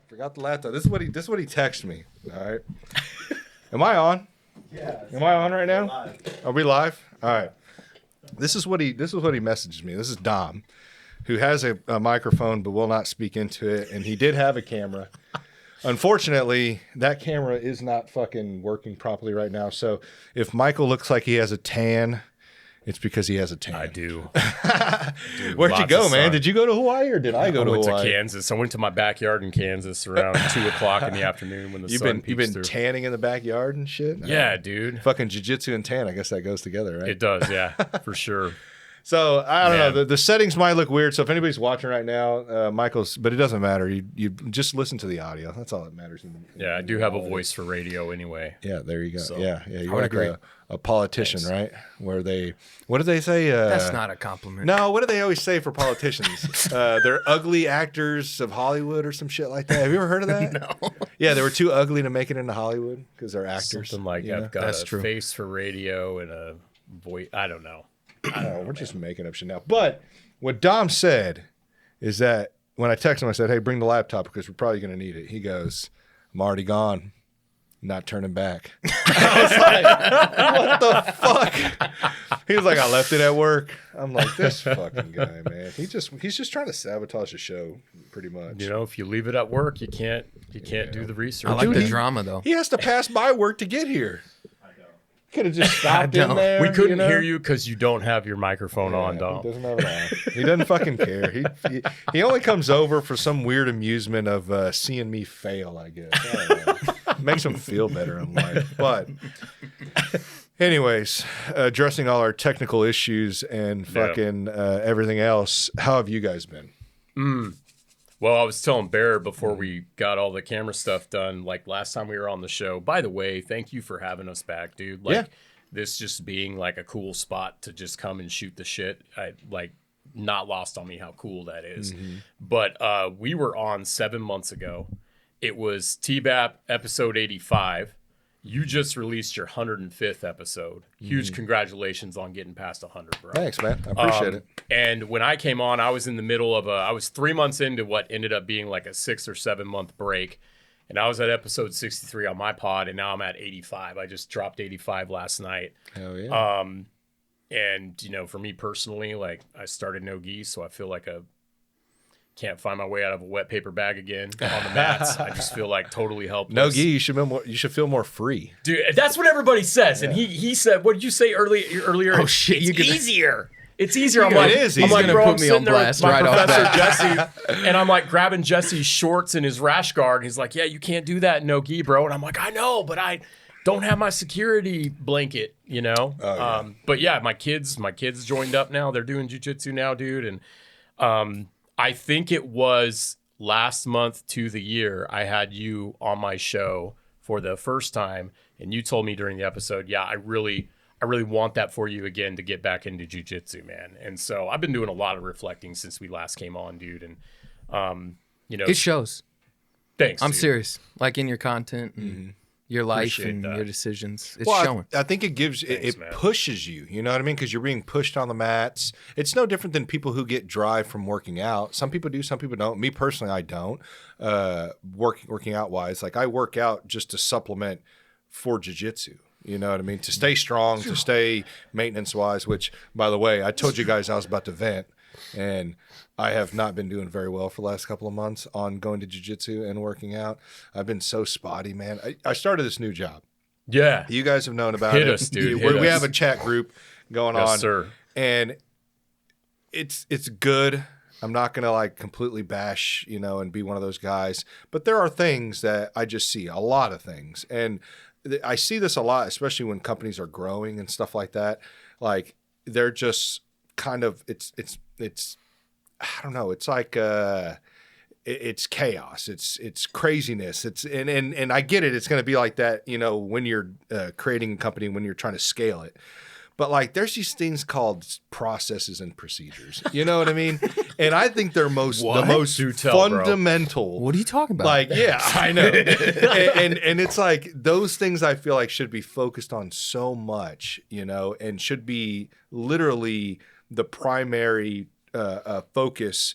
Forgot the laptop. This is what he texted me. All right. Am I on? Yeah. Am I on right now? Live. Are we live? All right. This is what he messaged me. This is Dom, who has a microphone but will not speak into it, and he did have a camera. Unfortunately, that camera is not fucking working properly right now. So if Michael looks like he has a tan, it's because he has a tan. I do. Dude, Where'd you go, man? sun. Did you go to Hawaii or did I go to went Hawaii? to Kansas. I went to my backyard in Kansas around 2 o'clock in the afternoon when the sun You've peeks been through. tanning in the backyard and shit? Yeah, dude. Fucking jiu-jitsu and tan. I guess that goes together, right? It does, yeah, for sure. So I don't Man. know. The settings might look weird. So if anybody's watching right now, Michael's, but it doesn't matter. You just listen to the audio. That's all that matters. Yeah, I do have a voice for radio anyway. Yeah, there you go. So, yeah. You're would like agree. a politician, right? Where what do they say? That's not a compliment. No, what do they always say for politicians? They're ugly actors of Hollywood or some shit like that. Have you ever heard of that? No. Yeah, they were too ugly to make it into Hollywood because they're actors. Something like you know? I've got That's a true. face for radio and a voice. I don't know. Oh, we're just making up shit now. But what Dom said is that when I texted him, I said, hey, bring the laptop because we're probably going to need it. He goes, I'm already gone. Not turning back. I was like, what the fuck? He was like, I left it at work. I'm like, this fucking guy, man. He's just trying to sabotage the show, pretty much. You know, if you leave it at work, you can't do the research. I like Dude, the he- drama though. He has to pass by work to get here. Could have just stopped in don't. there. We couldn't you know? hear you because you don't have your microphone on, He Dom. doesn't have it on. He doesn't fucking care. He only comes over for some weird amusement of seeing me fail, I guess. I don't know. Makes him feel better in life. But anyways, addressing all our technical issues and fucking everything else, how have you guys been? Well, I was telling Baer before we got all the camera stuff done, like last time we were on the show. By the way, thank you for having us back, dude. Like Yeah. this just being like a cool spot to just come and shoot the shit. I like not lost on me how cool that is. But we were on 7 months ago. It was TBAP episode 85. You just released your 105th episode. Huge congratulations on getting past 100, bro. Thanks, man. I appreciate it. And when I came on, I was in the middle of I was 3 months into what ended up being like a 6 or 7 month break. And I was at episode 63 on my pod, and now I'm at 85. I just dropped 85 last night. Hell yeah. And, you know, for me personally, like I started no gi, so I feel like can't find my way out of a wet paper bag again on the mats. I just feel like totally helpless. No gi, you should feel more free. Dude, that's what everybody says. And he said, what did you say earlier? Oh, shit, It's you could- easier. It's easier. I'm It like, is I'm easier. like, He's bro, gonna I'm put me sitting on there with blast my right off professor bat. Jesse, and I'm like grabbing Jesse's shorts and his rash guard. And he's like, yeah, you can't do that in no gi, bro. And I'm like, I know, but I don't have my security blanket, you know? Oh, yeah. But yeah, my kids joined up now. They're doing jiu-jitsu now, dude. And I think it was last month to the year I had you on my show for the first time, and you told me during the episode, yeah, I really want that for you again to get back into jiu-jitsu, man. And so I've been doing a lot of reflecting since we last came on, dude. And you know, It shows. thanks. I'm dude. serious. Like in your content and your life Appreciate and that. your decisions. It's Well, showing. I think it gives Thanks, it man. pushes you. You know what I mean? Because you're being pushed on the mats. It's no different than people who get dry from working out. Some people do, some people don't. Me personally, I don't. Working out wise, like I work out just to supplement for jiu-jitsu. You know what I mean? To stay strong, to stay maintenance wise. Which, by the way, I told you guys I was about to vent, and I have not been doing very well for the last couple of months on going to jiu-jitsu and working out. I've been so spotty, man. I started this new job. Yeah. You guys have known about Hit it. us, dude. We Hit us. have a chat group going Yes, on, sir. and it's good. I'm not gonna like completely bash, and be one of those guys. But there are things that I just see, a lot of things, and I see this a lot, especially when companies are growing and stuff like that. Like they're just kind of it's I don't know. It's like it's chaos. It's craziness. And I get it. It's going to be like that, when you're creating a company, when you're trying to scale it. But like, there's these things called processes and procedures. You know what I mean? And I think they're the most Do tell, bro. fundamental. What are you talking about? Like, yeah, I know. and it's like those things I feel like should be focused on so much, and should be literally the primary focus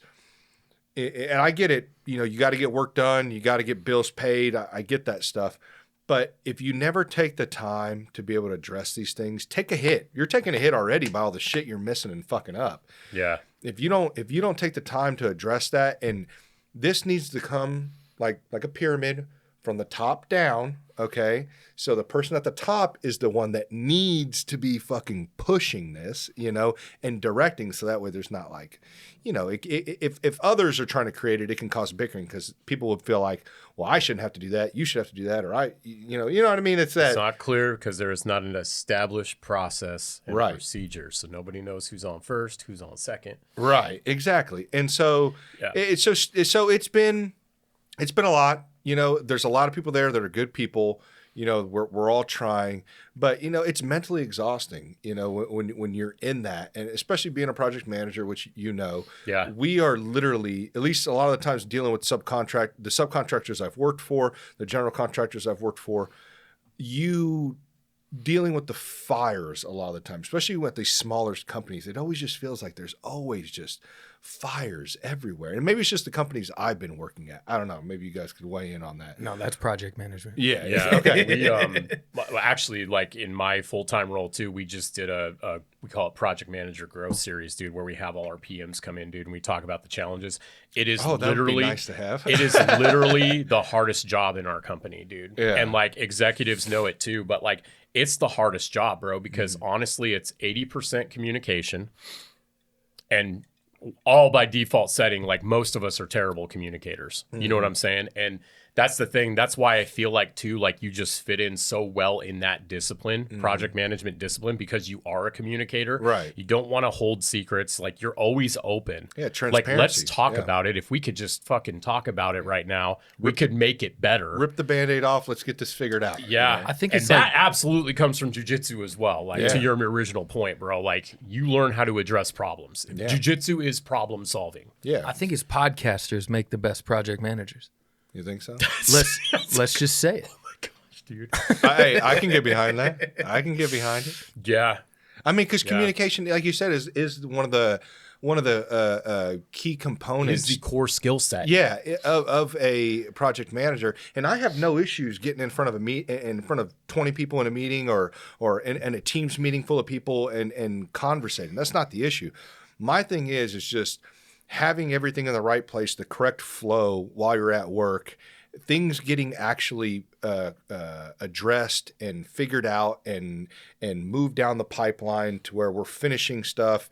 and I get it, you got to get work done, you got to get bills paid. I get that stuff. But if you never take the time to be able to address these things, take a hit. You're taking a hit already by all the shit you're missing and fucking up. Yeah. If you don't take the time to address that, and this needs to come like a pyramid from the top down, okay? So the person at the top is the one that needs to be fucking pushing this, and directing, so that way there's not like, if others are trying to create it, it can cause bickering because people would feel like, well, I shouldn't have to do that. You should have to do that, or you know what I mean? It's not clear because there is not an established process and right. procedure, so nobody knows who's on first, who's on second. Right, exactly. And so it's been a lot. There's a lot of people there that are good people. We're all trying, but it's mentally exhausting. When you're in that, and especially being a project manager, which yeah, we are literally, at least a lot of the times, dealing with the subcontractors I've worked for, the general contractors I've worked for. Dealing with the fires a lot of the time, especially with these smaller companies, it always just feels like there's always just fires everywhere. And maybe it's just the companies I've been working at. I don't know. Maybe you guys could weigh in on that. No, that's project management. Yeah. Okay. We actually, like in my full-time role too, we just did we call it Project Manager Growth Series, dude, where we have all our PMs come in, dude, and we talk about the challenges. It is that would be nice to have. It is literally the hardest job in our company, dude. Yeah. And like executives know it too, but like it's the hardest job, bro, because honestly, it's 80% communication, and all by default setting, like most of us are terrible communicators. You know what I'm saying? And that's the thing. That's why I feel like too, like you just fit in so well in that discipline, project management discipline, because you are a communicator. Right. You don't want to hold secrets. Like you're always open. Yeah, transparency. Like let's talk about it. If we could just fucking talk about it right now, we could make it better. Rip the Band-Aid off. Let's get this figured out. Yeah. I think and that absolutely comes from jiu-jitsu as well. Like to your original point, bro, like you learn how to address problems. Yeah. Jiu-jitsu is problem solving. Yeah. I think as podcasters make the best project managers. You think so? Let's just say it. Oh my gosh, dude. I can get behind that. I can get behind it. Yeah. I mean, because communication, like you said, is one of the key components. Is the core skill set. Yeah, of a project manager. And I have no issues getting in front of in front of 20 people in a meeting or in a Teams meeting full of people and conversating. That's not the issue. My thing is just having everything in the right place, the correct flow while you're at work, things getting actually addressed and figured out and moved down the pipeline to where we're finishing stuff.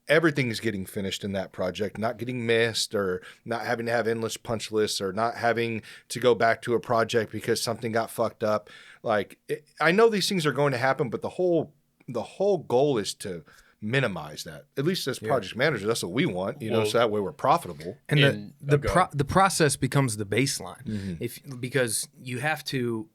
Everything's getting finished in that project, not getting missed, or not having to have endless punch lists, or not having to go back to a project because something got fucked up. I know these things are going to happen, but the whole goal is to minimize that. At least as project managers, that's what we want, so that way we're profitable. And the process becomes the baseline. Because you have to,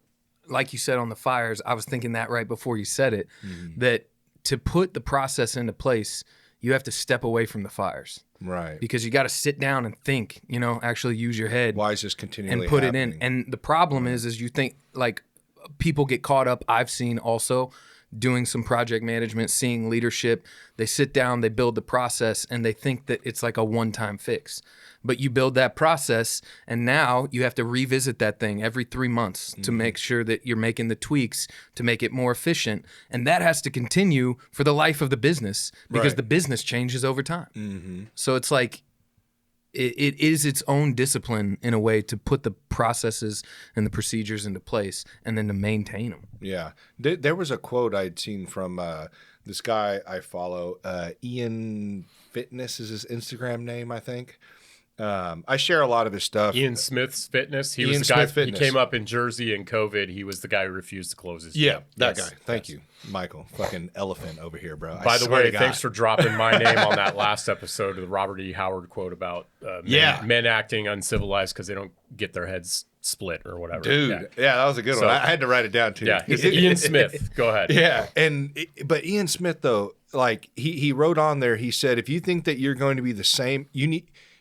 like you said on the fires, I was thinking that right before you said it, that to put the process into place, you have to step away from the fires. Right. Because you got to sit down and think, actually use your head. Why is this continually and put happening? it in. And the problem is you think, like, people get caught up. I've seen also doing some project management, seeing leadership. They sit down, they build the process, and they think that it's like a one-time fix. But you build that process, and now you have to revisit that thing every 3 months to make sure that you're making the tweaks to make it more efficient. And that has to continue for the life of the business because the business changes over time. So it's like, it is its own discipline in a way to put the processes and the procedures into place and then to maintain them. Yeah. There was a quote I'd seen from this guy I follow. Ian Fitness is his Instagram name, I think. I share a lot of his stuff. Ian Smith's Fitness. He was Ian the guy. Smith Fitness. He came up in Jersey in COVID. He was the guy who refused to close his gym. That guy. Thank you, Michael. Fucking elephant over here, bro. By the way, thanks for dropping my name on that last episode of the Robert E. Howard quote about men acting uncivilized because they don't get their heads split or whatever. Dude, yeah, that was a good one. I had to write it down too. Yeah, Ian Smith. Go ahead. Yeah, but Ian Smith though, like he wrote on there. He said, if you think that you're going to be the same,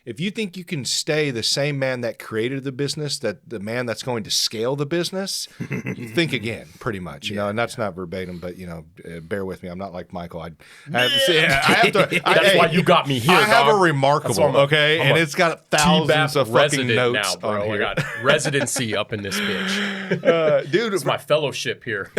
if you think you can stay the same man that created the business, that the man that's going to scale the business, you think again, pretty much, you know, and that's not verbatim, but, you know, bear with me. I'm not like Michael. I have to say, That's why you got me here, I have dog. a remarkable, okay? And it's got thousands of fucking notes now, bro. on here. I got residency up in this bitch. Dude, it's my fellowship here.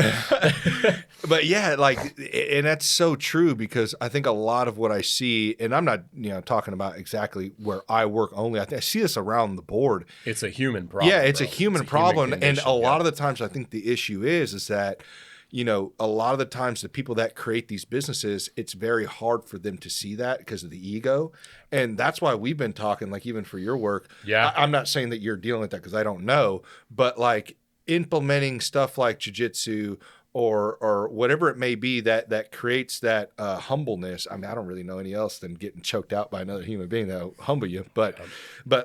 But yeah, like, and that's so true, because I think a lot of what I see, and I'm not, you know, talking about exactly where I work only. I see this around the board. It's a human problem. Yeah, it's bro. a human It's a problem. human And condition, a lot of the times I think the issue is that, you know, a lot of the times the people that create these businesses, it's very hard for them to see that because of the ego. And that's why we've been talking, like, even for your work. Yeah. I'm not saying that you're dealing with that, because I don't know, but like implementing stuff like jiu-jitsu or whatever it may be that creates that humbleness. I mean, I don't really know any else than getting choked out by another human being that'll humble you. But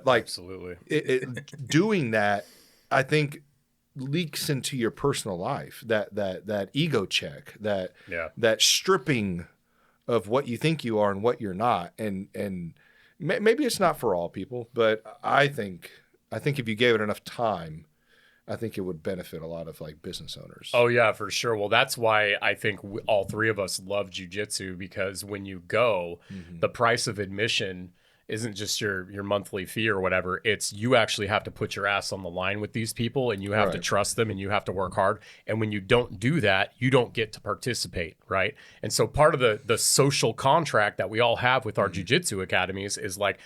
like, absolutely, doing that, I think, leaks into your personal life. That ego check, that stripping of what you think you are and what you're not, and maybe it's not for all people, but I think if you gave it enough time, I think it would benefit a lot of like business owners. Oh yeah, for sure. Well, that's why I think all three of us love jiu-jitsu, because when you go, the price of admission isn't just your monthly fee or whatever. It's you actually have to put your ass on the line with these people, and you have to trust them, and you have to work hard. And when you don't do that, you don't get to participate, right? And so part of the social contract that we all have with our jiu-jitsu academies is like,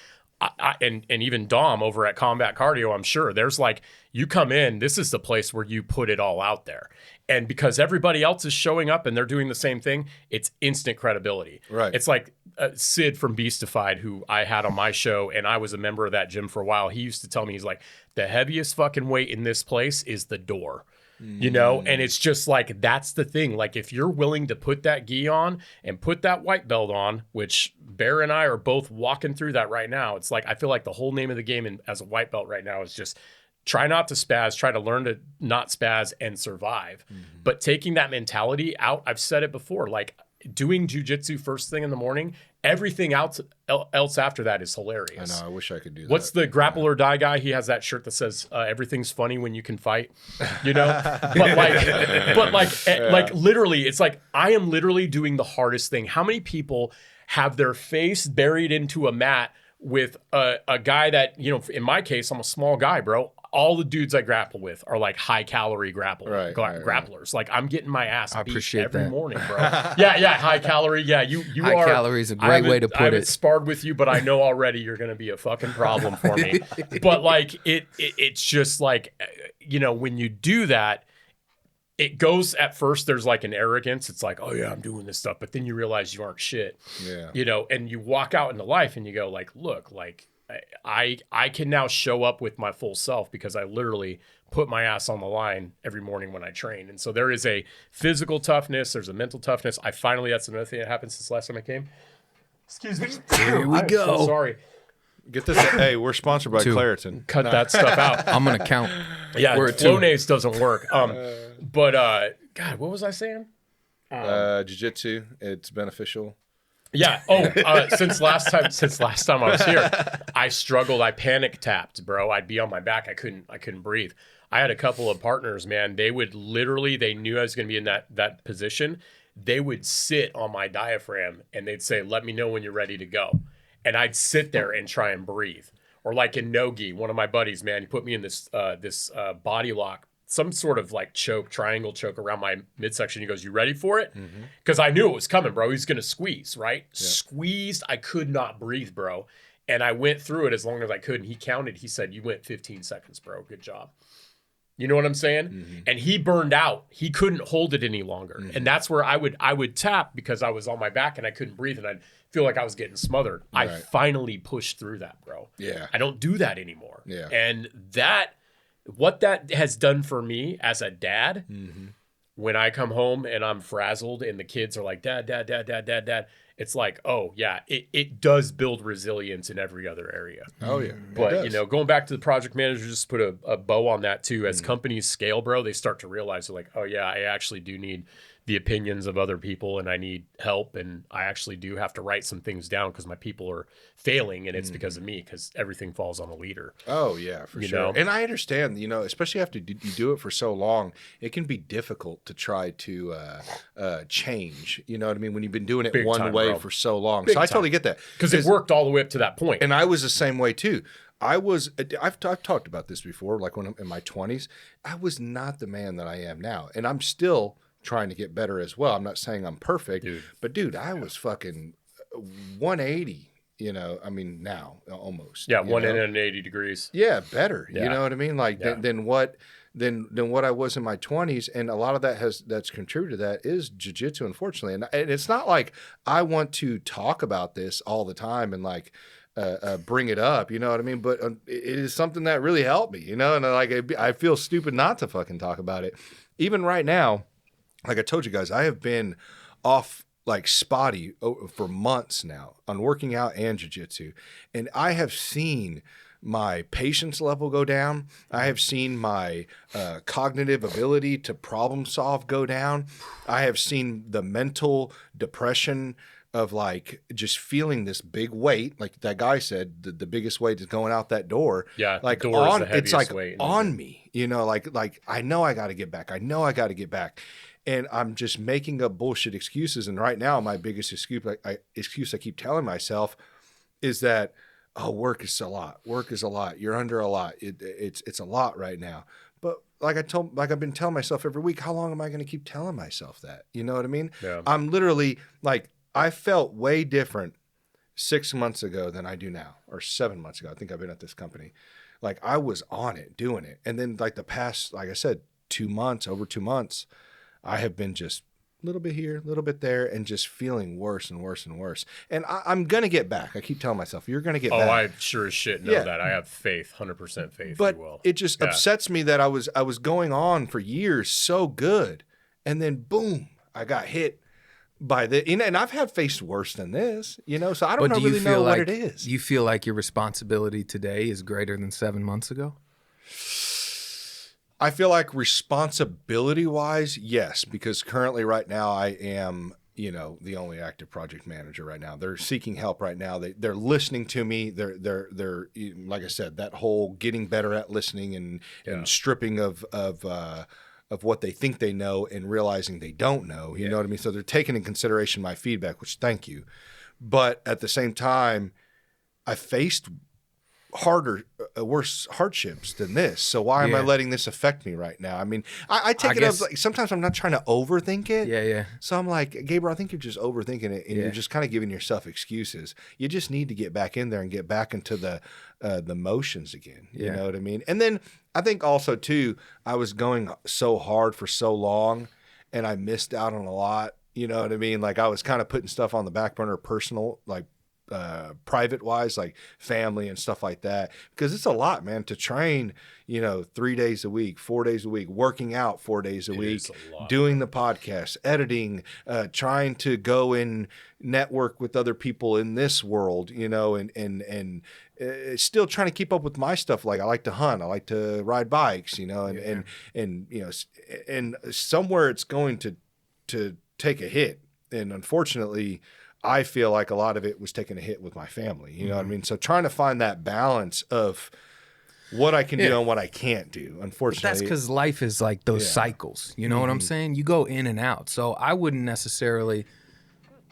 and even Dom over at Combat Cardio, I'm sure there's like, you come in, this is the place where you put it all out there. And because everybody else is showing up and they're doing the same thing, it's instant credibility. Right. It's like Sid from Beastified, who I had on my show, and I was a member of that gym for a while. He used to tell me, he's like, the heaviest fucking weight in this place is the door. You know, and it's just like, that's the thing. Like, if you're willing to put that gi on and put that white belt on, which Baer and I are both walking through that right now. It's like, I feel like the whole name of the game as a white belt right now is just try not to spaz, try to learn to not spaz and survive. But taking that mentality out, I've said it before, like doing jujitsu first thing in the morning, everything else after that is hilarious. I know. I wish I could do that. What's the grapple or die guy? He has that shirt that says everything's funny when you can fight, you know? Like literally, it's like, I am literally doing the hardest thing. How many people have their face buried into a mat with a guy that, you know, in my case, I'm a small guy, bro. All the dudes I grapple with are like high calorie grapplers. Right. Like, I'm getting my ass beat every that. morning, bro. yeah, high calorie. Yeah, you High are. calorie is a great way to put I haven't it. sparred with you, but I know already you're going to be a fucking problem for me. But like, it's just like, you know, when you do that, it goes, at first there's like an arrogance. It's like, oh yeah, I'm doing this stuff. But then you realize you aren't shit. Yeah. You know, and you walk out into life and you go like, look, like, I can now show up with my full self because I literally put my ass on the line every morning when I train. And so there is a physical toughness. There's a mental toughness. That's another thing that happened since last time I came. Excuse me. Here we go. So sorry. Get this. Hey, we're sponsored by Claritin. Cut that stuff out. I'm gonna count. Yeah, We're at 2. Flonase doesn't work. But God, what was I saying? Jiu-jitsu, it's beneficial. Yeah. Oh, since last time I was here, I struggled. I panic tapped, bro. I'd be on my back. I couldn't breathe. I had a couple of partners, man. They would literally, they knew I was going to be in that position. They would sit on my diaphragm and they'd say, "Let me know when you're ready to go." And I'd sit there and try and breathe. Or like in no-gi, one of my buddies, man, he put me in this body lock, some sort of like triangle choke around my midsection. He goes, "You ready for it?" Because I knew it was coming, bro. He's going to squeeze, right? Yeah. Squeezed. I could not breathe, bro. And I went through it as long as I could. And he counted. He said, "You went 15 seconds, bro. Good job." You know what I'm saying? And he burned out. He couldn't hold it any longer. And that's where I would tap because I was on my back and I couldn't breathe and I'd feel like I was getting smothered. Right. I finally pushed through that, bro. Yeah. I don't do that anymore. Yeah. And what that has done for me as a dad, when I come home and I'm frazzled and the kids are like, "Dad, dad, dad, dad, dad, dad," it's like, oh yeah, it does build resilience in every other area. Oh yeah. But you know, going back to the project manager, just put a bow on that too. As companies scale, bro, they start to realize they're like, oh yeah, I actually do need the opinions of other people and I need help. And I actually do have to write some things down because my people are failing, and it's because of me, because everything falls on a leader. Oh yeah, for sure. know? And I understand, especially after you do it for so long, it can be difficult to try to change. You know what I mean? When you've been doing it Big one time, way bro. for so long. Big So I time. totally get that. Because it worked all the way up to that point. And I was the same way too. I've talked about this before, like when I'm in my 20s, I was not the man that I am now. And I'm still trying to get better as well. I'm not saying I'm perfect, but dude, I was fucking 180, now almost. Yeah, 180 degrees. Yeah, better. Yeah. You know what I mean? Like than what I was in my 20s, and a lot of that's contributed to that is jiu-jitsu, unfortunately. And it's not like I want to talk about this all the time and like bring it up, you know what I mean? But it is something that really helped me, and I feel stupid not to fucking talk about it. Even right now, like I told you guys, I have been off like spotty for months now on working out and jiu-jitsu, and I have seen my patience level go down. I have seen my cognitive ability to problem solve go down. I have seen the mental depression of like just feeling this big weight, like that guy said, the biggest weight is going out that door. Yeah, like the door is the it's like heaviest weight. on me, like I know I got to get back. I know I got to get back, and I'm just making up bullshit excuses. And right now, my biggest excuse I keep telling myself is that, oh, work is a lot. Work is a lot. You're under a lot. It's a lot right now. But like I've been telling myself every week, how long am I going to keep telling myself that? You know what I mean? Yeah. I'm literally like, I felt way different 6 months ago than I do now, or 7 months ago. I think I've been at this company. Like I was on it, doing it. And then like the past, like I said, over 2 months, I have been just a little bit here, a little bit there, and just feeling worse and worse and worse. And I'm going to get back. I keep telling myself, you're going to get back. Oh, I sure as shit know that. I have faith, 100% faith But you will. it just upsets me that I was going on for years so good, and then boom, I got hit by and I've faced worse than this, so I don't really know what it is. You feel like your responsibility today is greater than 7 months ago? I feel like responsibility-wise, yes, because currently right now I am, the only active project manager right now. They're seeking help right now. They're listening to me. They're like I said, that whole getting better at listening and stripping of what they think they know and realizing they don't know. You know what I mean? So they're taking in consideration my feedback, which thank you. But at the same time, I faced worse hardships than this. So why am I letting this affect me right now? I mean, I take it as like, sometimes I'm not trying to overthink it. Yeah. So I'm like, Gabriel, I think you're just overthinking it, and you're just kind of giving yourself excuses. You just need to get back in there and get back into the motions again. You know what I mean? And then I think also too, I was going so hard for so long, and I missed out on a lot. You know what I mean? Like I was kind of putting stuff on the back burner, personal, like private wise, like family and stuff like that, because it's a lot, man, to train, 3 days a week, 4 days a week, working out 4 days a week, doing the podcast, editing, trying to go and network with other people in this world, and still trying to keep up with my stuff. Like I like to hunt, I like to ride bikes, and somewhere it's going to take a hit. And unfortunately, I feel like a lot of it was taking a hit with my family. You know what I mean? So trying to find that balance of what I can do and what I can't do, unfortunately. But that's because life is like those cycles. You know what I'm saying? You go in and out. So I wouldn't necessarily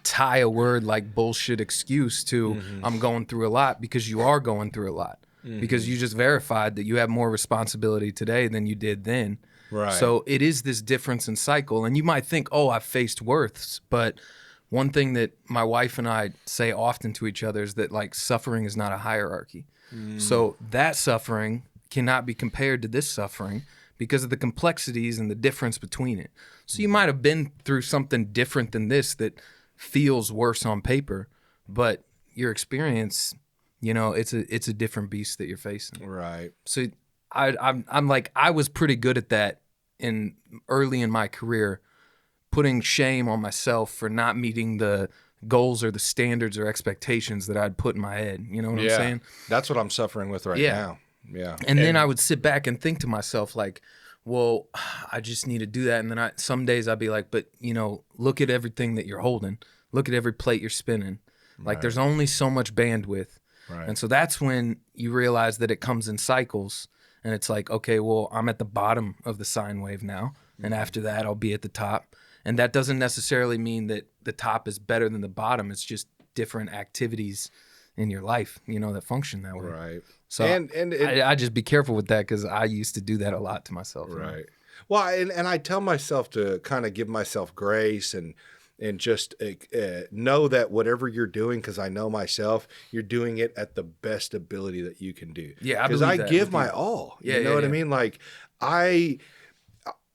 tie a word like bullshit excuse to I'm going through a lot, because you are going through a lot. Because you just verified that you have more responsibility today than you did then. Right. So it is this difference in cycle. And you might think, oh, I've faced worse, but one thing that my wife and I say often to each other is that like suffering is not a hierarchy. So that suffering cannot be compared to this suffering because of the complexities and the difference between it. So you might have been through something different than this that feels worse on paper, but your experience, it's a different beast that you're facing. Right. So I'm like, I was pretty good at that early in my career, putting shame on myself for not meeting the goals or the standards or expectations that I'd put in my head. You know what I'm saying? That's what I'm suffering with right now. Yeah. And then I would sit back and think to myself, like, well, I just need to do that. And then some days I'd be like, but look at everything that you're holding. Look at every plate you're spinning. Like there's only so much bandwidth. Right. And so that's when you realize that it comes in cycles. And it's like, okay, well, I'm at the bottom of the sine wave now. And after that, I'll be at the top. And that doesn't necessarily mean that the top is better than the bottom. It's just different activities in your life, that function that way. Right. So I just be careful with that because I used to do that a lot to myself. Right. Well, and I tell myself to kind of give myself grace and just know that whatever you're doing, because I know myself, you're doing it at the best ability that you can do. Yeah, because I give my all. Yeah, you know what I mean? Like I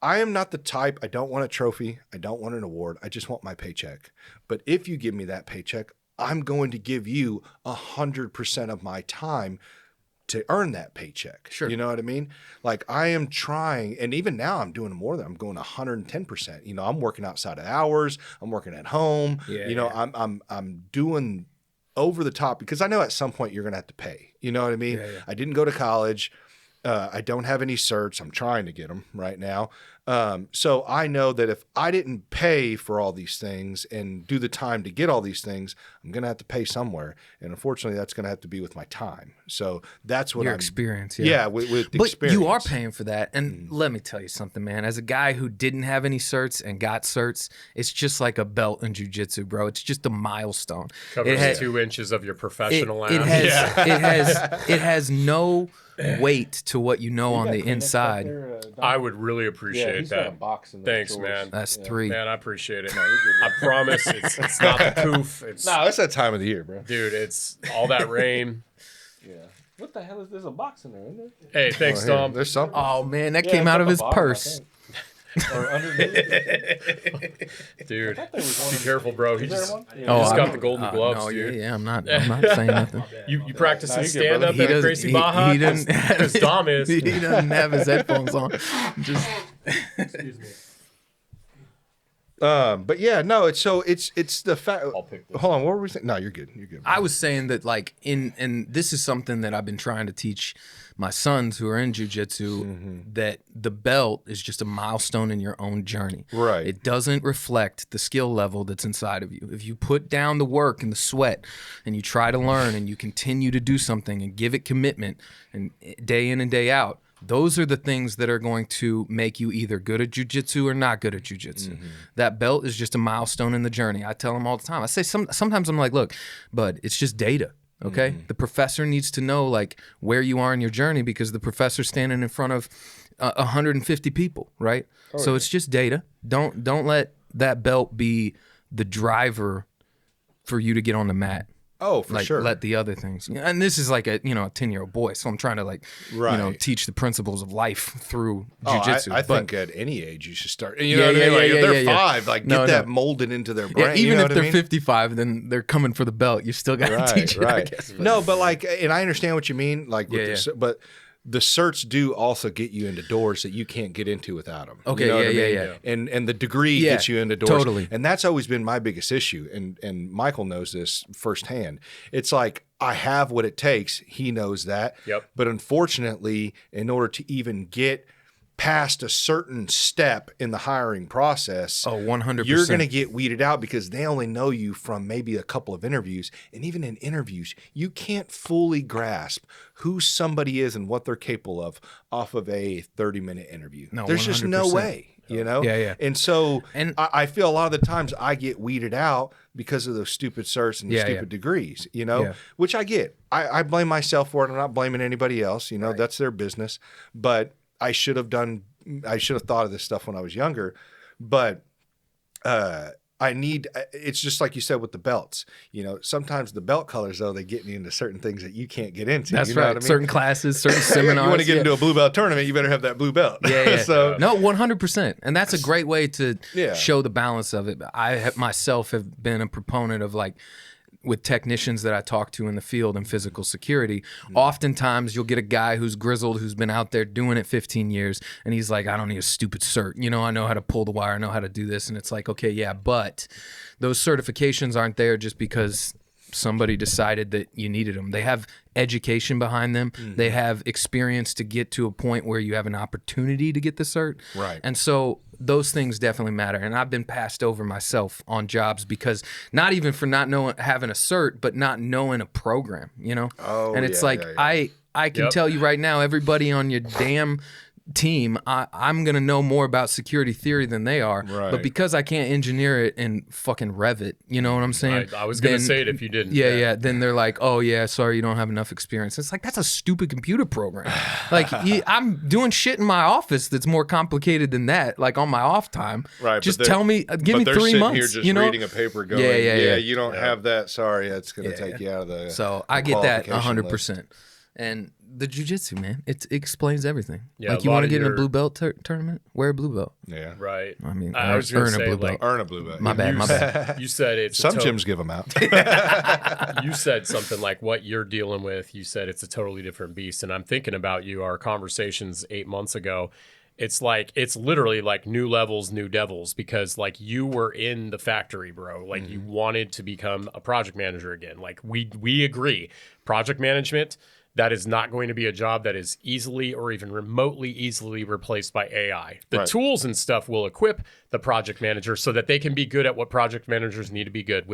am not the type. I don't want a trophy. I don't want an award. I just want my paycheck. But if you give me that paycheck, I'm going to give you 100% of my time to earn that paycheck. Sure. You know what I mean? Like I am trying, and even now I'm doing more than I'm going 110%. I'm working outside of hours. I'm working at home. I'm doing over the top because I know at some point you're going to have to pay. You know what I mean? Yeah. I didn't go to college. I don't have any certs. I'm trying to get them right now. So I know that if I didn't pay for all these things and do the time to get all these things, I'm going to have to pay somewhere. And unfortunately, that's going to have to be with my time. So that's what your I'm, experience. Yeah, with but experience. you are paying for that. And let me tell you something, man. As a guy who didn't have any certs and got certs, it's just like a belt in jiu-jitsu, bro. It's just a milestone. Covers 2 inches of your professional ass. It has no weight to what you know on the inside. I would really appreciate that. Thanks, man. That's 3. Man, I appreciate it. I promise it's not the coof. It's that time of the year, bro. Dude, it's all that rain. Yeah. What the hell is there's a box in there, isn't there? Hey, thanks, Tom. There's something. Oh man, that came out of his purse. Or underneath. Dude, be careful, bro. He just I got the golden gloves, no, dude. Yeah, I'm not saying nothing. You practicing good, stand up brother. at Gracie Baja? He doesn't. Because Dom is. He doesn't have his headphones on. Just Excuse me. But yeah, no, it's the fact. I'll pick this. Hold on, what were we saying? No, you're good. You're good. I was saying that and this is something that I've been trying to teach my sons who are in jiu-jitsu, that the belt is just a milestone in your own journey. Right. It doesn't reflect the skill level that's inside of you. If you put down the work and the sweat and you try to learn and you continue to do something and give it commitment and day in and day out, those are the things that are going to make you either good at jiu-jitsu or not good at jiu-jitsu. That belt is just a milestone in the journey. I tell them all the time. I say sometimes I'm like, look, bud, it's just data. Okay. The professor needs to know where you are in your journey because the professor's standing in front of 150 people, right? So it's just data. Don't let that belt be the driver for you to get on the mat. Oh, for sure. Let the other things. And this is like a 10-year-old boy, so I'm trying to teach the principles of life through jiu-jitsu. I think at any age you should start. You know what I mean? If they're 5, get that molded into their brain. Yeah, even if they're 55, then they're coming for the belt. You still got to teach it, I guess. No, but and I understand what you mean. But the certs do also get you into doors that you can't get into without them. Okay, you know yeah. And the degree gets you into doors. Totally. And that's always been my biggest issue. And Michael knows this firsthand. It's like I have what it takes. He knows that. Yep. But unfortunately, in order to even get past a certain step in the hiring process, 100%. you're going to get weeded out because they only know you from maybe a couple of interviews. And even in interviews, you can't fully grasp who somebody is and what they're capable of off of a 30-minute interview. No, there's just no 100%. way, Yeah. And so And I feel a lot of the times I get weeded out because of those stupid certs and the stupid degrees, which I get. I blame myself for it. I'm not blaming anybody else. That's their business. But I should have thought of this stuff when I was younger, but it's just like you said with the belts, sometimes the belt colors, though, they get me into certain things that you can't get into. That's you know right. what I mean? Certain classes, certain seminars. You want to get into a blue belt tournament, you better have that blue belt. Yeah. So no, 100%. And that's a great way to show the balance of it. I myself have been a proponent of with technicians that I talk to in the field in physical security, oftentimes you'll get a guy who's grizzled, who's been out there doing it 15 years, and he's like, I don't need a stupid cert. I know how to pull the wire, I know how to do this. And it's like, okay, yeah, but those certifications aren't there just because somebody decided that you needed them. They have education behind them. They have experience to get to a point where you have an opportunity to get the cert. Right. And so those things definitely matter. And I've been passed over myself on jobs because not even for not knowing having a cert, but not knowing a program, you know? Oh, and it's yeah, like yeah, yeah. I can Yep. tell you right now, everybody on your damn team, I'm gonna know more about security theory than they are. Right. But because I can't engineer it and fucking rev it, you know what I'm saying? I was gonna Then- say it if you didn't. Yeah. Then they're like, oh yeah, sorry, you don't have enough experience. It's like that's a stupid computer program. Like I'm doing shit in my office that's more complicated than that. Like on my off time, Right, Just but they're- tell me, give but me they're 3 sitting months. here just you know, reading a paper going, Yeah. you don't have that. Sorry, it's going to take you out of the So I get that qualification 100%. And the jiu-jitsu, man, it explains everything. Yeah, like a you lot want to of get in a your- blue belt tournament, wear a blue belt. Yeah. Right. I mean, I was gonna earn a say, blue like, belt. Earn a blue belt. My bad. You said it's Some gyms give them out. You said something like what you're dealing with. You said it's a totally different beast, and I'm thinking about you. Our conversations 8 months ago. It's literally like new levels, new devils, because like you were in the factory, bro. Like you wanted to become a project manager again. Like we agree, project management. That is not going to be a job that is easily or even remotely easily replaced by AI. The Right. tools and stuff will equip the project manager so that they can be good at what project managers need to be good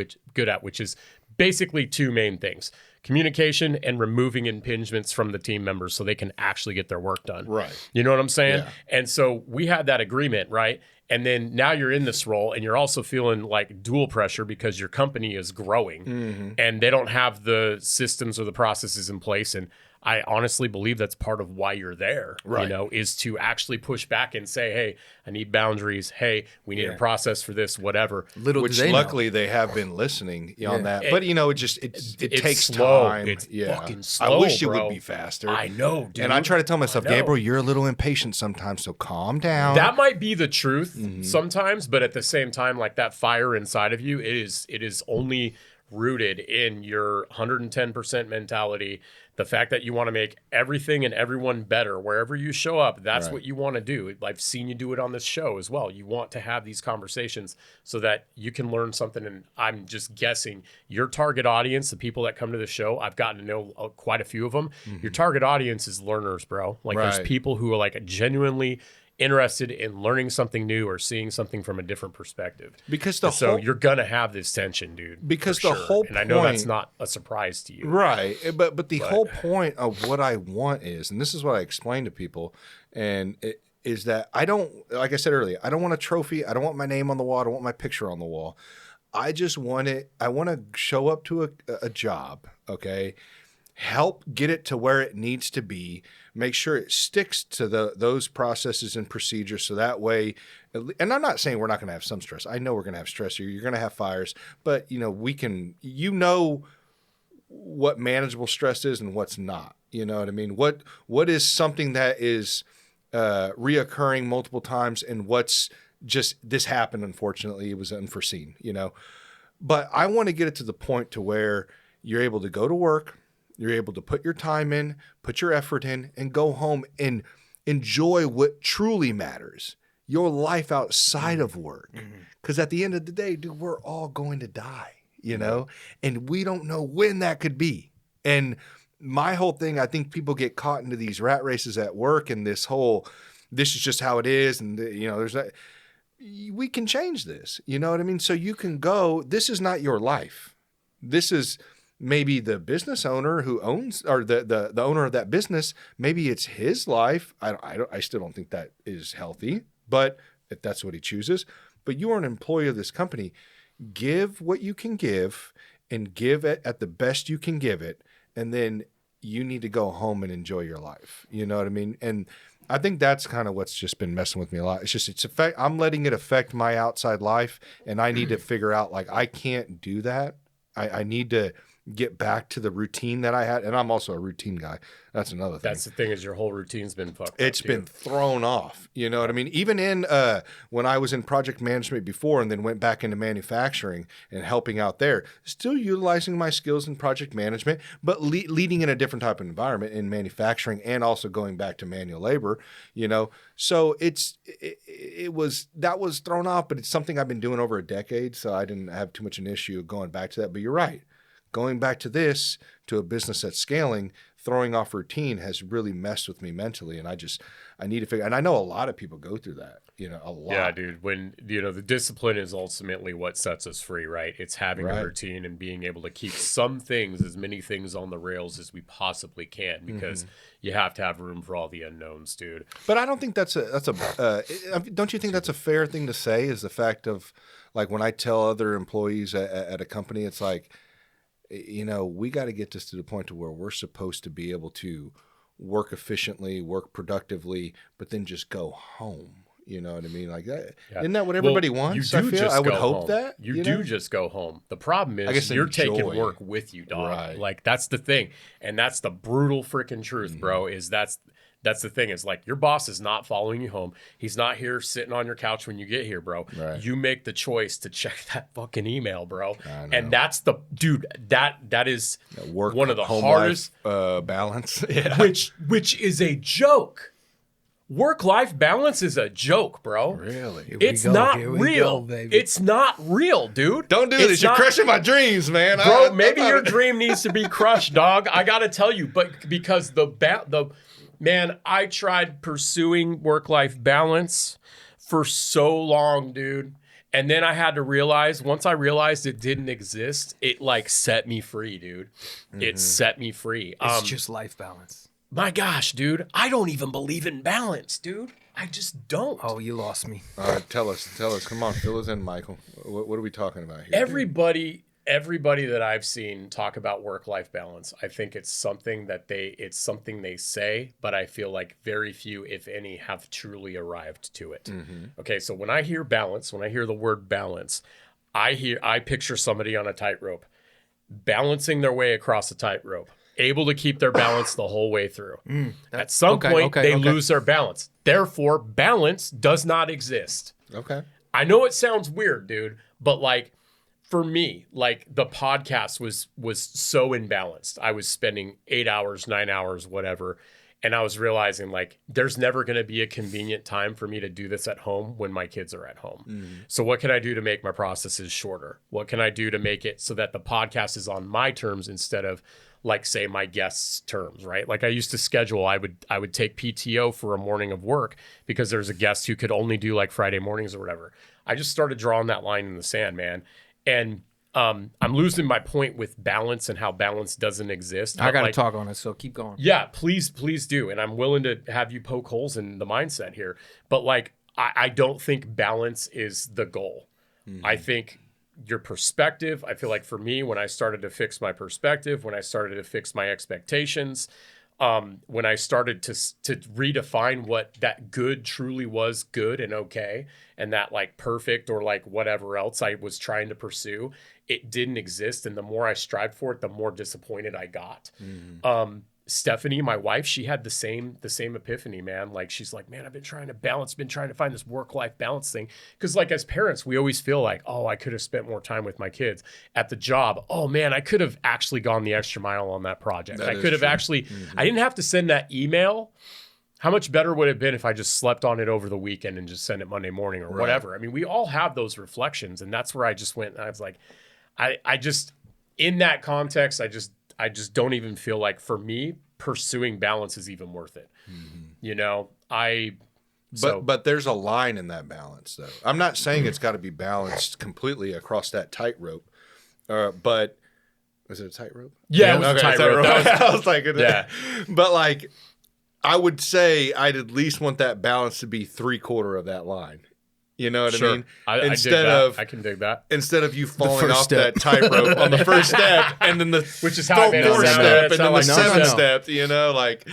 at, which is basically two main things: communication and removing impingements from the team members so they can actually get their work done. Right. You know what I'm saying? Yeah. And so we had that agreement, right? And then now you're in this role and you're also feeling like dual pressure because your company is growing and they don't have the systems or the processes in place. And I honestly believe that's part of why you're there, you Right. know, is to actually push back and say, hey, I need boundaries. Hey, we need a process for this, whatever. Little Which do they luckily they have been listening on that. But it It's takes slow. time. It's fucking I slow, wish it bro. would be faster. I know, dude. And I try to tell myself, I know. Gabriel, you're a little impatient sometimes, so calm down. That might be the truth Mm-hmm. sometimes, but at the same time, like that fire inside of you, it is only rooted in your 110% mentality. The fact that you want to make everything and everyone better wherever you show up, that's what you want to do. I've seen you do it on this show as well. You want to have these conversations so that you can learn something. And I'm just guessing your target audience, the people that come to the show, I've gotten to know quite a few of them. Your target audience is learners, bro. Like there's Right. people who are like genuinely interested in learning something new or seeing something from a different perspective. Because the So whole you're gonna have this tension, dude. Because for the sure. whole and I know that's point- not a surprise to you. Right. But the whole point of what I want is, and this is what I explain to people, and it is that I don't, like I said earlier, I don't want a trophy. I don't want my name on the wall. I don't want my picture on the wall. I just want it. I want to show up to a job, okay? Help get it to where it needs to be. Make sure it sticks to those processes and procedures, so that way. And I'm not saying we're not going to have some stress. I know we're going to have stress here. You're going to have fires, but we can. What manageable stress is and what's not. You know what I mean? What is something that is reoccurring multiple times, and what's just this happened? Unfortunately, it was unforeseen. But I want to get it to the point to where you're able to go to work. You're able to put your time in, put your effort in, and go home and enjoy what truly matters, your life outside of work. Because at the end of the day, dude, we're all going to die, and we don't know when that could be. And my whole thing, I think people get caught into these rat races at work and this is just how it is. And, there's that. We can change this, you know what I mean? So you can go, this is not your life. This is maybe the business owner who owns, or the owner of that business, maybe it's his life. I still don't think that is healthy, but if that's what he chooses. But you are an employee of this company. Give what you can give and give it at the best you can give it. And then you need to go home and enjoy your life. You know what I mean? And I think that's kind of what's just been messing with me a lot. I'm letting it affect my outside life, and I need to figure out, like, I can't do that. I need to get back to the routine that I had. And I'm also a routine guy. That's another thing. That's the thing, is your whole routine's been fucked It's up, been dude. thrown off. You know what I mean? Even in when I was in project management before and then went back into manufacturing and helping out there, still utilizing my skills in project management, but leading in a different type of environment in manufacturing, and also going back to manual labor, So that was thrown off, but it's something I've been doing over a decade. So I didn't have too much an issue going back to that. But you're right. going back to this, to a business that's scaling, throwing off routine has really messed with me mentally. And I need to figure, and I know a lot of people go through that, a lot. Yeah, dude. When, the discipline is ultimately what sets us free, right? It's having a routine and being able to keep some things, as many things on the rails as we possibly can, because you have to have room for all the unknowns, dude. But I don't think don't you think that's a fair thing to say, is the fact of, like, when I tell other employees at a company, it's like, we got to get this to the point to where we're supposed to be able to work efficiently, work productively, but then just go home. You know what I mean? Like that. Yeah. Isn't that what everybody wants? I would hope that. You do just go home. The problem is you're taking work with you, dog. Right. Like, that's the thing. And that's the brutal freaking truth, bro, is that's the thing. Is like, your boss is not following you home. He's not here sitting on your couch when you get here, bro. Right. You make the choice to check that fucking email, bro. And that's that is work, one of the home hardest life, balance. Yeah. Which is a joke. Work-life balance is a joke, bro. Really? It's not real. Baby. It's not real, dude. Don't do this. You're crushing my dreams, man. Bro, maybe your dream needs to be crushed, dog. I got to tell you, but because man, I tried pursuing work-life balance for so long, dude. And then I had to realize, once I realized it didn't exist, it like set me free, dude. It set me free. It's just life balance. My gosh, dude. I don't even believe in balance, dude. I just don't. Oh, you lost me. All right, tell us. Come on, fill us in, Michael. What are we talking about here? Everybody that I've seen talk about work-life balance, I think it's something they say, but I feel like very few, if any, have truly arrived to it. Okay, so when I hear balance, when I hear the word balance, I picture somebody on a tightrope, balancing their way across a tightrope, able to keep their balance the whole way through. At some point, they lose their balance. Therefore, balance does not exist. Okay. I know it sounds weird, dude, but like, for me, like, the podcast was so imbalanced. I was spending 8 hours, 9 hours, whatever. And I was realizing, like, there's never going to be a convenient time for me to do this at home when my kids are at home. So what can I do to make my processes shorter? What can I do to make it so that the podcast is on my terms instead of, like, say, my guests' terms, right? Like, I used to schedule, I would take PTO for a morning of work because there's a guest who could only do like Friday mornings or whatever. I just started drawing that line in the sand, man. And I'm losing my point with balance and how balance doesn't exist. I got to talk on it, so keep going. Yeah, please do. And I'm willing to have you poke holes in the mindset here. But like, I don't think balance is the goal. I think your perspective, I feel like for me, when I started to fix my perspective, when I started to fix my expectations, when I started to redefine what that good truly was, good and okay, and that like perfect or like whatever else I was trying to pursue, it didn't exist. And the more I strived for it, the more disappointed I got. Stephanie, my wife, she had the same epiphany, man. Like, she's like, man, I've been trying to find this work-life balance thing. Because like, as parents, we always feel like, oh, I could have spent more time with my kids. At the job, oh man, I could have actually gone the extra mile on that project. I could have actually, I didn't have to send that email. How much better would it have been if I just slept on it over the weekend and just sent it Monday morning or whatever? I mean, we all have those reflections. And that's where I just went, and I was like, I just, in that context, I just don't even feel like, for me, pursuing balance is even worth it. But there's a line in that balance, though. I'm not saying it's got to be balanced completely across that tightrope, but was it a tightrope? Yeah, it was a tightrope. I was like, yeah. But like, I would say I'd at least want that balance to be 3/4 of that line. You know what I mean? I can dig that. Instead of you falling off that tightrope on the first step, and then which is how I made fourth step, and then the seventh step.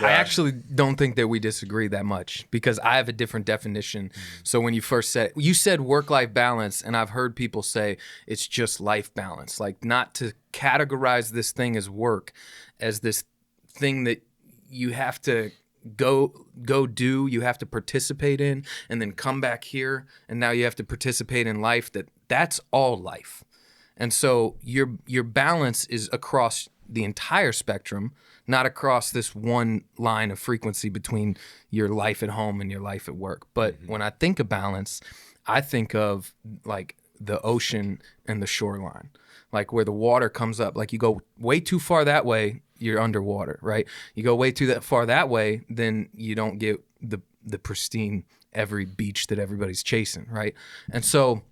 I actually don't think that we disagree that much, because I have a different definition. So when you first said work-life balance, and I've heard people say it's just life balance, like not to categorize this thing as work, as this thing that you have to go do, you have to participate in, and then come back here, and now you have to participate in life. That's all life. And so your balance is across the entire spectrum, not across this one line of frequency between your life at home and your life at work. But when I think of balance, I think of like the ocean and the shoreline, like where the water comes up. Like you go way too far that way, you're underwater, right? You go way too far that way, then you don't get the pristine every beach that everybody's chasing, right? And so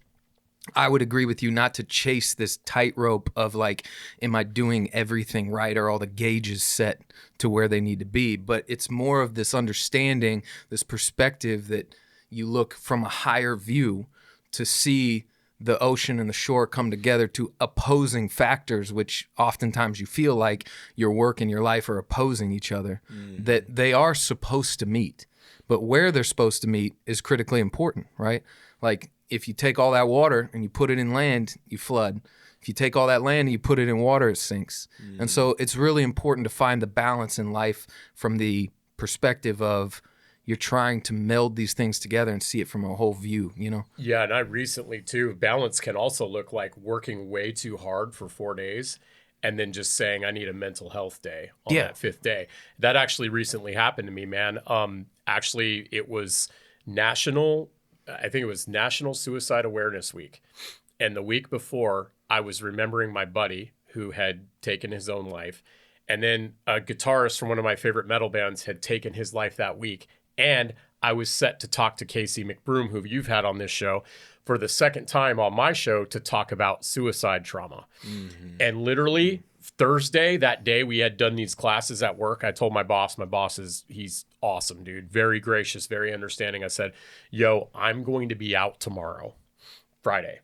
I would agree with you not to chase this tightrope of like, am I doing everything right? Or all the gauges set to where they need to be? But it's more of this understanding, this perspective that you look from a higher view to see the ocean and the shore come together to opposing factors, which oftentimes you feel like your work and your life are opposing each other, that they are supposed to meet. But where they're supposed to meet is critically important, right? Like if you take all that water and you put it in land, you flood. If you take all that land and you put it in water, it sinks. And so it's really important to find the balance in life from the perspective of you're trying to meld these things together and see it from a whole view, you know? Yeah, and I recently too, balance can also look like working way too hard for 4 days and then just saying I need a mental health day on that 5th day. That actually recently happened to me, man. Actually, it was National Suicide Awareness Week. And the week before, I was remembering my buddy who had taken his own life. And then a guitarist from one of my favorite metal bands had taken his life that week. And I was set to talk to Casey McBroom, who you've had on this show, for the second time on my show to talk about suicide trauma. And literally Thursday, that day we had done these classes at work. I told my boss he's awesome, dude. Very gracious, very understanding. I said, yo, I'm going to be out tomorrow, Friday,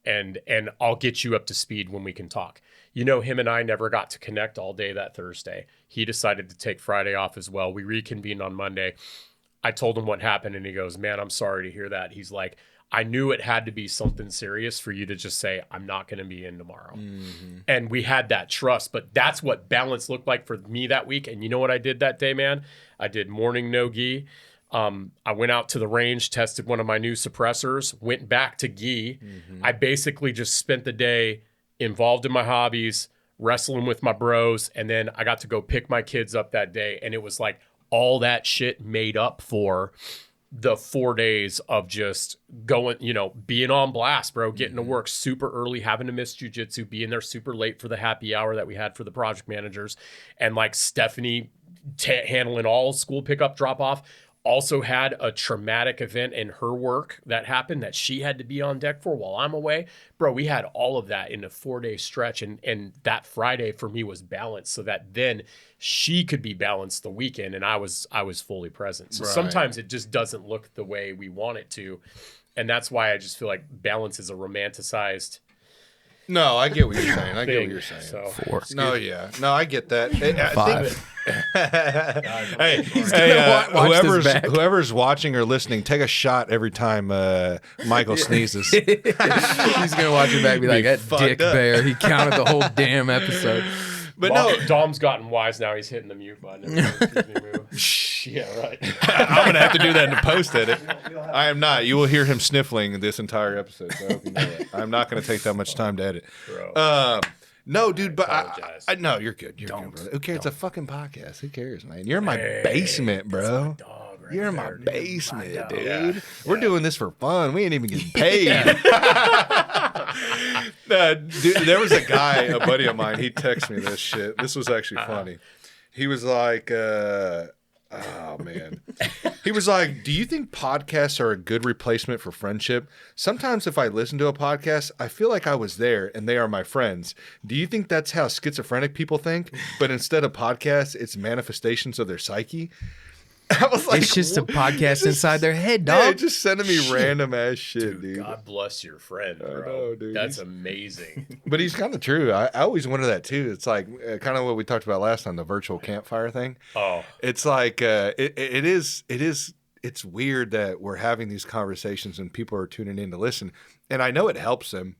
and I'll get you up to speed when we can talk. You know, him and I never got to connect all day that Thursday. He decided to take Friday off as well. We reconvened on Monday. I told him what happened and he goes, man, I'm sorry to hear that. He's like, I knew it had to be something serious for you to just say, I'm not going to be in tomorrow. And we had that trust, but that's what balance looked like for me that week. And you know what I did that day, man? I did morning no gi. I went out to the range, tested one of my new suppressors, went back to gi. I basically just spent the day involved in my hobbies, wrestling with my bros. And then I got to go pick my kids up that day. And it was like all that shit made up for the 4 days of just going, you know, being on blast, bro, getting to work super early, having to miss jiu-jitsu, being there super late for the happy hour that we had for the project managers. And like Stephanie handling all school pickup drop off, also had a traumatic event in her work that happened that she had to be on deck for while I'm away. Bro, we had all of that in a 4-day stretch. And that Friday for me was balanced so that then she could be balanced the weekend and I was fully present. So sometimes it just doesn't look the way we want it to. And that's why I just feel like balance is a romanticized No, I get what you're saying. I get what thing. you're saying. So, 4. No, yeah. No, I get that. I 5. Whoever's watching or listening, take a shot every time Michael sneezes. He's gonna watch it back and be like, that dick up. Baer. He counted the whole damn episode. But no, Dom's gotten wise now. He's hitting the mute button. Yeah, right. I'm going to have to do that in the post edit. I am not. You will hear him sniffling this entire episode. So I hope you know that. I'm not going to take that much time to edit. No, dude, but I no, you're good. You're good, brother. Who cares? It's a fucking podcast. Who cares, man? You're in my basement, bro. You're in my basement, dude. Yeah. We're doing this for fun. We ain't even getting paid. Dude, there was a guy, a buddy of mine, he texted me this shit. This was actually funny. He was like, oh, man. He was like, do you think podcasts are a good replacement for friendship? Sometimes if I listen to a podcast, I feel like I was there and they are my friends. Do you think that's how schizophrenic people think? But instead of podcasts, it's manifestations of their psyche? I was like, it's just a podcast inside their head, dog. Yeah, just sending me random ass shit, dude. God bless your friend, bro. I know, dude. That's amazing. But he's kind of true. I always wonder that too. It's like kind of what we talked about last time, the virtual campfire thing. Oh, it's like it's weird that we're having these conversations and people are tuning in to listen. And I know it helps them.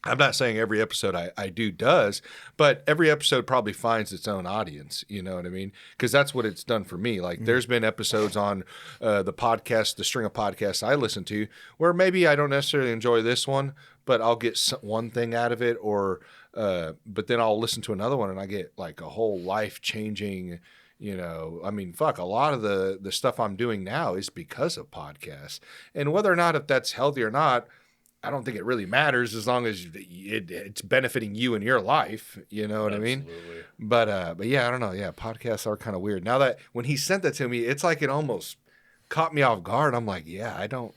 I'm not saying every episode I do does, but every episode probably finds its own audience. You know what I mean? Because that's what it's done for me. Like there's been episodes on the podcast, the string of podcasts I listen to, where maybe I don't necessarily enjoy this one, but I'll get one thing out of it, or but then I'll listen to another one and I get like a whole life changing. You know, I mean, fuck, a lot of the stuff I'm doing now is because of podcasts, and whether or not if that's healthy or not. I don't think it really matters as long as it's benefiting you in your life. You know what I mean? Absolutely. But yeah, I don't know. Yeah, podcasts are kind of weird. Now that when he sent that to me, it's like it almost caught me off guard. I'm like, yeah, I don't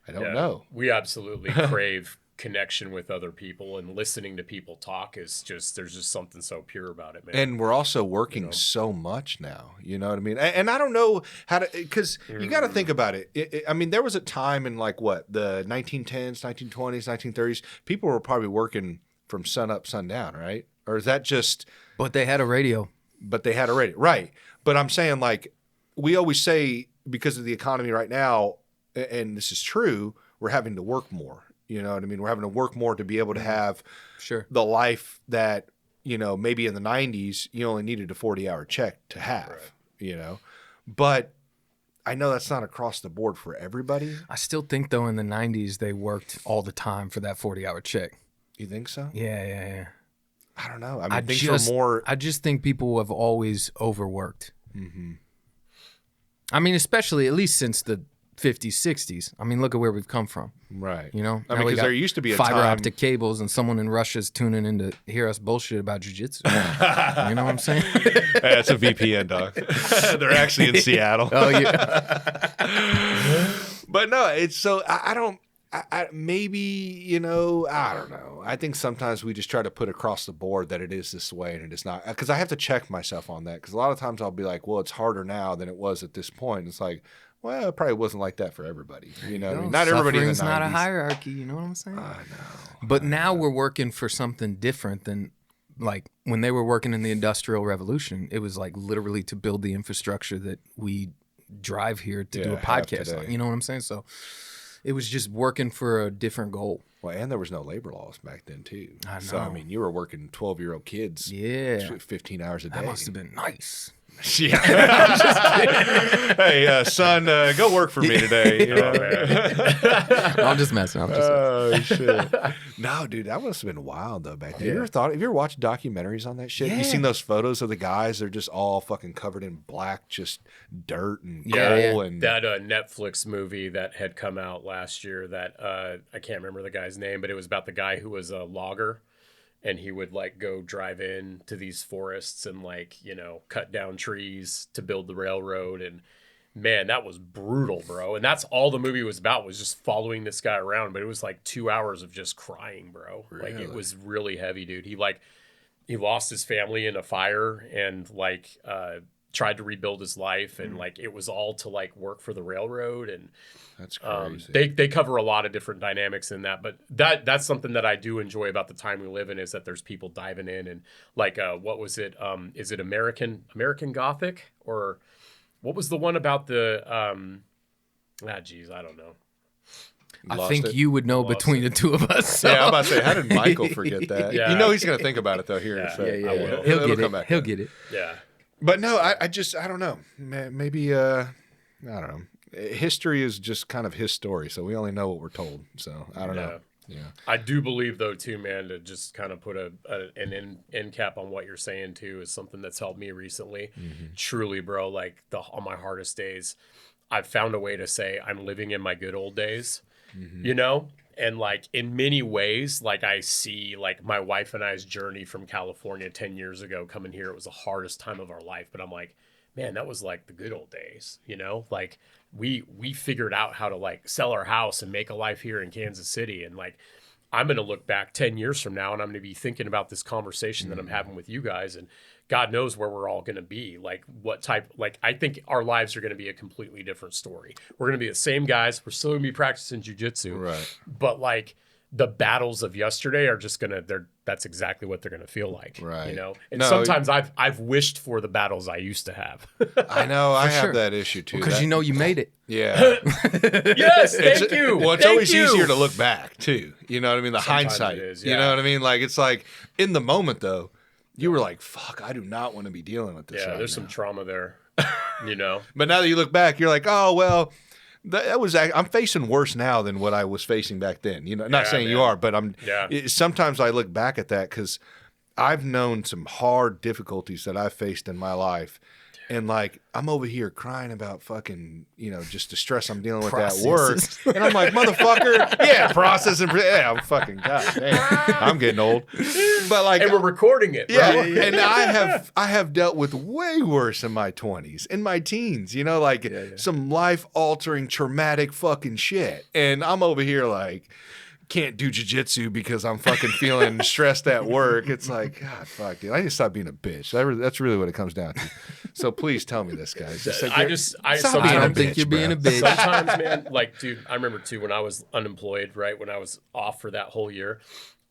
know. We absolutely crave connection with other people, and listening to people talk is just, there's just something so pure about it, man. And we're also working so much now. You know what I mean? And I don't know how to, because you got to think about it. I mean, there was a time in like what, the 1910s, 1920s, 1930s, people were probably working from sun up, sundown, right? Or is that just... But they had a radio. Right. But I'm saying, like, we always say, because of the economy right now, and this is true, we're having to work more. You know what I mean? We're having to work more to be able to have the life that, you know, maybe in the 90s, you only needed a 40-hour check to have, you know? But I know that's not across the board for everybody. I still think, though, in the 90s, they worked all the time for that 40-hour check. You think so? Yeah. I don't know. I mean, I just think people have always overworked. Mm-hmm. I mean, especially at least since the 50s, 60s. I mean, look at where we've come from. Right. You know? I mean, because there used to be a fiber time... optic cables, and someone in Russia's tuning in to hear us bullshit about jiu-jitsu. You know what I'm saying? That's a VPN, dog. They're actually in Seattle. Oh, yeah. But no, it's so... I don't... maybe, you know, I don't know. I think sometimes we just try to put across the board that it is this way and it is not. Because I have to check myself on that. Because a lot of times I'll be like, well, it's harder now than it was at this point. It's like, well, it probably wasn't like that for everybody. You know what I mean? Not everybody in the 90s. Suffering's not a hierarchy. You know what I'm saying? I know. But now we're working for something different than, like, when they were working in the Industrial Revolution. It was like literally to build the infrastructure that we drive here to do a podcast on. You know what I'm saying? So it was just working for a different goal. Well, and there was no labor laws back then, too. I know. So, I mean, you were working 12-year-old kids 15 hours a day. That must have been nice. Yeah. Hey, son, go work for me today. You know? I'm just messing. Oh, shit. No, dude, that must have been wild, though, back then. Have you ever watched documentaries on that shit? Yeah. You seen those photos of the guys? They're just all fucking covered in black, just dirt and coal. And that Netflix movie that had come out last year that I can't remember the guy's name, but it was about the guy who was a logger. And he would like go drive in to these forests and like, you know, cut down trees to build the railroad. And man, that was brutal, bro. And that's all the movie was about, was just following this guy around. But it was like 2 hours of just crying, bro. Really? Like it was really heavy, dude. He lost his family in a fire and like tried to rebuild his life. And like it was all to like work for the railroad. And that's crazy. They cover a lot of different dynamics in that, but that's something that I do enjoy about the time we live in, is that there's people diving in and like what was it? Is it American Gothic, or what was the one about the I don't know. I think you would know between the two of us. So. Yeah, I'm about to say, how did Michael forget that? Yeah. You know he's gonna think about it though here in a second. I will. He'll get it. Yeah. But no, I don't know. Maybe I don't know. History is just kind of his story, so we only know what we're told. So I don't know. Yeah, I do believe though too, man, to just kind of put an end cap on what you're saying too, is something that's helped me recently. Truly, bro, like on my hardest days, I've found a way to say I'm living in my good old days. You know, and like in many ways, like I see like my wife and I's journey from California 10 years ago coming here. It was the hardest time of our life, but I'm like, man, that was like the good old days, you know, like we figured out how to like sell our house and make a life here in Kansas City. And like, I'm going to look back 10 years from now and I'm going to be thinking about this conversation that I'm having with you guys, and God knows where we're all going to be. Like what type, like I think our lives are going to be a completely different story. We're going to be the same guys. We're still going to be practicing jiu-jitsu, right? But like the battles of yesterday are just going to, that's exactly what they're going to feel like, right? You know, and sometimes I've wished for the battles I used to have. I know I have that issue too. Because you know you made it. Yeah. Yes, thank you. Well, it's always easier to look back too. You know what I mean? The Sometimes hindsight. it is, You know what I mean? Like it's like in the moment though, you were like, "Fuck, I do not want to be dealing with this." Yeah, right there's now. some trauma there. You know. But now that you look back, you're like, "Oh well." I'm facing worse now than what I was facing back then. You know, not saying you are, but sometimes I look back at that because I've known some hard difficulties that I've faced in my life. And like, I'm over here crying about fucking, just the stress I'm dealing with at Processes. work. And I'm like, motherfucker, yeah, processing. Yeah, I'm fucking, God damn, I'm getting old. But like, And we're recording it, bro. yeah, and I have dealt with way worse in my 20s, in my teens, some life-altering, traumatic fucking shit. And I'm over here like, can't do jiu-jitsu because I'm fucking feeling stressed at work. It's like, God, fuck, dude. I need to stop being a bitch. That's really what it comes down to. So please tell me this, guys. I stop being a don't think bitch, you're being a bro. bitch. Sometimes, man, like, dude, I remember too when I was unemployed, right? When I was off for that whole year,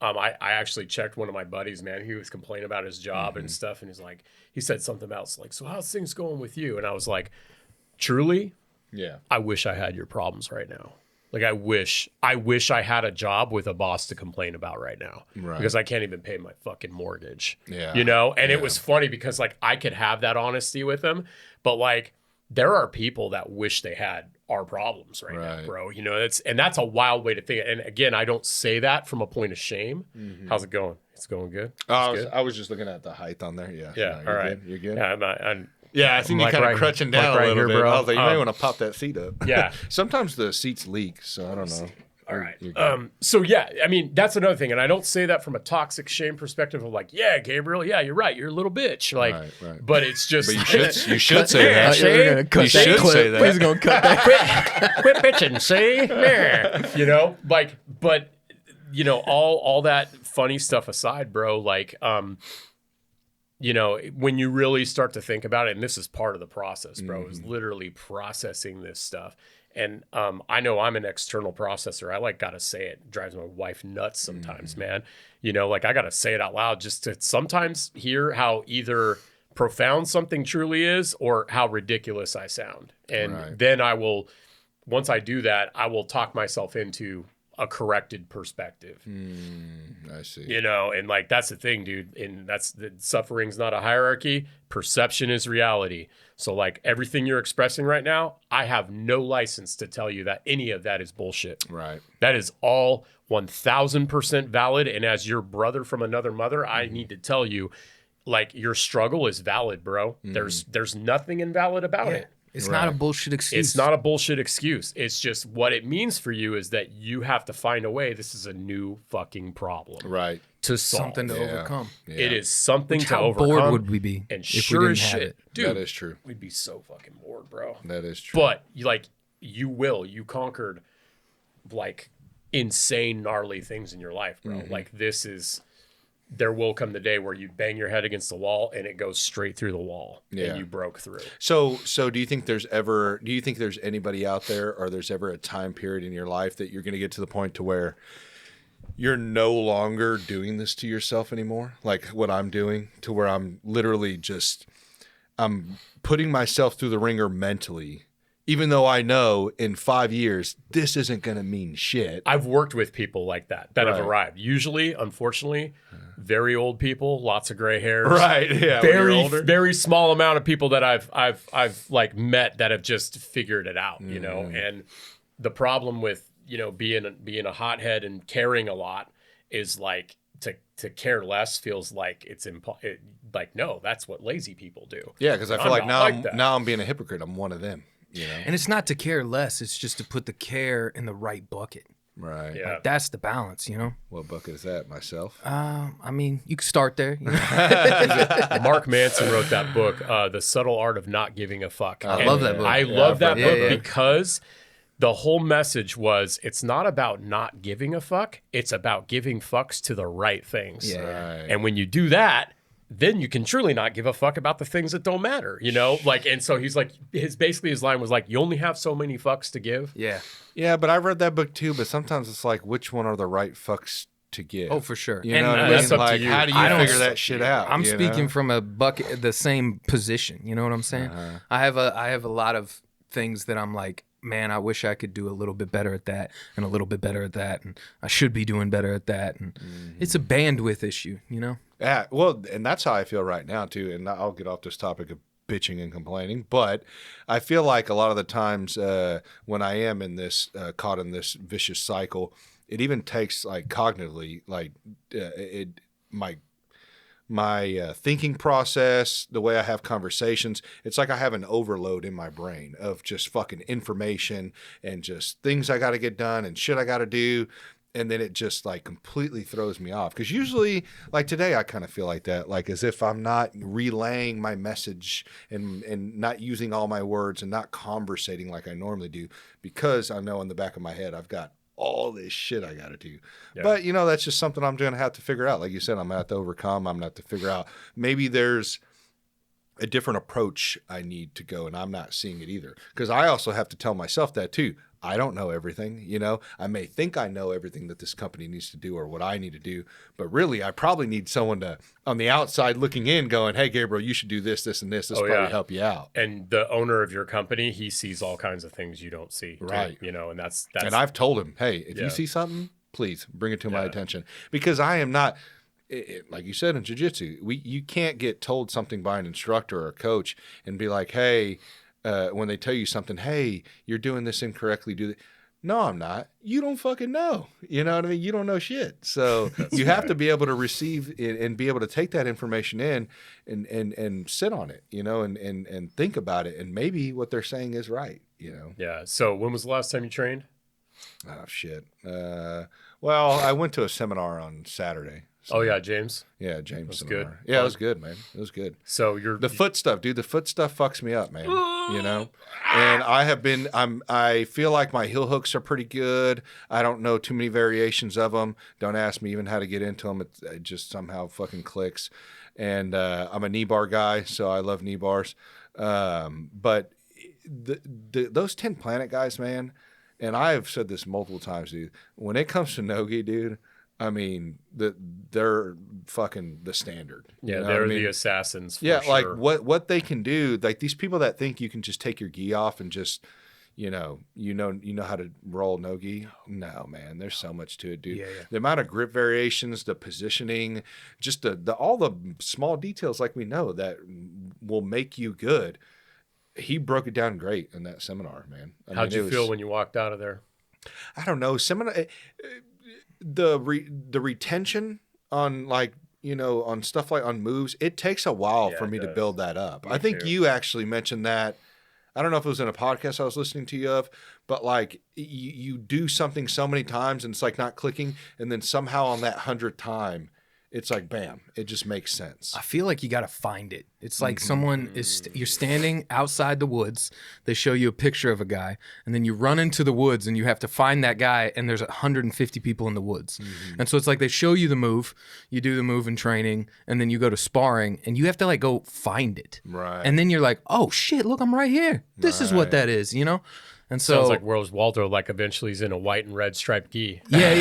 I actually checked one of my buddies, man. He was complaining about his job and stuff, and he's like, he said something else, like, so how's things going with you? And I was like, truly, Yeah. I wish I had your problems right now. Like, I wish I had a job with a boss to complain about right now, Right. because I can't even pay my fucking mortgage. Yeah. And it was funny because like I could have that honesty with him, but like there are people that wish they had our problems right now, bro. That's a wild way to think. And again, I don't say that from a point of shame. How's it going? It's going good. I was just looking at the height on there. Yeah. Yeah. No, All right. You're good. Yeah. I'm Yeah, I seen you like kind of right- crutching like down right a little here, bit. bro. I was like, you may want to pop that seat up. Yeah. Sometimes the seats leak, so I don't know. All right. You're good. So yeah, I mean, that's another thing. And I don't say that from a toxic shame perspective of like, yeah, Gabriel, yeah, you're right. You're a little bitch. Like, Right. but it's just, But you should say that. see? We're gonna cut You that should clip. say that. He's gonna cut that. quit bitching, see? Yeah. But all that funny stuff aside, bro, like, when you really start to think about it, and this is part of the process, bro, is literally processing this stuff. And I know I'm an external processor. I gotta say it. It drives my wife nuts sometimes, man. I gotta say it out loud just to sometimes hear how either profound something truly is or how ridiculous I sound. And then once I do that, I will talk myself into a corrected perspective. I see. And like that's the thing, dude. And suffering's not a hierarchy. Perception is reality. So like everything you're expressing right now, I have no license to tell you that any of that is bullshit. Right. That is all 1000% valid. And as your brother from another mother, I need to tell you, like, your struggle is valid, bro. There's nothing invalid about it. It's not a bullshit excuse. It's not a bullshit excuse. It's just what it means for you is that you have to find a way. This is a new fucking problem. Right. To solve. something to overcome. Yeah. It is something Which to how overcome. bored would we be And if we sure didn't as have shit, it? dude, That is true. we'd be so fucking bored, bro. That is true. But you conquered like insane gnarly things in your life, bro. Like there will come the day where you bang your head against the wall and it goes straight through the wall and you broke through. So do you think there's anybody out there, or there's ever a time period in your life that you're going to get to the point to where you're no longer doing this to yourself anymore? Like what I'm doing, to where I'm literally I'm putting myself through the ringer mentally, even though I know in 5 years, this isn't going to mean shit. I've worked with people like that have Right. arrived. Usually, unfortunately, very old people, lots of gray hairs. Right. Yeah. when you're Very, older. very small amount of people that I've like met that have just figured it out, And the problem with being a hothead and caring a lot is like to care less feels like it's like no, that's what lazy people do. Yeah, because I feel I'm like not like that. now I'm being a hypocrite. I'm one of them. And it's not to care less. It's just to put the care in the right bucket. Right. Yeah. Like, that's the balance, What bucket is that? Myself. I mean, you can start there. Mark Manson wrote that book, The Subtle Art of Not Giving a Fuck. I love that book. I love that I've book read it. Yeah. because the whole message was it's not about not giving a fuck. It's about giving fucks to the right things. Yeah. Right. And when you do that, then you can truly not give a fuck about the things that don't matter, Like, and so he's like, his line was like, you only have so many fucks to give. Yeah. Yeah, but I've read that book too. But sometimes it's like, which one are the right fucks to give? Oh, for sure. You And know what I that's mean? up to Like, you. how do you I don't- figure that shit out? I'm you speaking know? from a bucket, the same position. You know what I'm saying? I have a lot of things that I'm like, man, I wish I could do a little bit better at that, and a little bit better at that, and I should be doing better at that. And it's a bandwidth issue, Yeah, well, and that's how I feel right now too. And I'll get off this topic of bitching and complaining, but I feel like a lot of the times when I am in this caught in this vicious cycle, it even takes like cognitively, like my thinking process, the way I have conversations. It's like I have an overload in my brain of just fucking information and just things I got to get done and shit I got to do. And then it just like completely throws me off. Because usually, like today, I kind of feel like that, like as if I'm not relaying my message and not using all my words and not conversating like I normally do, because I know in the back of my head I've got all this shit I got to do. Yeah. But, you know, that's just something I'm going to have to figure out. Like you said, I'm going to have to overcome. I'm going to have to figure out. Maybe there's a different approach I need to go, and I'm not seeing it either. Because I also have to tell myself that too. I don't know everything, you know. I may think I know everything that this company needs to do or what I need to do, but really I probably need someone to, on the outside looking in, going, hey, Gabriel, you should do this, this, and this. This will probably help you out. And the owner of your company, he sees all kinds of things you don't see. Right. Too, you know, and that's. And I've told him, hey, if you see something, please bring it to my attention. Because I am not, like you said in Jiu Jitsu, you can't get told something by an instructor or a coach and be like, hey, when they tell you something, hey, you're doing this incorrectly, do that. No, I'm not. You don't fucking know. You know what I mean? You don't know shit. So you have to be able to receive it and be able to take that information in and sit on it, you know, and think about it. And maybe what they're saying is right, you know? Yeah. So when was the last time you trained? Oh, shit. Well, I went to a seminar on Saturday. So, James. Yeah, James. Was good. Yeah, it was good, man. It was good. So the foot stuff, dude. The foot stuff fucks me up, man. You know, and I feel like my heel hooks are pretty good. I don't know too many variations of them. Don't ask me even how to get into them. It just somehow fucking clicks. And I'm a knee bar guy, so I love knee bars. But those 10 Planet guys, man. And I have said this multiple times, dude. When it comes to Nogi, dude. I mean, they're fucking the standard. Yeah, they're the assassins. For sure. Like what they can do. Like these people that think you can just take your gi off and just, you know how to roll no gi. No, man, there's so much to it, dude. Yeah. The amount of grip variations, the positioning, just the all the small details, like we know that will make you good. He broke it down great in that seminar, man. How'd you feel when you walked out of there? I don't know. The retention on, like, you know, on stuff like on moves, it takes a while for me to build that up. I think you actually mentioned that. I don't know if it was in a podcast I was listening to you of, but like you do something so many times and it's like not clicking, and then somehow on that 100th time, it's like bam, it just makes sense. I feel like you got to find it. It's like someone is, you're standing outside the woods. They show you a picture of a guy, and then you run into the woods and you have to find that guy, and there's 150 people in the woods. And so it's like they show you the move, you do the move in training, and then you go to sparring, and you have to like go find it. Right. And then you're like, oh shit, look, I'm right here. This is what that is, you know? And so, sounds like Rose Waldo, like eventually he's in a white and red striped gi. Yeah.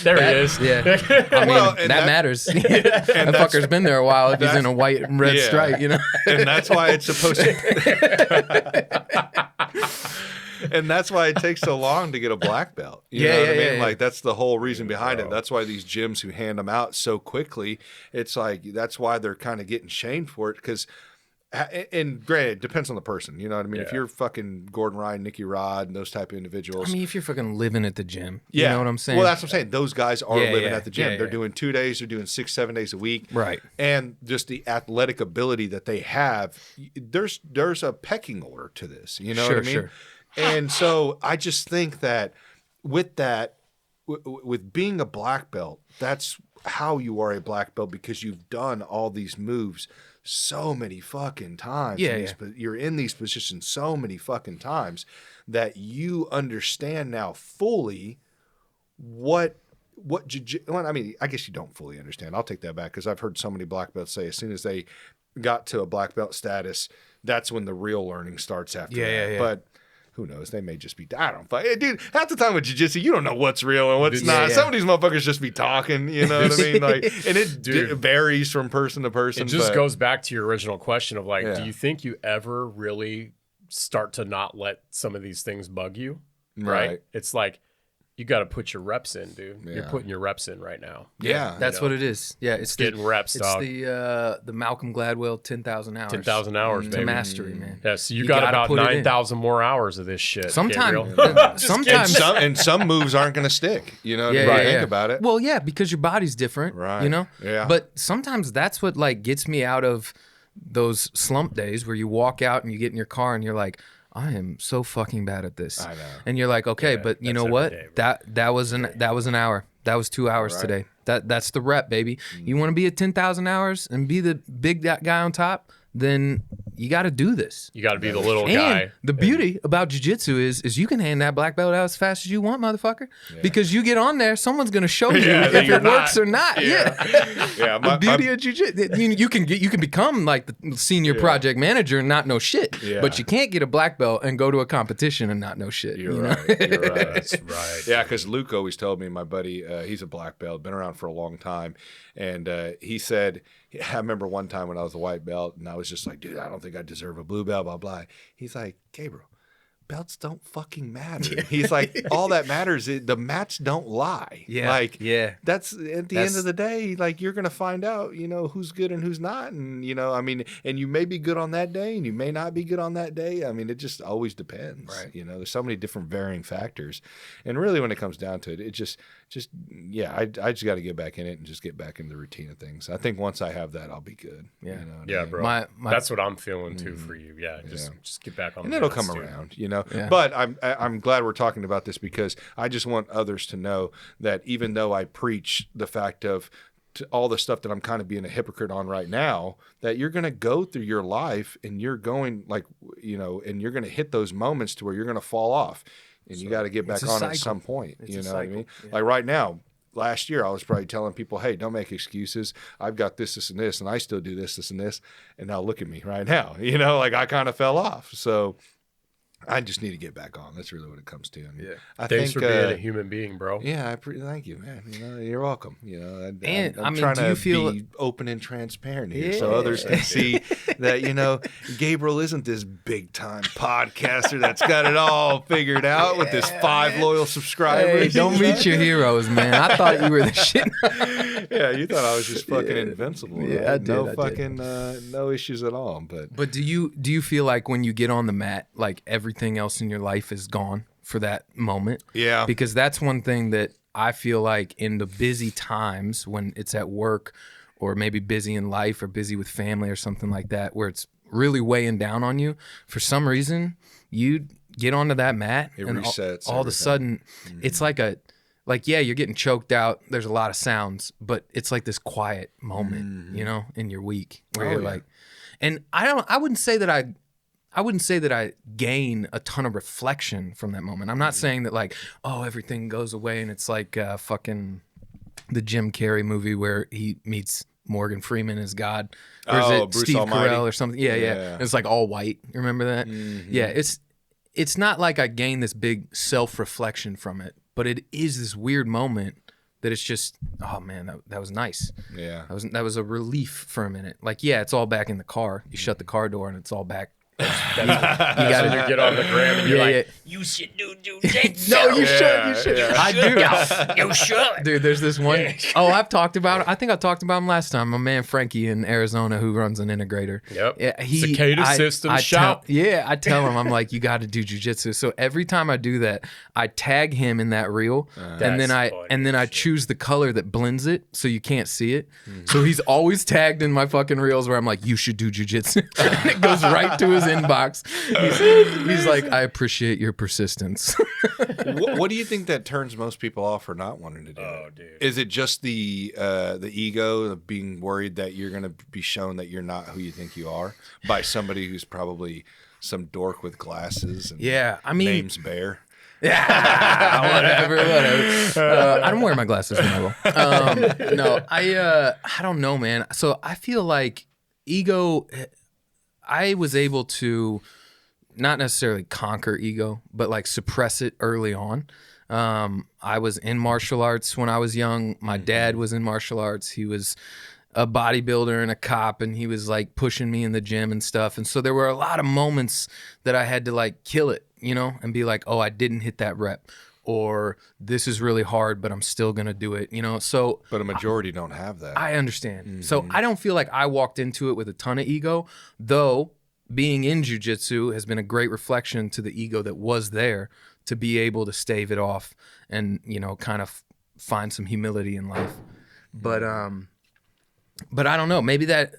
There he is. Yeah. I mean, that matters. That fucker's been there a while if he's in a white and red stripe, you know? And that's why it's supposed to... And that's why it takes so long to get a black belt. You know what I mean? Like, that's the whole reason behind it. That's why these gyms who hand them out so quickly, it's like, that's why they're kind of getting shamed for it, because... And granted, it depends on the person. You know what I mean? If you're fucking Gordon Ryan, Nicky Rod, and those type of individuals. I mean, if you're fucking living at the gym. You know what I'm saying? Well, that's what I'm saying. Those guys are living at the gym. They're doing 2 days. They're doing 6-7 days a week. Right. And just the athletic ability that they have, there's a pecking order to this. You know what I mean? Sure. And so I just think that with that, with being a black belt, that's how you are a black belt, because you've done all these moves so many fucking times. You're in these positions so many fucking times that you understand now fully what well, I mean, I guess you don't fully understand. I'll take that back, because I've heard so many black belts say as soon as they got to a black belt status, that's when the real learning starts after that. But who knows? They may just be, I don't fuck. Dude, half the time with jiu-jitsu, you don't know what's real and what's not. Some of these motherfuckers just be talking, you know what I mean? Like, and it varies from person to person. It just goes back to your original question of like, do you think you ever really start to not let some of these things bug you? Right. It's like, you got to put your reps in, dude. Yeah. You're putting your reps in right now. Yeah. That's what it is. Yeah, it's getting reps, dog. It's the Malcolm Gladwell 10,000 hours. 10,000 hours, to baby. mastery, man. Yeah, so you gotta got about put it in. 9,000 more hours of this shit. Sometimes, Gabriel. And some moves aren't going to stick. You know, Yeah, if you yeah, think yeah. about it. Well, yeah, because your body's different, Right. you know? Yeah. But sometimes that's what like gets me out of those slump days where you walk out and you get in your car and you're like, I am so fucking bad at this. I know. And you're like, okay, but you that's know every what? day, bro. That was an hour. That was 2 hours Right. today. That's the rep, baby. You want to be at 10,000 hours and be the big guy on top? Then you got to do this. You got to be the little And guy. the beauty about jiu-jitsu is you can hand that black belt out as fast as you want, motherfucker. Because you get on there, someone's gonna show you that if you're it works not. or not. Yeah. Yeah, The beauty of jiu-jitsu, you can become like the senior project manager and not know shit. Yeah. But you can't get a black belt and go to a competition and not know shit. You're you know? right. You're right. That's right. Yeah, because Luke always told me, my buddy, he's a black belt, been around for a long time. And he said, I remember one time when I was a white belt and I was just like, dude, I don't think I deserve a blue belt, blah, blah. He's like, Gabriel, belts don't fucking matter. He's like, all that matters is the mats don't lie. Yeah, Like, yeah. that's at the end of the day, like you're going to find out, you know, who's good and who's not. And, you know, I mean, and you may be good on that day and you may not be good on that day. I mean, it just always depends. Right. You know, there's so many different varying factors. And really when it comes down to it, it just yeah, I just got to get back in it and just get back into the routine of things. I think once I have that, I'll be good. Yeah. You know what I Yeah, mean? bro. My- That's what I'm feeling too for you. Yeah, just get back on. And the it'll mats, come dude. around, you know. Yeah. But I'm glad we're talking about this because I just want others to know that even though I preach the fact of all the stuff that I'm kind of being a hypocrite on right now, that you're going to go through your life and you're going like, you know, and you're going to hit those moments to where you're going to fall off, and you got to get back a on cycle. at some point. It's You a know what I cycle. mean? Yeah. Like right now. Last year, I was probably telling people, hey, don't make excuses. I've got this, and this, and I still do this, and this. And now look at me right now. You know, like I kind of fell off. So I just need to get back on. That's really what it comes to. And Yeah. I Thanks think, for being a human being, bro. yeah, thank you, man. You know, you're welcome. You know, And, I'm I mean, trying do to you feel- be open and transparent here, so Yeah. others can see that you know Gabriel isn't this big time podcaster that's got it all figured out with his 5 loyal subscribers. Hey, don't meet your heroes, man. I thought you were the shit. Yeah, you thought I was just fucking invincible. Yeah, right? I did, No I did. fucking no issues at all. But But do you feel like when you get on the mat, like everything else in your life is gone for that moment? yeah, Because that's one thing that I feel like in the busy times when it's at work or maybe busy in life or busy with family or something like that, where it's really weighing down on you, for some reason, you get onto that mat It and resets all of a everything. sudden it's like, yeah, you're getting choked out. There's a lot of sounds, but it's like this quiet moment, you know, in your week where Oh, you're yeah. like, and I wouldn't say that I gain a ton of reflection from that moment. I'm not saying that like, oh, everything goes away and it's like fucking the Jim Carrey movie where he meets Morgan Freeman as God. Or is Oh, it Bruce Steve Almighty. Carell or something? Yeah. Yeah. It's like all white. You remember that? Yeah, it's not like I gain this big self-reflection from it, but it is this weird moment that it's just, oh man, that was nice. yeah. That was a relief for a minute. Like, yeah, it's all back in the car. You shut the car door and it's all back. That's when you get on the gram and you're Yeah, like, yeah. You should do jujitsu. No, you Yeah, should. yeah. I do. You should. Dude, there's this one. Oh, I've talked about it. I think I talked about him last time. My man Frankie in Arizona who runs an integrator. Yep. Yeah, Cicada Systems, shout. I tell him, I'm like, you got to do jujitsu. So every time I do that, I tag him in that reel, and then That's I choose the color that blends it so you can't see it. So he's always tagged in my fucking reels where I'm like, you should do jujitsu, and it goes right to his inbox. He's like, I appreciate your persistence. What do you think that turns most people off for not wanting to do Oh, it? dude. Is it just the ego of being worried that you're going to be shown that you're not who you think you are by somebody who's probably some dork with glasses and Yeah, I mean, name's Baer? whatever. I don't wear my glasses when I go. No, I don't know, man. So I feel like ego. I was able to not necessarily conquer ego, but like suppress it early on. I was in martial arts when I was young. My dad was in martial arts. He was a bodybuilder and a cop, and he was like pushing me in the gym and stuff. And so there were a lot of moments that I had to like kill it, you know, and be like, oh, I didn't hit that rep. or this is really hard, but I'm still going to do it, So But a majority don't have that. I understand. So I don't feel like I walked into it with a ton of ego, though being in jiu-jitsu has been a great reflection to the ego that was there to be able to stave it off and, kind of find some humility in life. But I don't know. Maybe that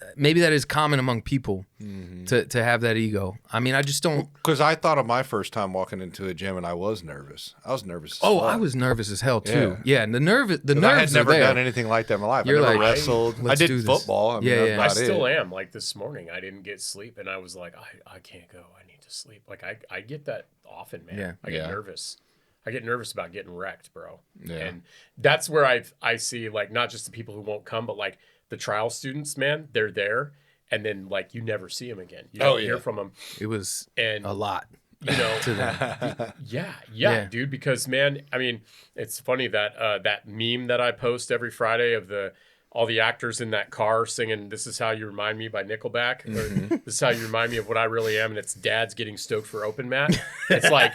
is common among people to have that ego. I mean, I just don't. Because I thought of my first time walking into a gym and I was nervous. I was nervous. I was nervous as hell too. Yeah, and the nerves I had never are there. done anything like that in my life. You're I never like, wrestled. I let's do did this. football. I mean, Yeah, that's yeah. about I still it. am. Like this morning, I didn't get sleep, and I was like, I can't go. I need to sleep. Like I get that often, man. Yeah. I get nervous. I get nervous about getting wrecked, bro. Yeah. And that's where I see like not just the people who won't come, but like the trial students, man. They're there, and then like you never see them again. You don't hear from them. It was And a lot. To them. yeah, dude. Because man, I mean, it's funny that that meme that I post every Friday of all the actors in that car singing "This Is How You Remind Me" by Nickelback. Or, this is how you remind me of what I really am, and it's dads getting stoked for open mat. It's like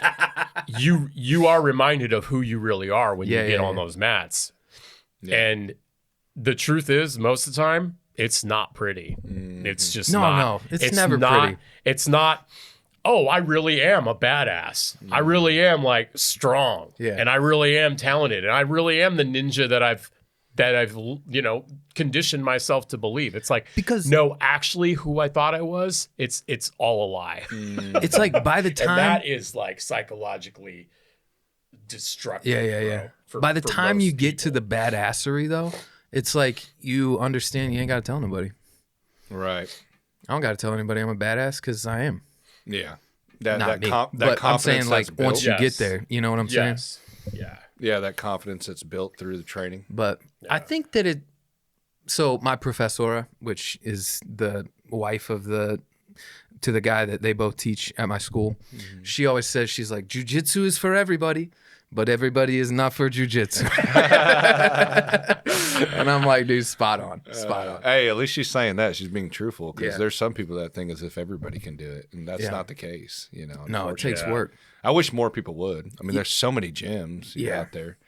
you are reminded of who you really are when you get on those mats. Yeah. And the truth is, most of the time, it's not pretty. It's just no, it's never pretty. It's not. Oh, I really am a badass. I really am like strong. Yeah. And I really am talented. And I really am the ninja that I've conditioned myself to believe. It's like, because no, actually who I thought I was, it's all a lie. It's like by the time and that is like psychologically destructive. Yeah. Bro, by the time most you get to people. the badassery though, it's like you understand you ain't got to tell nobody. Right. I don't got to tell anybody I'm a badass because I am. Yeah. Not me. That But I'm saying confidence like that's built. once you get there, you know what I'm saying? Yes. Yeah. Yeah, that confidence that's built through the training. But I think that so my professora, which is the wife to the guy that they both teach at my school, she always says, she's like, jiu-jitsu is for everybody, but everybody is not for jiu-jitsu. And I'm like, dude, spot on. Hey, at least she's saying that. She's being truthful because Yeah. there's some people that think as if everybody can do it, and that's Yeah. not the case. No, it unfortunately. takes work. I wish more people would. I mean, there's so many gyms Yeah. out there,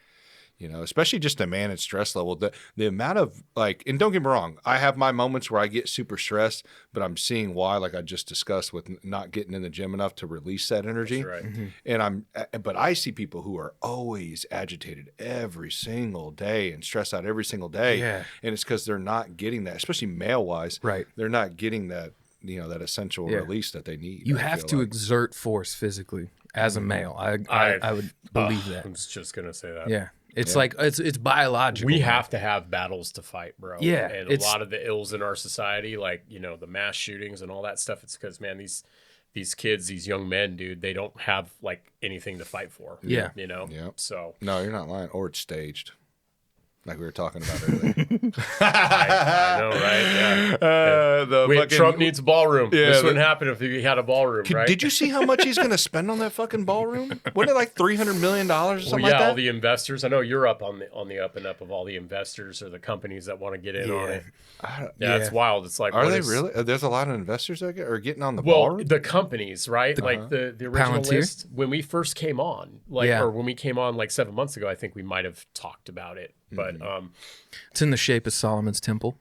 especially just to manage stress level. The amount of and don't get me wrong, I have my moments where I get super stressed, but I'm seeing why, like I just discussed with not getting in the gym enough to release that energy. That's right. And but I see people who are always agitated every single day and stressed out every single day. Yeah. And it's because they're not getting that, especially male wise. Right. They're not getting that, that essential Yeah. release that they need. You I have feel to like. exert force physically as a male. I would believe that. I was just gonna say that. Yeah. It's like it's biological. We have to have battles to fight, bro. Yeah, And a it's- lot of the ills in our society, like, the mass shootings and all that stuff, it's because, man, these kids, these young men, dude, they don't have like anything to fight for. Yeah. Yeah. So No, you're not lying. Or it's staged. Like we were talking about earlier. I know, right? Yeah. Trump needs a ballroom. Yeah, This wouldn't happen if he had a ballroom, right? Did you see how much he's going to spend on that fucking ballroom? Wasn't it like $300 million or something Well, like that? all the investors. I know you're up on the up and up of all the investors or the companies that want to get in on it. Yeah, it's wild. It's like, Are what they is- really? There's a lot of investors that are getting on the Well, ballroom? the companies, right? Like the original Palantir? list when we first came on, or when we came on like 7 months ago, I think we might have talked about it. But It's in the shape of Solomon's temple.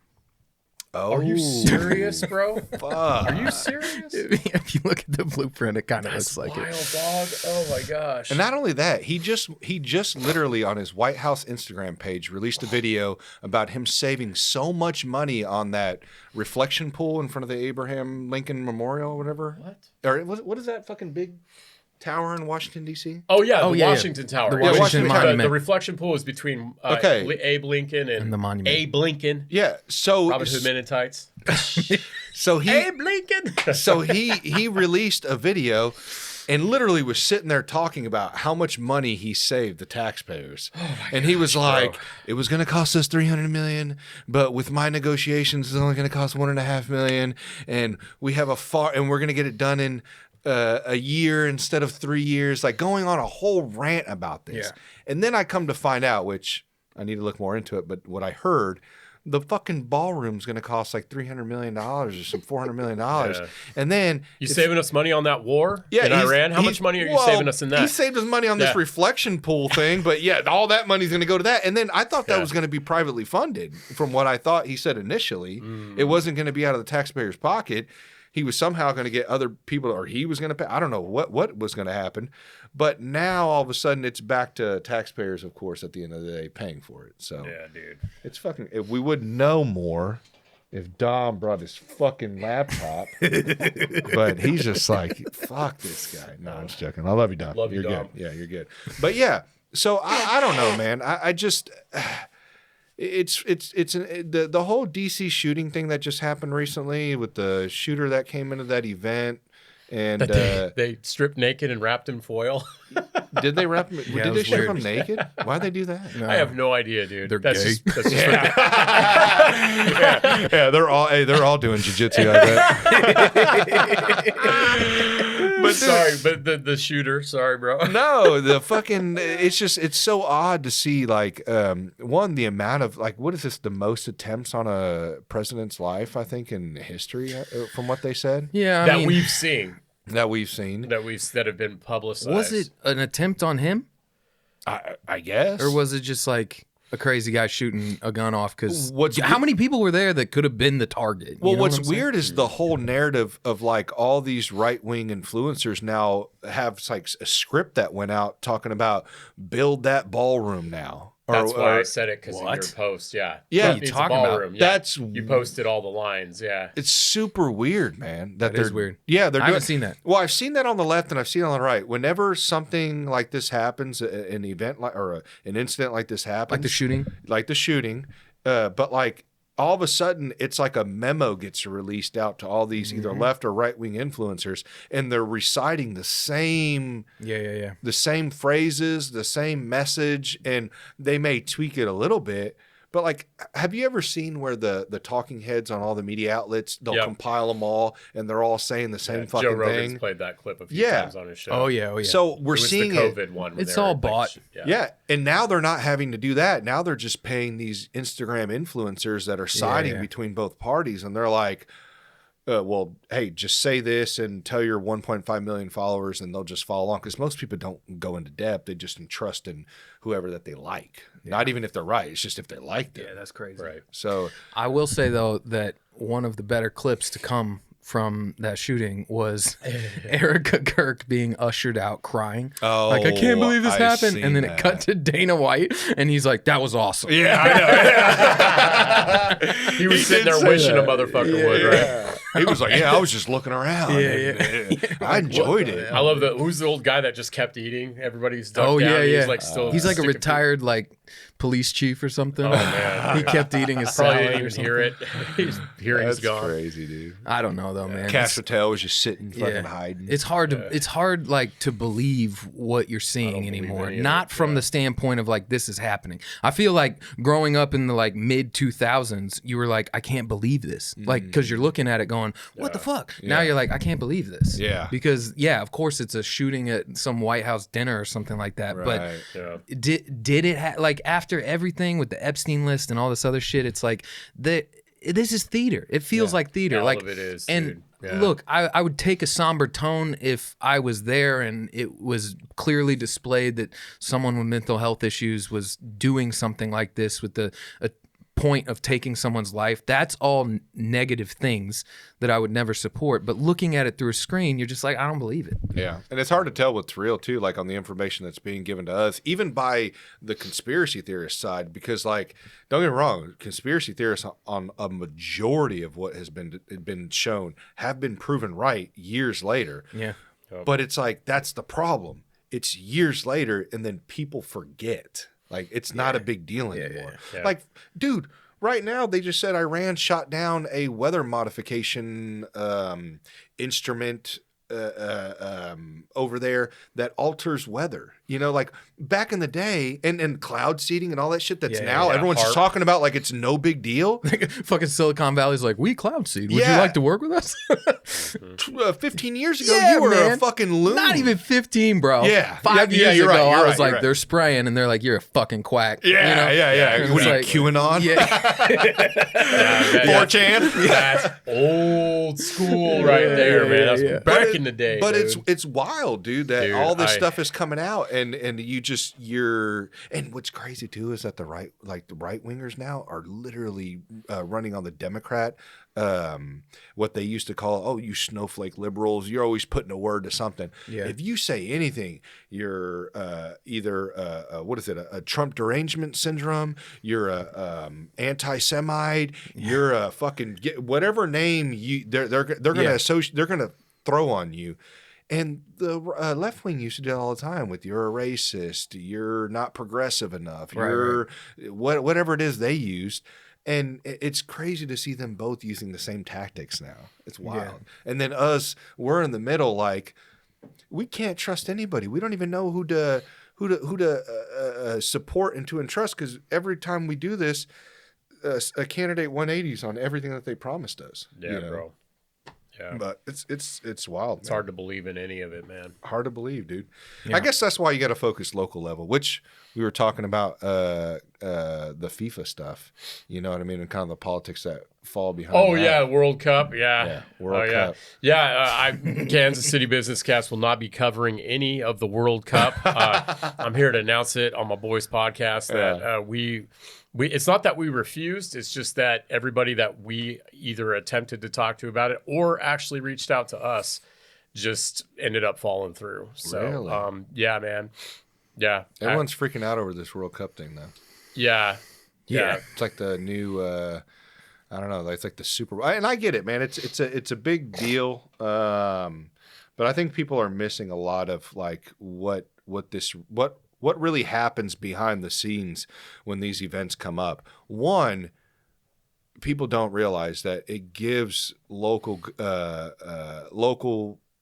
Oh, are you serious, bro? fuck. Are you serious? If you look at the blueprint, it kind of That's looks like wild, it. dog. Oh my gosh. And not only that, he just literally on his White House Instagram page released a video about him saving so much money on that reflection pool in front of the Abraham Lincoln Memorial or whatever. What? Or what is that fucking big tower in Washington, D.C.? Oh yeah, Oh, the yeah, yeah. Washington Tower. The Yeah, Washington Monument. The reflection pool is between Okay. Abe Lincoln and the monument. Abe Lincoln. Yeah. So Robin Hood Men in Tights. so he Abe Lincoln. so he released a video and literally was sitting there talking about how much money he saved the taxpayers. And he was like, it was going to cost us $300 million, but with my negotiations, it's only going to cost $1.5 million. And we have and we're going to get it done in a year instead of 3 years, like going on a whole rant about this. Yeah. And then I come to find out, which I need to look more into it, but what I heard the fucking ballroom's going to cost like $300 million or some $400 million. And then You saving us money on that war in he's- Iran? How much money are you saving us in that? He saved us money on this reflection pool thing, but yeah, all that money's going to go to that. And then I thought that was going to be privately funded from what I thought he said initially. It wasn't going to be out of the taxpayer's pocket. He was somehow going to get other people, or he was going to pay. I don't know what was going to happen. But now all of a sudden it's back to taxpayers, of course, at the end of the day, paying for it. So Yeah, dude. it's fucking, if we would know more if Dom brought his fucking laptop. But he's just like, fuck this guy. No, I'm just joking. I love you, Dom. Love you, You're Dom. good. Yeah, you're good. But yeah, so I don't know, man. I just... the whole DC shooting thing that just happened recently with the shooter that came into that event, and They stripped naked and wrapped in foil. did they wrap him? Yeah, did it they was strip weird. him naked? Why'd they do that? I have no idea, dude. They're that's gay. Just, that's just Yeah, they're all doing jiu-jitsu. I bet. But sorry, but the shooter. Sorry, bro. No, the fucking it's so odd to see like one, the amount of like, what is this, the most attempts on a president's life I think in history from what they said Yeah, I that mean, we've seen, that we've seen. that have been publicized. was it an attempt on him, I guess, or was it just like a crazy guy shooting a gun off? Because What's how many people were there that could have been the target? Well, You know what's what I'm saying? weird is the whole narrative of like all these right-wing influencers now have like a script that went out talking about build that ballroom now. That's why I said it, because in your What? post, Yeah. It you needs a talking about? ballroom. Yeah. That's You posted all the lines, yeah. It's super weird, man. That they're is weird. Yeah, they're I doing. haven't seen that. Well, I've seen that on the left and I've seen it on the right. Whenever something like this happens, an event like or an incident like this happens, Like the shooting. but like all of a sudden it's like a memo gets released out to all these either left or right wing influencers, and they're reciting the same Yeah. the same phrases, the same message, and they may tweak it a little bit. But like, have you ever seen where the talking heads on all the media outlets, they'll compile them all and they're all saying the same fucking Joe Rogan's thing? played that clip a few times on his show. Oh yeah. So we're It was seeing the COVID one. when It's they were, all like, bought. Yeah, and now they're not having to do that. Now they're just paying these Instagram influencers that are siding yeah. between both parties, and they're like, well, hey, just say this and tell your 1.5 million followers, and they'll just follow along. Because most people don't go into depth; they just entrust in whoever that they like. Not even if they're right; it's just if they like them. Yeah, that's crazy. Right. So I will say though that one of the better clips to come from that shooting was Erica Kirk being ushered out crying. Oh, like, I can't believe this I've happened. seen And then that. it cut to Dana White, and he's like, that was awesome. yeah, I know. He was sitting did there say wishing that. a motherfucker would, right? Yeah. He was like, "Yeah, I was just looking around. I enjoyed it." I love who's the old guy that just kept eating? Everybody's ducked Oh, down. yeah, yeah. He's like still. He's like a sticking to- retired like police chief or something. Oh man. He kept eating his Probably salad didn't or even something. hear it. His hearing's That's gone. crazy, dude. I don't know though, man. Cash Patel was just sitting, fucking Yeah. hiding. It's hard to it's hard like to believe what you're seeing believe anymore. any of Not it, from the standpoint of like this is happening. I feel like growing up in the like mid 2000s, you were like, I can't believe this. Like because you're looking at it going, what the fuck? Now you're like, I can't believe this. Yeah. Because yeah, of course it's a shooting at some White House dinner or something like that. Right. Yeah. But did it like after everything with the Epstein list and all this other shit? It's like this is theater. It feels like theater. All like of it is, and dude. Yeah. look, I would take a somber tone if I was there and it was clearly displayed that someone with mental health issues was doing something like this with a point of taking someone's life. That's all negative things that I would never support. But looking at it through a screen, you're just like, I don't believe it. Yeah. And it's hard to tell what's real, too, like on the information that's being given to us, even by the conspiracy theorist side, because, like, don't get me wrong, conspiracy theorists on a majority of what has been shown have been proven right years later. Yeah. But it's like, that's the problem. It's years later, and then people forget. Like, it's not a big deal anymore. Yeah. Like, dude, right now they just said Iran shot down a weather modification instrument over there that alters weather. You know, like back in the day, and cloud seeding and all that shit that's now everyone's just talking about like it's no big deal. Fucking Silicon Valley's like, we cloud seed. Would you like to work with us? 15 years ago, you were a fucking loon. Not even 15. Bro. Yeah. 5 years you're ago, right, I was you're like, right. they're spraying, and they're like, you're a fucking quack. Yeah, you know? yeah. What are you, QAnon? Yeah. 4chan? That's old school right there, man. That's back in the day. But dude. it's wild, dude, that all this stuff is coming out, and and what's crazy too is that the right wingers now are literally running on the Democrat, what they used to call, you snowflake liberals, you're always putting a word to something. Yeah. If you say anything, you're either what is it, a Trump derangement syndrome, you're a anti-Semite, you're a fucking whatever name they're gonna associate, they're gonna throw on you. And the left wing used to do it all the time with you're a racist, you're not progressive enough, you're whatever it is they used. And it's crazy to see them both using the same tactics now. It's wild. Yeah. And then we're in the middle, like we can't trust anybody. We don't even know who to support and to entrust, because every time we do this, a candidate 180s on everything that they promised us. Yeah, bro. Yeah. But it's wild. It's hard to believe in any of it, man. Hard to believe, dude. Yeah. I guess that's why you got to focus local level, which we were talking about the FIFA stuff. You know what I mean? And kind of the politics that fall behind. Oh, that. yeah, World Cup. Yeah. World Cup. Yeah, Kansas City Business Cast will not be covering any of the World Cup. I'm here to announce it on my boys' podcast that we it's not that we refused. It's just that everybody that we either attempted to talk to about it or actually reached out to us just ended up falling through. So, really? Yeah, man. Yeah. Everyone's freaking out over this World Cup thing, though. Yeah. It's like the new, I don't know, it's like the Super Bowl. And I get it, man. It's a big deal. But I think people are missing a lot of like what really happens behind the scenes when these events come up. One, people don't realize that it gives local,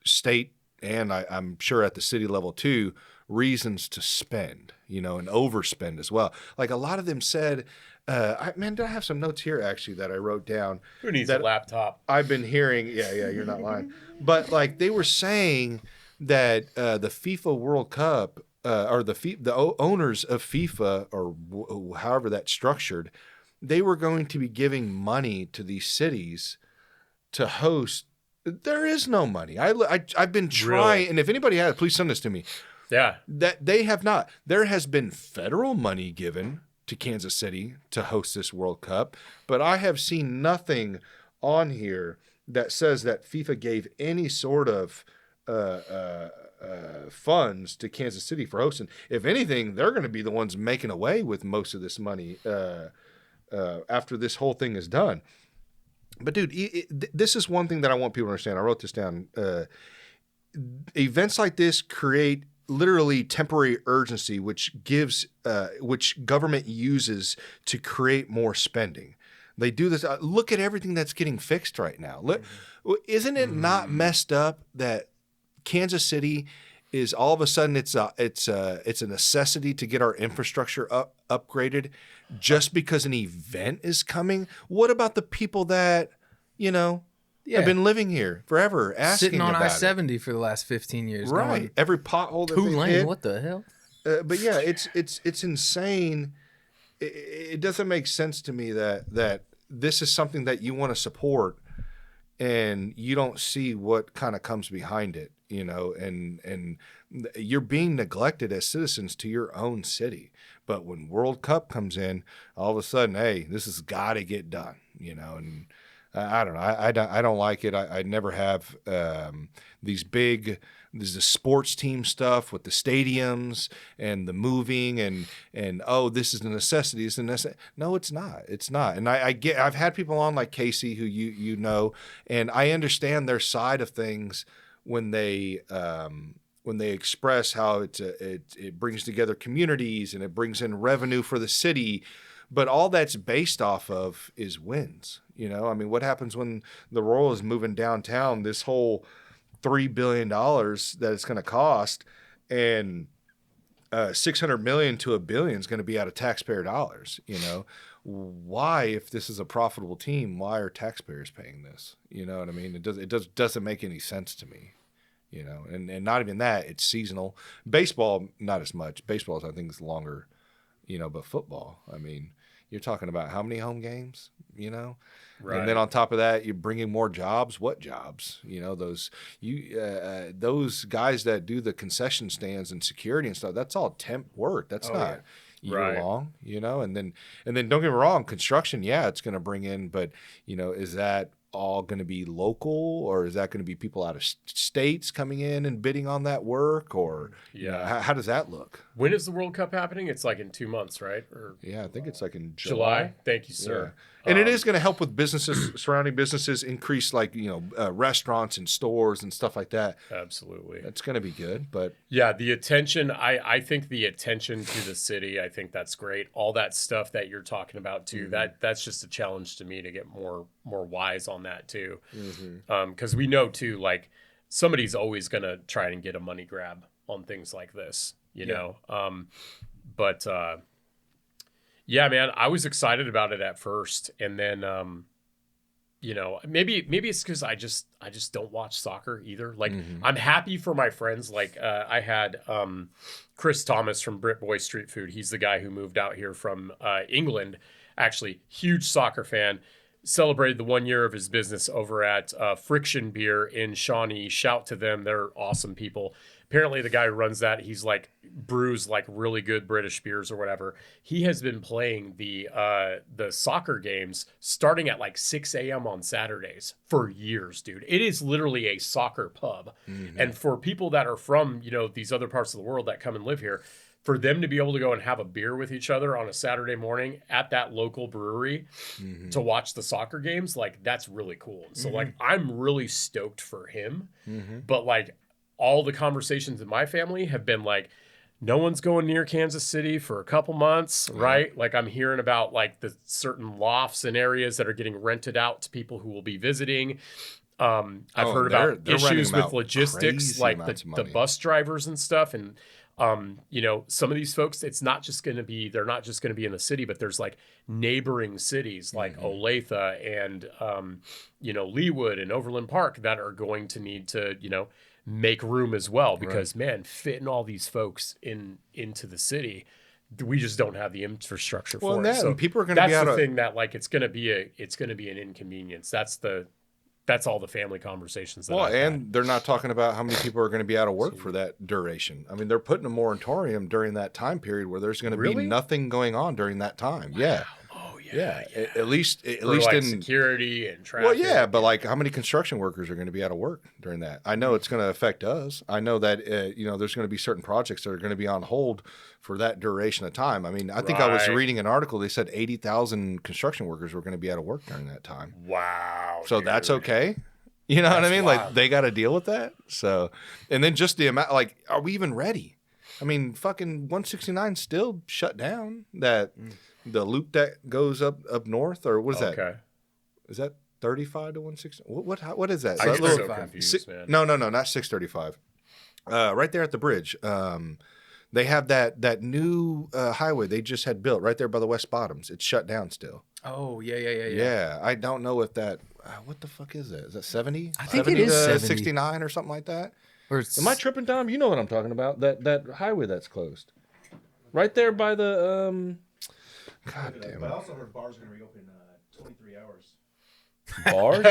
state, and I'm sure at the city level too, reasons to spend, and overspend as well. Like a lot of them said, did I have some notes here actually that I wrote down? Who needs a laptop? I've been hearing, you're not lying. But like they were saying that the FIFA World Cup, or the owners of FIFA, or however that's structured, they were going to be giving money to these cities to host. There is no money. I've been trying, and if anybody has, please send this to me. Yeah. That they have not. There has been federal money given to Kansas City to host this World Cup, but I have seen nothing on here that says that FIFA gave any sort of funds to Kansas City for hosting. If anything, they're going to be the ones making away with most of this money after this whole thing is done. But dude, this is one thing that I want people to understand. I wrote this down. Events like this create literally temporary urgency, which government uses to create more spending. They do this. Look at everything that's getting fixed right now. Look, isn't it not messed up that Kansas City is all of a sudden it's a necessity to get our infrastructure upgraded just because an event is coming? What about the people that have been living here forever, asking sitting on about I-70 for the last 15 years, right? going, Every pothole that two they lane. hit. What the hell? But yeah, it's insane. It doesn't make sense to me that this is something that you want to support, and you don't see what kind of comes behind it, and you're being neglected as citizens to your own city. But when World Cup comes in, all of a sudden, hey, this has got to get done, and I don't know. I don't like it. I never have these big. There's the sports team stuff with the stadiums and the moving and this is a necessity. It's a necessity. No, it's not. It's not. And I've had people on like Casey who you know, and I understand their side of things when they express how it brings together communities and it brings in revenue for the city. But all that's based off of is wins. I mean, what happens when the Royal is moving downtown? This whole $3 billion that it's going to cost, and 600 million to $1 billion is going to be out of taxpayer dollars. Why, if this is a profitable team, why are taxpayers paying this? You know what I mean? It doesn't make any sense to me. And not even that. It's seasonal. Baseball, not as much. Baseball, I think, is longer. But football, I mean, you're talking about how many home games? Right. And then on top of that, you're bringing more jobs. What jobs? Those guys that do the concession stands and security and stuff. That's all temp work. That's not year long. And then don't get me wrong, construction. Yeah, it's going to bring in, but is that all going to be local, or is that going to be people out of states coming in and bidding on that work, or how does that look? When is the World Cup happening? It's like in 2 months, right? Or I think it's like in July. Thank you, sir. Yeah. And it is going to help with businesses, surrounding businesses, increase restaurants and stores and stuff like that. Absolutely. It's going to be good, but yeah, the attention, I think the attention to the city, I think that's great. All that stuff that you're talking about too, that's just a challenge to me to get more wise on that too. Because we know too, like somebody's always going to try and get a money grab on things like this, you know? But yeah, man, I was excited about it at first. And then, maybe it's because I just don't watch soccer either. Like I'm happy for my friends. Like I had Chris Thomas from Brit Boy Street Food. He's the guy who moved out here from England. Actually, huge soccer fan. Celebrated the 1 year of his business over at Friction Beer in Shawnee. Shout to them. They're awesome people. Apparently the guy who runs that, he's like brews like really good British beers or whatever. He has been playing the soccer games starting at like 6 a.m. on Saturdays for years, dude. It is literally a soccer pub. And for people that are from, these other parts of the world that come and live here, for them to be able to go and have a beer with each other on a Saturday morning at that local brewery to watch the soccer games, like that's really cool. So like I'm really stoked for him. But like all the conversations in my family have been like, no one's going near Kansas City for a couple months, right? Like I'm hearing about like the certain lofts and areas that are getting rented out to people who will be visiting. I've heard about issues with logistics, like the bus drivers and stuff. And, some of these folks, it's not just going to be, they're not just going to be in the city, but there's like neighboring cities like Olathe and, Leawood and Overland Park that are going to need to, make room as well, because man, fitting all these folks into the city, we just don't have the infrastructure for it. So people are going to be that's the thing that like it's going to be an inconvenience. That's all the family conversations that I've had. They're not talking about how many people are going to be out of work for that duration. I mean, they're putting a moratorium during that time period where there's going to be nothing going on during that time. Wow. Yeah. Yeah. At least like in security and traffic. Well, yeah, but like how many construction workers are going to be out of work during that? I know it's going to affect us. I know that there's going to be certain projects that are going to be on hold for that duration of time. I mean, I think I was reading an article. They said 80,000 construction workers were going to be out of work during that time. Wow. So that's okay. You know what I mean? Wild. Like they got to deal with that. So, and then just the amount. Like, are we even ready? I mean, fucking 169 still shut down. The loop that goes up north, or what is that? Okay. Is that 35 to 160? What is that? I'm so confused, man. No, not 635. Right there at the bridge. They have that new highway they just had built right there by the West Bottoms. It's shut down still. Oh, yeah. Yeah, I don't know if that. What the fuck is that? Is that 70? I think it is 70. 69 or something like that. Am I tripping, Tom? You know what I'm talking about? That highway that's closed. Right there by the God damn it. But I also heard bars are going to reopen 23 hours. Bars?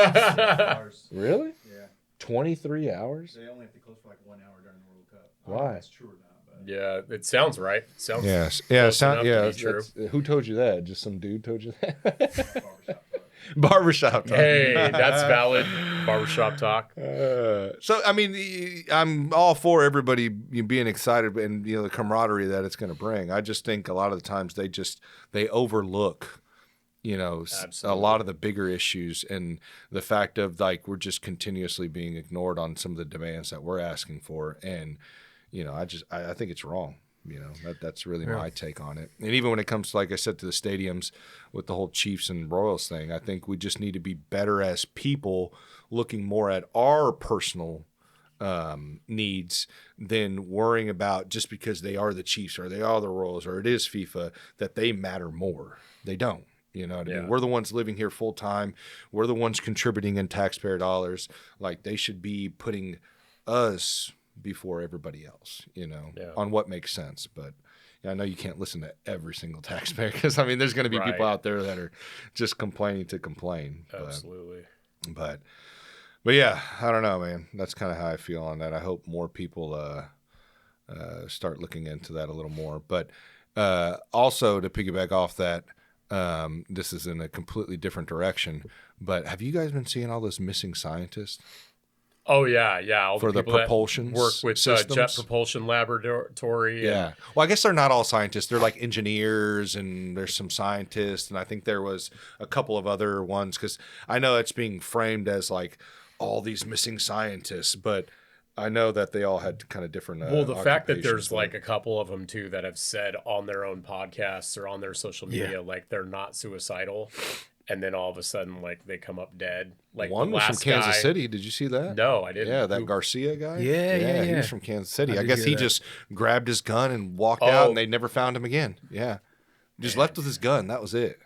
Bars. Really? Yeah. 23 hours? They only have to close for like 1 hour during the World Cup. I Why? don't know if that's true or not. But Yeah, it sounds right. It sounds Yes. close enough to be true. Who told you that? Just some dude told you that? Barbershop talk. Hey, that's valid. Barbershop talk. So, I mean, I'm all for everybody being excited and, the camaraderie that it's going to bring. I just think a lot of the times they overlook, a lot of the bigger issues and the fact of like we're just continuously being ignored on some of the demands that we're asking for. And, I think it's wrong. That's really my take on it. And even when it comes to, like I said, to the stadiums with the whole Chiefs and Royals thing, I think we just need to be better as people, looking more at our personal needs than worrying about just because they are the Chiefs or they are the Royals or it is FIFA that they matter more. They don't. You know what I mean? We're the ones living here full time. We're the ones contributing in taxpayer dollars. Like they should be putting us before everybody else, on what makes sense. But I know you can't listen to every single taxpayer because, I mean, there's going to be people out there that are just complaining to complain. Absolutely. But yeah, I don't know, man. That's kind of how I feel on that. I hope more people start looking into that a little more. But also to piggyback off that, this is in a completely different direction. But have you guys been seeing all those missing scientists? Oh yeah. All for the people propulsion that work with Jet Propulsion Laboratory. Yeah. Well, I guess they're not all scientists. They're like engineers, and there's some scientists, and I think there was a couple of other ones because I know it's being framed as like all these missing scientists, but I know that they all had kind of different. Well, the fact that there's like a couple of them too that have said on their own podcasts or on their social media like they're not suicidal. And then all of a sudden, like, they come up dead. Like one was from Kansas City. Did you see that? No, I didn't. Yeah, that Garcia guy. Yeah. He was from Kansas City. I guess he just grabbed his gun and walked out, and they never found him again. Yeah, just left with his gun. That was it.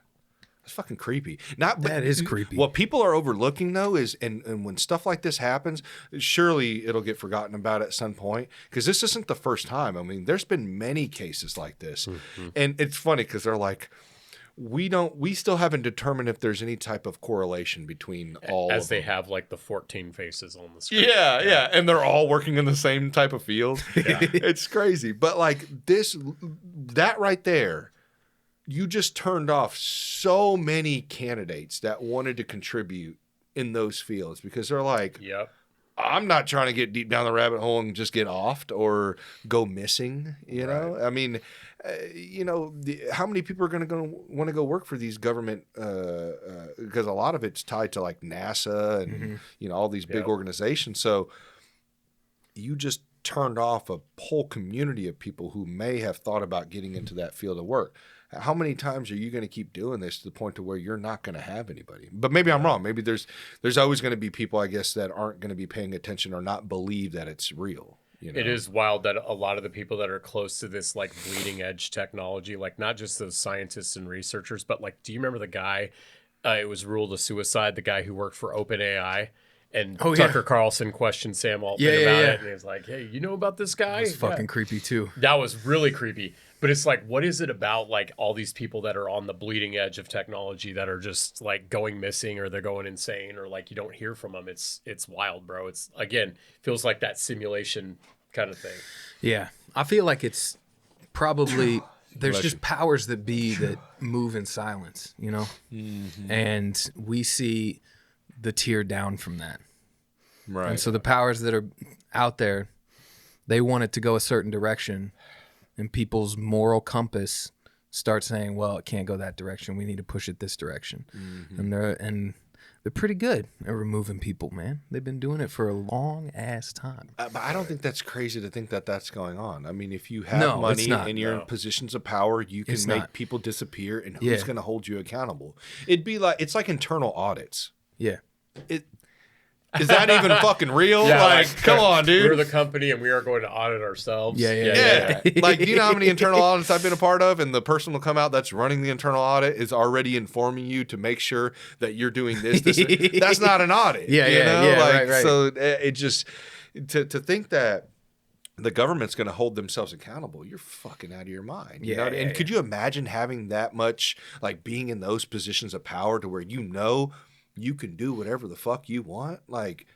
That's fucking creepy. That is creepy. What people are overlooking though is, and when stuff like this happens, surely it'll get forgotten about at some point because this isn't the first time. I mean, there's been many cases like this, and it's funny because they're like. We still haven't determined if there's any type of correlation between all as of they them. have like the 14 faces on the screen. Yeah, and they're all working in the same type of field. It's crazy. But like that right there, you just turned off so many candidates that wanted to contribute in those fields because they're like, I'm not trying to get deep down the rabbit hole and just get offed or go missing, you know? I mean, how many people are going to want to go work for these government because a lot of it's tied to like NASA and, all these big organizations. So you just turned off a whole community of people who may have thought about getting into that field of work. How many times are you going to keep doing this to the point to where you're not going to have anybody? But maybe I'm wrong. Maybe there's always going to be people, I guess, that aren't going to be paying attention or not believe that it's real. It is wild that a lot of the people that are close to this like bleeding edge technology, like not just those scientists and researchers, but like, do you remember the guy? It was ruled a suicide. The guy who worked for OpenAI. And Tucker Carlson questioned Sam Altman about it, and he was like, "Hey, you know about this guy?" It's fucking creepy too. That was really creepy. But it's like, what is it about like all these people that are on the bleeding edge of technology that are just like going missing or they're going insane or like you don't hear from them? It's wild, bro. It's again feels like that simulation kind of thing. Yeah, I feel like it's probably there's just powers that be that move in silence, and we see the tear down from that. Right. And so the powers that are out there, they want it to go a certain direction, and people's moral compass start saying, well, it can't go that direction. We need to push it this direction. And they're pretty good at removing people, man. They've been doing it for a long ass time. But I don't think that's crazy to think that that's going on. I mean, if you have money and you're in positions of power, you can make people disappear, and who's going to hold you accountable? It's like internal audits. Yeah. Is that even fucking real? Come on, dude. We're the company and we are going to audit ourselves. Yeah. Like, do you know how many internal audits I've been a part of? And the person will come out that's running the internal audit is already informing you to make sure that you're doing this. That's not an audit. Right. So it just to think that the government's going to hold themselves accountable, you're fucking out of your mind. You know? And could you imagine having that much, like being in those positions of power to where you can do whatever the fuck you want? Like,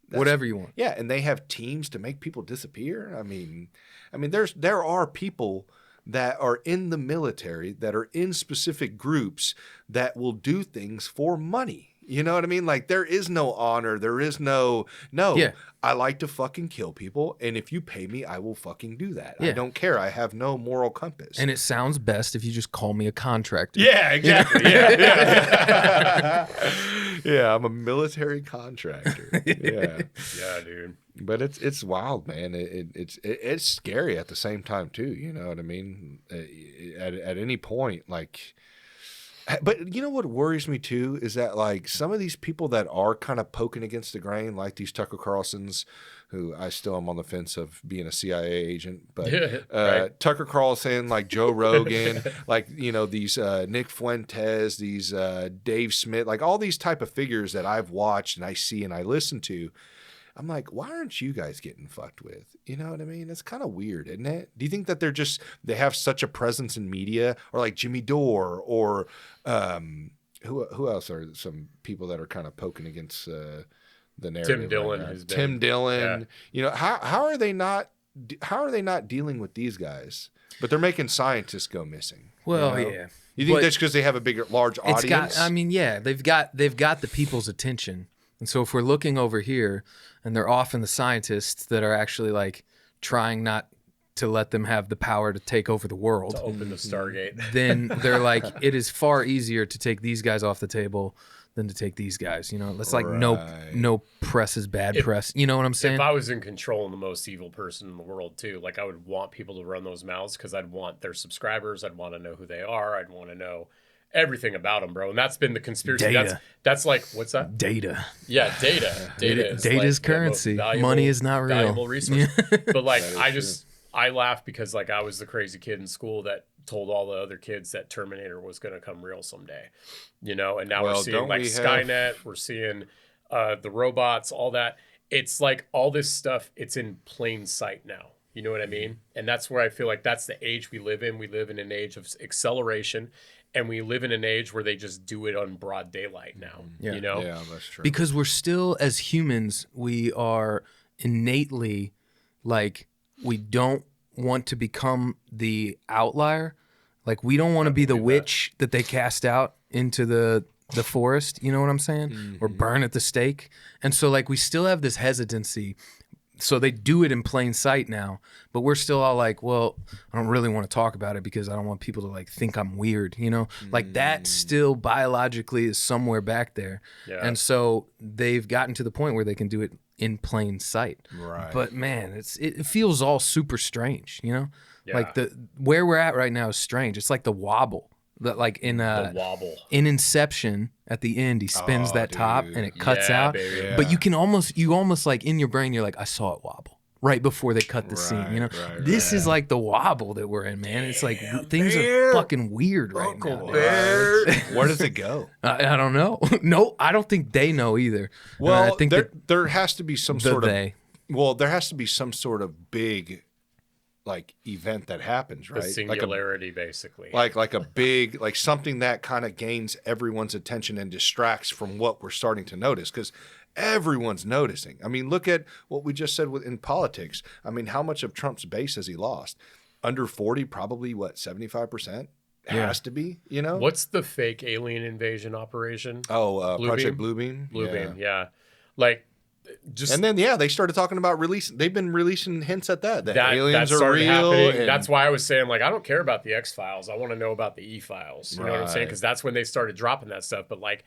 whatever you want. Yeah, and they have teams to make people disappear. I mean, there are people that are in the military that are in specific groups that will do things for money. You know what I mean? Like, there is no honor. There is no. Yeah. I like to fucking kill people, and if you pay me, I will fucking do that. Yeah. I don't care. I have no moral compass. And it sounds best if you just call me a contractor. Yeah, exactly. Yeah. Yeah, I'm a military contractor. Yeah. Yeah, dude. But it's wild, man. It's scary at the same time too. You know what I mean? At any point, like, But you know what worries me too is that like some of these people that are kind of poking against the grain, like these Tucker Carlsons, who I still am on the fence of being a CIA agent, but Right. Tucker Carlson, like Joe Rogan, like these Nick Fuentes, these Dave Smith, like all these type of figures that I've watched and I see and I listen to. I'm like, why aren't you guys getting fucked with? You know what I mean? It's kind of weird, isn't it? Do you think that they have such a presence in media, or like Jimmy Dore, or who else are some people that are kind of poking against the narrative? Tim Dillon right now? has been. Tim Dillon. How are they not dealing with these guys? But they're making scientists go missing. Well, you know? yeah. You think But that's because they have a large audience? They've got the people's attention. And so if we're looking over here and they're often the scientists that are actually like trying not to let them have the power to take over the world, To open the Stargate. then they're like, it is far easier to take these guys off the table than to take these guys. It's like no press is bad press. You know what I'm saying? If I was in control and the most evil person in the world too, like I would want people to run those mouths because I'd want their subscribers. I'd want to know who they are. I'd want to know everything about them, bro. And that's been the conspiracy. Data. That's like, what's that? Data. Yeah, data. Data is Data is like the most currency. valuable- Money is not real. Valuable resource. But like, I laugh because like I was the crazy kid in school that told all the other kids that Terminator was going to come real someday, and now we're seeing like Skynet, we're seeing the robots, all that. It's like all this stuff, it's in plain sight now. You know what I mean? And that's where I feel like that's the age we live in. We live in an age of acceleration, and we live in an age where they just do it on broad daylight now. Yeah. Yeah, that's true. Because we're still, as humans, we are innately like, we don't want to become the outlier. Like, we don't want to be the witch that they cast out into the forest. You know what I'm saying? Or burn at the stake. And so like, we still have this hesitancy. So they do it in plain sight now, but we're still all like, well, I don't really want to talk about it because I don't want people to like think I'm weird, Like that still biologically is somewhere back there. Yeah. And so they've gotten to the point where they can do it in plain sight. Right. But man, it feels all super strange, Yeah. Like where we're at right now is strange. It's like the wobble. That like in the wobble. in Inception at the end, he spins that top and it cuts out. Baby. Yeah. But you almost like in your brain, you're like, I saw it wobble right before they cut the scene. This is like the wobble that we're in, man. It's like things are fucking weird right now. Where does it go? I don't know. No, I don't think they know either. Well, I think there has to be some sort of they. Well, there has to be some sort of big like event that happens, right? The singularity, basically. Like a big, like something that kind of gains everyone's attention and distracts from what we're starting to notice, because everyone's noticing. I mean, look at what we just said in politics. I mean, how much of Trump's base has he lost? Under 40, probably what, 75%? Has to be, What's the fake alien invasion operation? Project Bluebeam. Bluebeam, yeah. Like, just and then they started talking about releasing. They've been releasing hints at that aliens are started real. happening. And that's why I was saying, like, I don't care about the X-Files. I want to know about the E-Files. You know what I'm saying? Because that's when they started dropping that stuff. But like,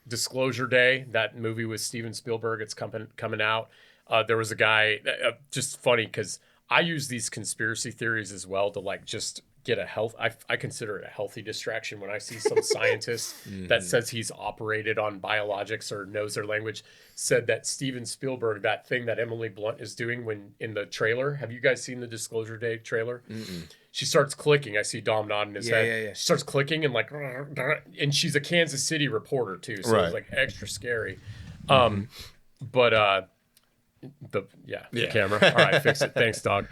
Disclosure Day, that movie with Steven Spielberg, it's coming out. There was a guy, just funny because I use these conspiracy theories as well to like just get I consider it a healthy distraction when I see some scientist that says he's operated on biologics or knows their language, said that Steven Spielberg, that thing that Emily Blunt is doing when in the trailer. Have you guys seen the Disclosure Day trailer? She starts clicking. I see Dom nodding his head. Yeah. She starts clicking and like, and she's a Kansas City reporter too. So it's like extra scary. The camera. All right, fix it. Thanks, dog.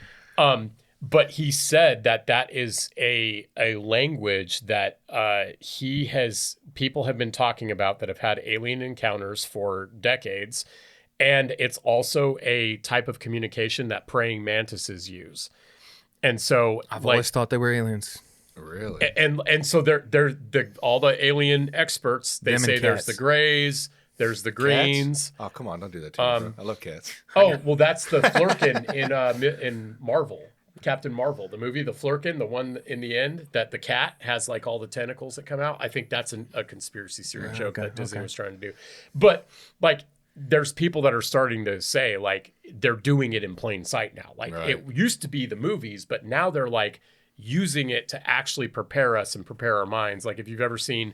But he said that is a language that people have been talking about that have had alien encounters for decades. And it's also a type of communication that praying mantises use. And so I've always thought they were aliens. Really? And so they're all the alien experts, they Them say and there's cats. the grays, there's the greens. Cats? Oh, come on, don't do that to me. Bro. I love cats. Oh, well, that's the Flurkin in Marvel. Captain Marvel, the movie, the Flurkin, the one in the end that the cat has like all the tentacles that come out. I think that's a conspiracy theory joke that Disney was trying to do. But like, there's people that are starting to say like they're doing it in plain sight now. Like it used to be the movies, but now they're like, using it to actually prepare us and prepare our minds. Like if you've ever seen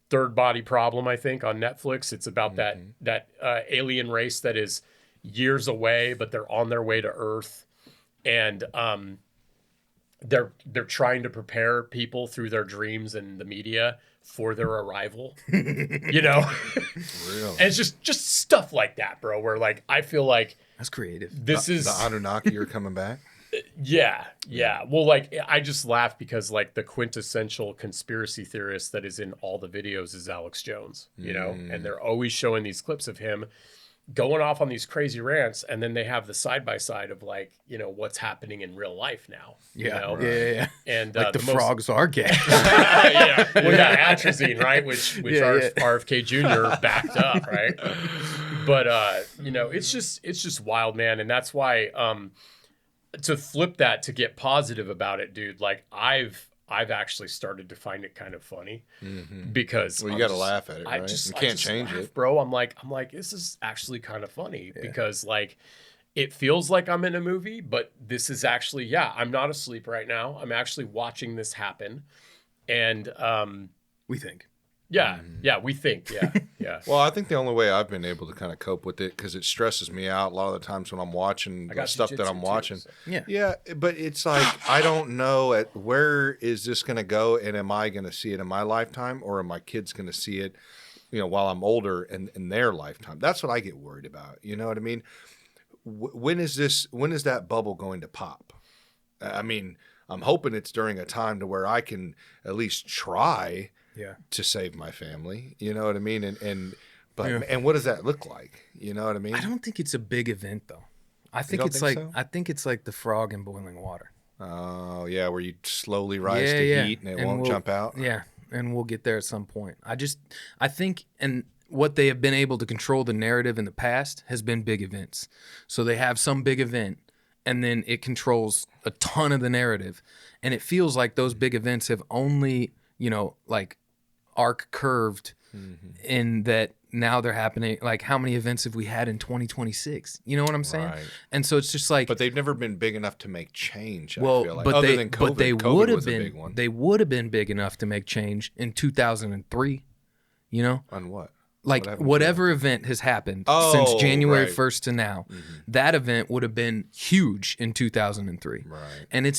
Third Body Problem, I think on Netflix, it's about that alien race that is years away, but they're on their way to Earth, and they're trying to prepare people through their dreams and the media for their arrival. You know, Real. and it's just stuff like that, bro. Where like I feel like That's creative. this is the Anunnaki are coming back. yeah. Well, like I just laugh because like the quintessential conspiracy theorist that is in all the videos is Alex Jones, you know, and they're always showing these clips of him going off on these crazy rants, and then they have the side by side of like, you know, what's happening in real life now. You know? Yeah. And Like the frogs are gay. yeah. Well, yeah, atrazine, right? Which Yeah. RFK Jr. backed up, right? But you know, it's just wild, man, and that's why to flip that to get positive about it, dude. Like I've actually started to find it kind of funny because Well, you got to laugh at it, right? You I can't just change laugh, it. bro. I'm like, this is actually kind of funny because like it feels like I'm in a movie, but this is actually, I'm not asleep right now. I'm actually watching this happen. And We think. we think, yeah. Well, I think the only way I've been able to kind of cope with it, because it stresses me out a lot of the times when I'm watching the got stuff that jiu-jitsu I'm too, watching. so. Yeah. But it's like, I don't know where is this going to go, and am I going to see it in my lifetime, or are my kids going to see it, you know, while I'm older and in their lifetime? That's what I get worried about. You know what I mean? When is that bubble going to pop? I mean, I'm hoping it's during a time to where I can at least try to save my family. You know what I mean? And what does that look like? You know what I mean? I don't think it's a big event though. I think don't it's think like so? I think it's like the frog in boiling water. Oh, yeah, where you slowly rise to heat and it won't jump out. Yeah, and we'll get there at some point. I think, and what they have been able to control the narrative in the past has been big events. So they have some big event, and then it controls a ton of the narrative. And it feels like those big events have only, you know, like arc curved in that now they're happening. Like how many events have we had in 2026? You know what I'm saying? Right. And so it's just like, But they've never been big enough to make change, I well, feel like. but Other they than COVID. but they COVID would have was a big been one. they would have been big enough to make change in 2003. You know, On what? like happened whatever event has happened Oh, since January right. 1st to now, that event would have been huge in 2003. Right. And it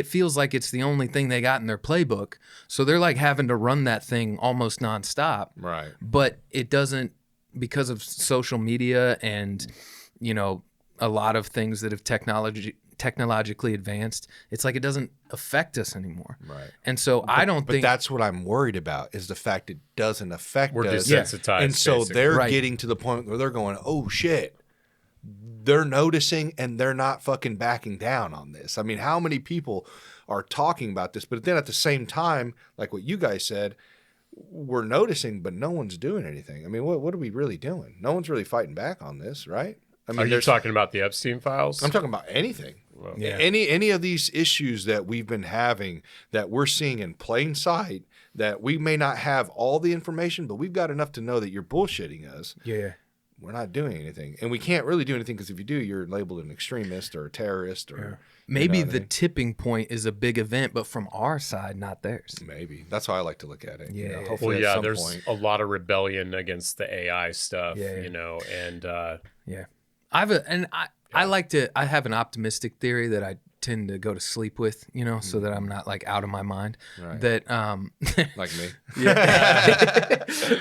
feels like it's the only thing they got in their playbook. So they're like having to run that thing almost nonstop. Right. But it doesn't, because of social media and, you know, a lot of things that have technologically advanced, it's like it doesn't affect us anymore. Right. And so I don't But think that's what I'm worried about, is the fact it doesn't affect We're us. desensitized, And so basically. they're Right. getting to the point where they're going, oh, shit. They're noticing and they're not fucking backing down on this. I mean, how many people are talking about this? But then at the same time, like what you guys said, we're noticing, but no one's doing anything. I mean, what are we really doing? No one's really fighting back on this, right? I mean, Are you talking about the Epstein files? I'm talking about anything. Yeah. Any of these issues that we've been having that we're seeing in plain sight, that we may not have all the information, but we've got enough to know that you're bullshitting us. yeah. We're not doing anything. And we can't really do anything, because if you do, you're labeled an extremist or a terrorist or Maybe you know what I the mean? tipping point is a big event, but from our side, not theirs. Maybe. That's how I like to look at it. Yeah, yeah. Hopefully Well, yeah, at some there's point. a lot of rebellion against the AI stuff, Yeah. you know, and Yeah. I have an optimistic theory that I tend to go to sleep with, you know, so that I'm not like out of my mind. Right. That Like me.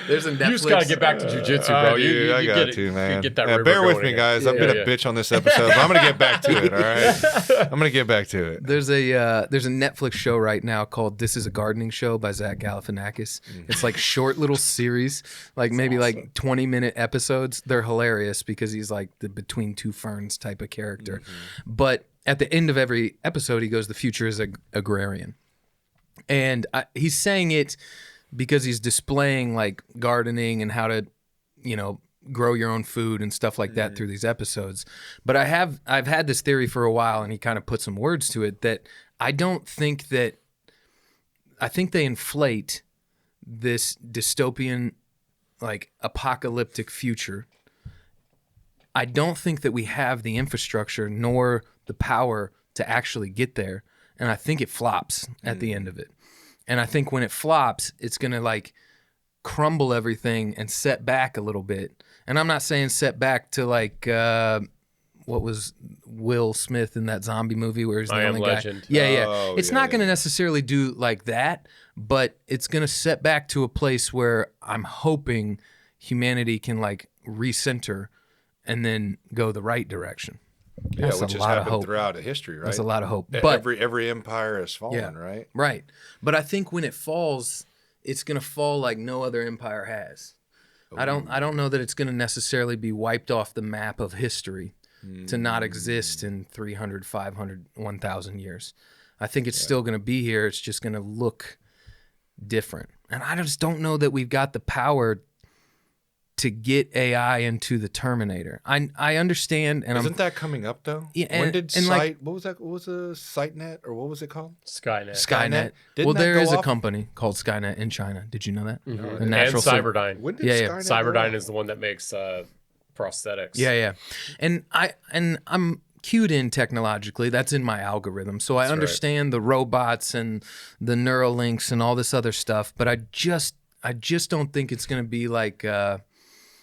there's a Netflix. you just got to get back to jujitsu, bro. I got get to, it, man. You get that Yeah, river bear with going me, again. guys. I've been Yeah. a bitch on this episode, but I'm going to get back to it, all right? I'm going to get back to it. There's a Netflix show right now called This Is a Gardening Show by Zach Galifianakis. It's like short little series, like maybe like 20-minute episodes. They're hilarious because he's like the between two ferns type of character. But at the end of every episode, he goes, "The future is agrarian," and he's saying it because he's displaying like gardening and how to, you know, grow your own food and stuff like that through these episodes. But I've had this theory for a while, and he kind of put some words to it, that I think they inflate this dystopian, like apocalyptic future. I don't think that we have the infrastructure nor the power to actually get there. and I think it flops at the end of it. And I think when it flops, it's gonna like crumble everything and set back a little bit. And I'm not saying set back to like what was Will Smith in that zombie movie where he's the I Am only guy. Legend. Yeah. Oh, It's yeah, not going to yeah. necessarily do like that, but it's going to set back to a place where I'm hoping humanity can like recenter and then go the right direction. Yeah, That's which a has lot of happened hope. throughout history, right? That's a lot of hope. But Every empire has fallen, Yeah. right? right. But I think when it falls, it's going to fall like no other empire has. I don't know that it's going to necessarily be wiped off the map of history to not exist in 300, 500, 1,000 years. I think it's still going to be here. It's just going to look different. And I just don't know that we've got the power to get AI into the Terminator. I understand, and Isn't that coming up though? Yeah, when did and like- what was that? What was the SiteNet or what was it called? Skynet. Skynet. Didn't Well, that there go is a off? company called Skynet in China. Did you know that? Mhm. The And natural Cyberdyne. When did Yeah, yeah. Skynet go Cyberdyne off? is the one that makes prosthetics. Yeah. And I'm cued in technologically. That's in my algorithm. So I understand the robots and the neural links and all this other stuff, but I just don't think it's going to be like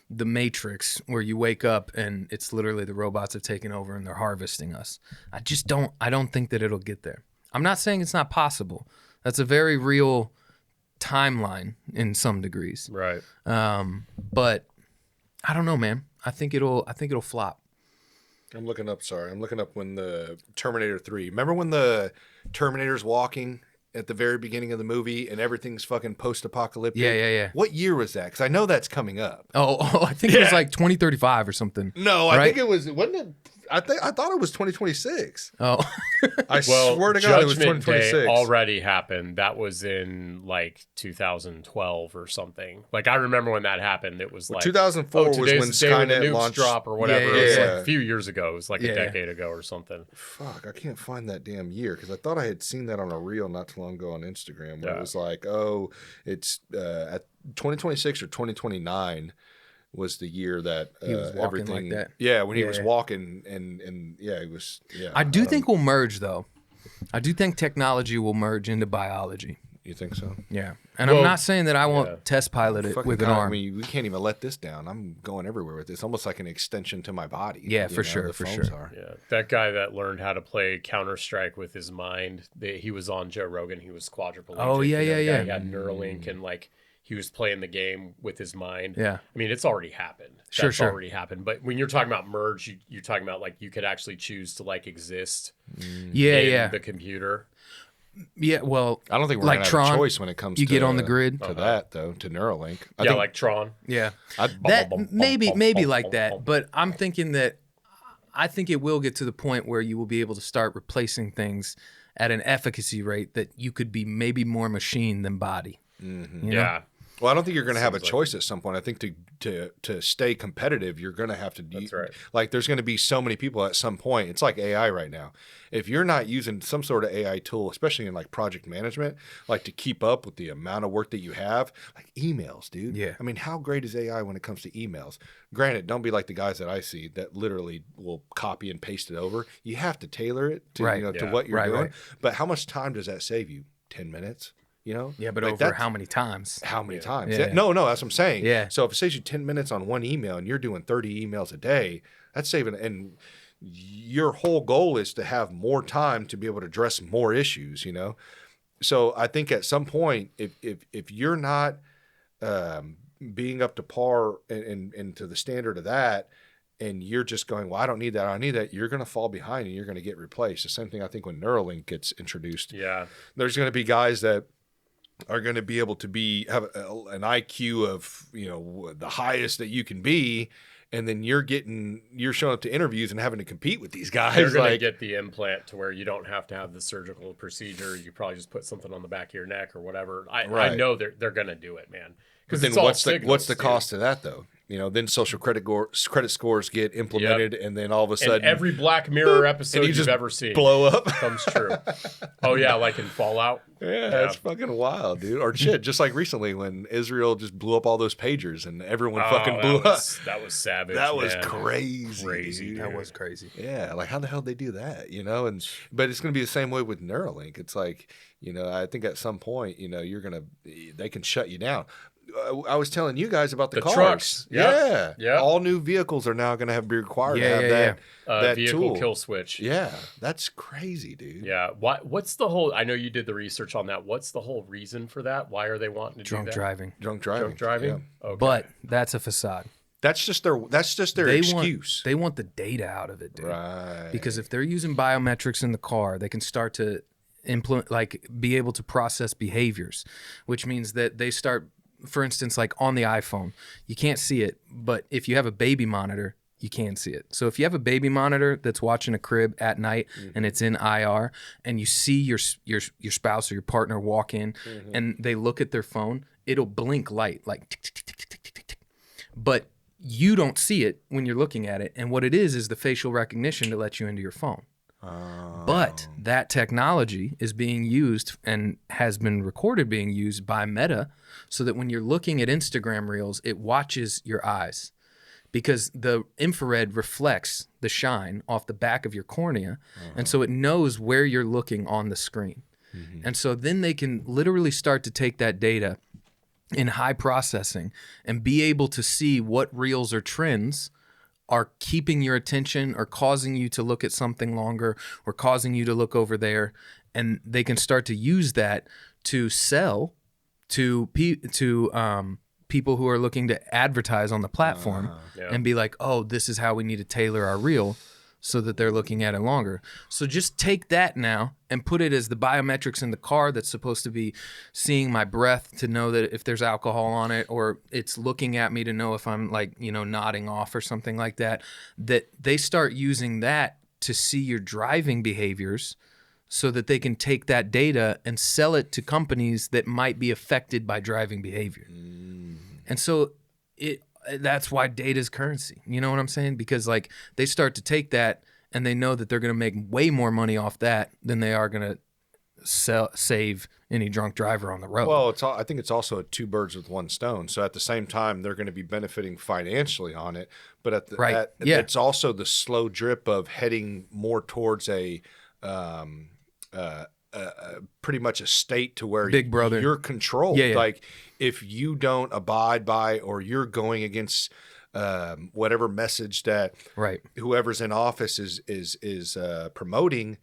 the Matrix where you wake up and it's literally the robots have taken over and they're harvesting us. I don't think that it'll get there. I'm not saying it's not possible. That's a very real timeline in some degrees. Right. But I don't know, man. I think it'll flop. I'm looking up when the Terminator 3. Remember when the Terminator's walking at the very beginning of the movie and everything's fucking post-apocalyptic? Yeah. What year was that? Because I know that's coming up. Oh, I think it was like 2035 or something. No, I Right? think it was. Wasn't it? I thought it was 2026. Oh, I Well, swear to God, it was Judgment 2026. Day already happened. That was in like 2012 or something. Like I remember when that happened. It was like 2004 was today's when the day the Skynet nukes launched. drop or whatever. Yeah, It was yeah. like a few years ago. It was like Yeah. a decade ago or something. Fuck, I can't find that damn year because I thought I had seen that on a reel not too long ago on Instagram where Yeah. it was like, oh, it's at 2026 or 2029 was the year that He was walking like everything. that. Yeah, when he was Yeah. walking and yeah, it was. Yeah, I do don't- think we'll merge though. I do think technology will merge into biology. You think so? Yeah, and Well, I'm not saying that I won't yeah. test pilot it Fucking with an God, arm. I mean, we can't even let this down. I'm going everywhere with this. Almost like an extension to my body. Yeah, you for know, sure, the for phones sure. are. Yeah, that guy that learned how to play Counter-Strike with his mind. He was on Joe Rogan. He was quadriplegic. Oh, yeah, You know, yeah. He had Neuralink and like he was playing the game with his mind. Yeah. I mean, it's already happened. Sure, That's sure. already happened. But when you're talking about merge, you're talking about like you could actually choose to like exist Yeah, in yeah, the computer. yeah. Well, I don't think we're like gonna Tron, have a choice when it comes you to get on the grid. to that though, to Neuralink. I Yeah, think like Tron. Yeah, I'd- that maybe like that. But I'm thinking that I think it will get to the point where you will be able to start replacing things at an efficacy rate that you could be maybe more machine than body. You know? Yeah. Well, I don't think you're going to have a Seems like- choice at some point. I think to stay competitive, you're going to have to. That's right. Like, there's going to be so many people at some point. It's like AI right now. If you're not using some sort of AI tool, especially in like project management, like to keep up with the amount of work that you have, like emails, dude. Yeah. I mean, how great is AI when it comes to emails? Granted, don't be like the guys that I see that literally will copy and paste it over. You have to tailor it to Right. to Yeah. what you're Right, doing. right. But how much time does that save you? 10 minutes. You know? Yeah, but Like, over that's- how many times? how many times? Yeah. No, that's what I'm saying. Yeah. So if it saves you 10 minutes on one email and you're doing 30 emails a day, that's saving. And your whole goal is to have more time to be able to address more issues, you know? So I think at some point, if you're not being up to par and to the standard of that, and you're just going, well, I don't need that, you're going to fall behind and you're going to get replaced. The same thing I think when Neuralink gets introduced. Yeah. There's going to be guys that are going to be able to have an IQ of, the highest that you can be. And then you're showing up to interviews and having to compete with these guys. They're going to Like, get the implant to where you don't have to have the surgical procedure. You probably just put something on the back of your neck or whatever. I Right. know they're going to do it, man. but Because then it's all what's the signals, cost of that though? then social credit scores get implemented, and then all of a sudden, And every Black Mirror episode you you've just ever seen blow up. comes true. Oh yeah, like in Fallout. Yeah, that's fucking wild, dude. Or shit, just like recently when Israel just blew up all those pagers and everyone fucking blew up. That was savage. That was man. crazy. dude. That was crazy. Yeah, like how the hell did they do that? But it's going to be the same way with Neuralink. It's like, I think at some point, they can shut you down. I was telling you guys about the cars. Trucks. Yep. Yeah. All new vehicles are now going to be required to have that vehicle tool. kill switch. Yeah, that's crazy, dude. Yeah. What's the whole? I know you did the research on that. What's the whole reason for that? Why are they wanting to Drunk do that? driving. Drunk driving. Drunk driving. Yeah. Okay. But that's a facade. That's just their excuse. They want the data out of it, dude. Right. Because if they're using biometrics in the car, they can start to implement, be able to process behaviors, which means that they start, for instance, like on the iPhone, you can't see it, but if you have a baby monitor, you can see it. So if you have a baby monitor that's watching a crib at night and it's in IR, and you see your spouse or your partner walk in and they look at their phone, it'll blink light like tick, tick, tick, tick, tick, tick, tick. But you don't see it when you're looking at it, and what it is the facial recognition to let you into your phone. But that technology is being used and has been recorded being used by Meta so that when you're looking at Instagram Reels, it watches your eyes because the infrared reflects the shine off the back of your cornea. And so it knows where you're looking on the screen. And so then they can literally start to take that data in high processing and be able to see what reels or trends are keeping your attention or causing you to look at something longer or causing you to look over there. And they can start to use that to sell to people who are looking to advertise on the platform and be like, oh, this is how we need to tailor our reel so that they're looking at it longer. So just take that now and put it as the biometrics in the car that's supposed to be seeing my breath to know that if there's alcohol on it, or it's looking at me to know if I'm nodding off or something like that, that they start using that to see your driving behaviors so that they can take that data and sell it to companies that might be affected by driving behavior. And so that's why data is currency. You know what I'm saying? Because they start to take that and they know that they're going to make way more money off that than they are going to save any drunk driver on the road. Well, I think it's also two birds with one stone. So at the same time, they're going to be benefiting financially on it, but it's also the slow drip of heading more towards a pretty much a state to where Big Brother. You're controlled. Yeah. Like if you don't abide by or you're going against whatever message that whoever's in office is promoting,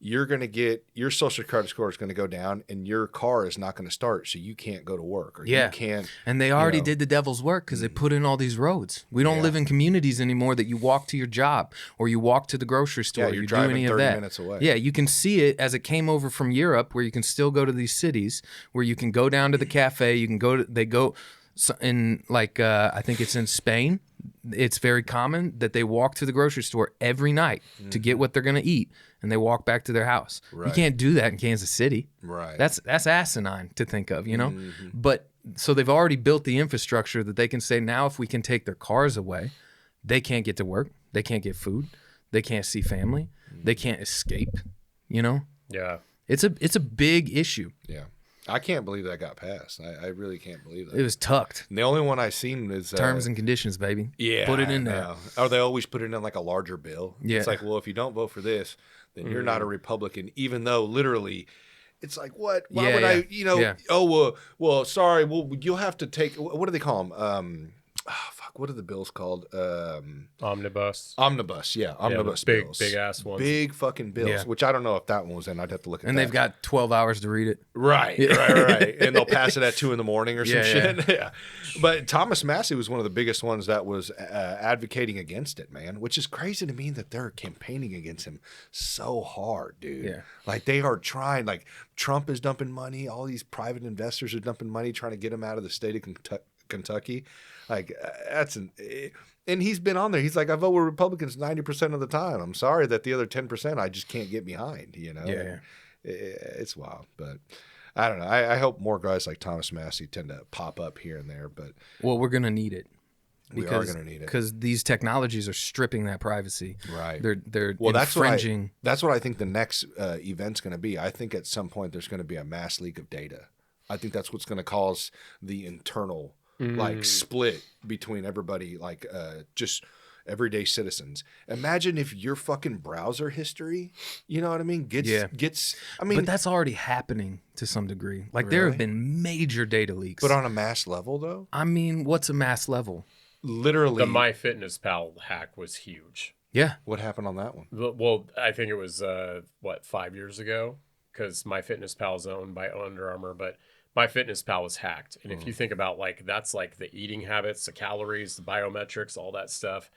you're going to get your social credit score is going to go down and your car is not going to start. So you can't go to work or you can't. And they already did the devil's work because they put in all these roads. We don't live in communities anymore that you walk to your job or you walk to the grocery store. You're you driving do any 30 of that. minutes away. Yeah, you can see it as it came over from Europe, where you can still go to these cities where you can go down to the cafe. You can go to, in I think it's in Spain. It's very common that they walk to the grocery store every night to get what they're going to eat, and they walk back to their house. Right. You can't do that in Kansas City. Right. That's asinine to think of, But so they've already built the infrastructure that they can say now if we can take their cars away, they can't get to work, they can't get food, they can't see family, they can't escape, Yeah. It's a big issue. Yeah. I can't believe that got passed. I really can't believe that. It was tucked. And the only one I've seen is terms and conditions, baby. Yeah, put it in there. Or they always put it in like a larger bill. Yeah. It's like, well, if you don't vote for this, then you're not a Republican. Even though literally, it's like, what? Why would I? Oh, well, sorry. Well, you'll have to take. What do they call them? What are the bills called? Omnibus. Omnibus, yeah. Omnibus big, bills. Big ass ones. Big fucking bills, which I don't know if that one was in. I'd have to look at and that. they've got 12 hours to read it. Right. And they'll pass it at 2 a.m. or some shit. Yeah. But Thomas Massey was one of the biggest ones that was advocating against it, man, which is crazy to me that they're campaigning against him so hard, dude. Yeah. Like they are trying, like Trump is dumping money. All these private investors are dumping money trying to get him out of the state of Kentucky. Like and he's been on there. He's like, I vote with Republicans 90% of the time. I'm sorry that the other 10% I just can't get behind, Yeah. It's wild, but I don't know. I hope more guys like Thomas Massey tend to pop up here and there, but well, we're going to need it. We are going to need it. Because these technologies are stripping that privacy. Right. They're Well, infringing. that's what I think the next event's going to be. I think at some point there's going to be a mass leak of data. I think that's what's going to cause the internal like split between everybody, like just everyday citizens. Imagine if your fucking browser history, you know what I mean, gets. I mean, But that's already happening to some degree. Like there have been major data leaks. but on a mass level though, I mean, what's a mass level? literally, The MyFitnessPal hack was huge. Yeah. what happened on that one? Well, I think it was 5 years ago, because MyFitnessPal is owned by Under Armour, but MyFitnessPal was hacked. And if you think about like that's like the eating habits, the calories, the biometrics, all that stuff,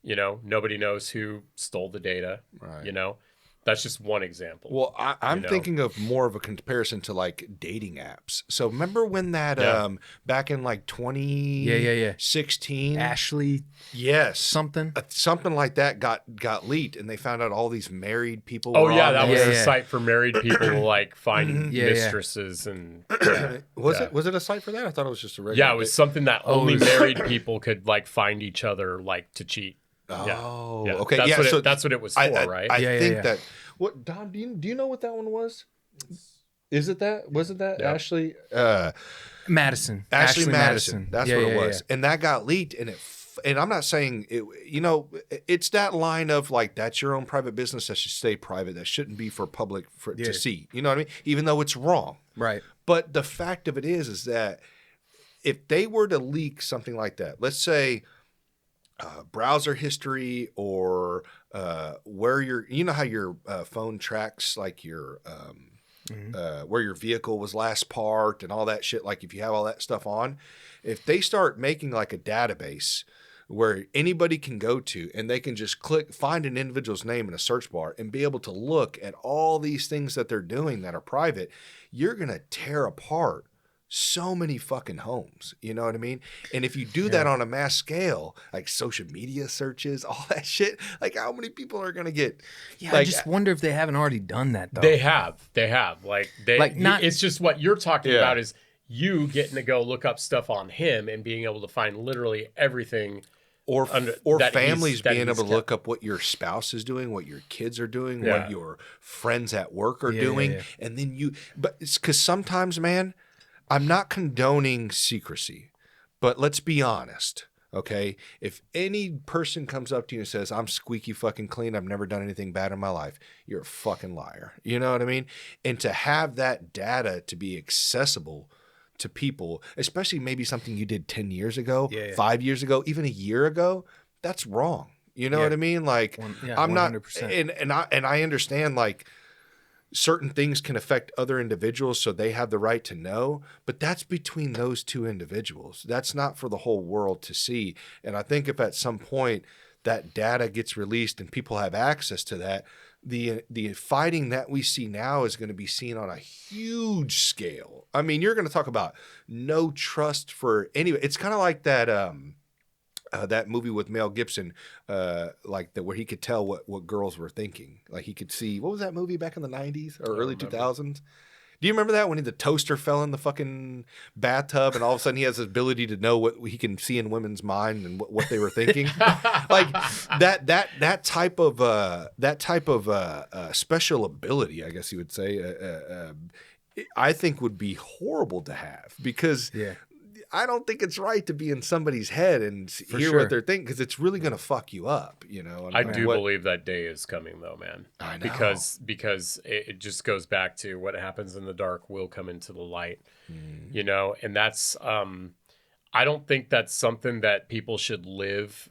you know, nobody knows who stole the data. Right. You know, that's just one example. Well, I'm you know? thinking of more of a comparison to like dating apps. So remember when that back in like 2016, Ashley yes, something. something like that got leaked, and they found out all these married people. Oh were yeah, on that there. was a site for married people to like find Yeah, yeah. mistresses and Was Yeah. it a site for that? I thought it was just a regular. yeah, it was something that only it was- married people could like find each other like to cheat. Oh, Yeah. okay, That's yeah. what So that's what it was for, I right? Yeah, think yeah. that. What Dom? Do you know what that one was? Is it that? Was it that Yeah. Ashley? Madison. Ashley Madison. That's Yeah, what it yeah, was, and that got leaked, and and I'm not saying it. You know, it's that line of like that's your own private business that should stay private. That shouldn't be for public to see. You know what I mean? Even though it's wrong. Right. But the fact of it is that if they were to leak something like that, let's say browser history or where you know how your phone tracks like your where your vehicle was last parked and all that shit, like if you have all that stuff on, if they start making like a database where anybody can go to and they can just find an individual's name in a search bar and be able to look at all these things that they're doing that are private, you're going to tear apart so many fucking homes. You know what I mean? And if you do that on a mass scale, like social media searches, all that shit, like how many people are going to get? Yeah, like, I just wonder if they haven't already done that though. They have. Like not- it's just what you're talking Yeah. about is you getting to go look up stuff on him and being able to find literally everything. or that families that being able he's to look up what your spouse is doing, what your kids are doing, Yeah. what your friends at work are Yeah, doing, yeah. and then but it's because sometimes, man, I'm not condoning secrecy, but let's be honest, okay? If any person comes up to you and says, I'm squeaky fucking clean, I've never done anything bad in my life, you're a fucking liar. You know what I mean? And to have that data to be accessible to people, especially maybe something you did 10 years ago, 5 years ago, even a year ago, that's wrong. You know what I mean? Like, I'm 100%. not, and I understand like certain things can affect other individuals, so they have the right to know, but that's between those two individuals. That's not for the whole world to see. And I think if at some point that data gets released and people have access to that, the fighting that we see now is going to be seen on a huge scale. I mean, you're going to talk about no trust for anybody. It's kind of like that that movie with Mel Gibson, like that, where he could tell what girls were thinking. Like he could see, what was that movie back in the 90s or early 2000s? Do you remember that when the toaster fell in the fucking bathtub and all of a sudden he has this ability to know what he can see in women's mind and what they were thinking? Like that type of special ability, I guess you would say, I think would be horrible to have, because I don't think it's right to be in somebody's head and hear sure. what they're thinking, because it's really going to fuck you up, you know. I do believe that day is coming, though, man. I know. Because it just goes back to what happens in the dark will come into the light, you know. And that's I don't think that's something that people should live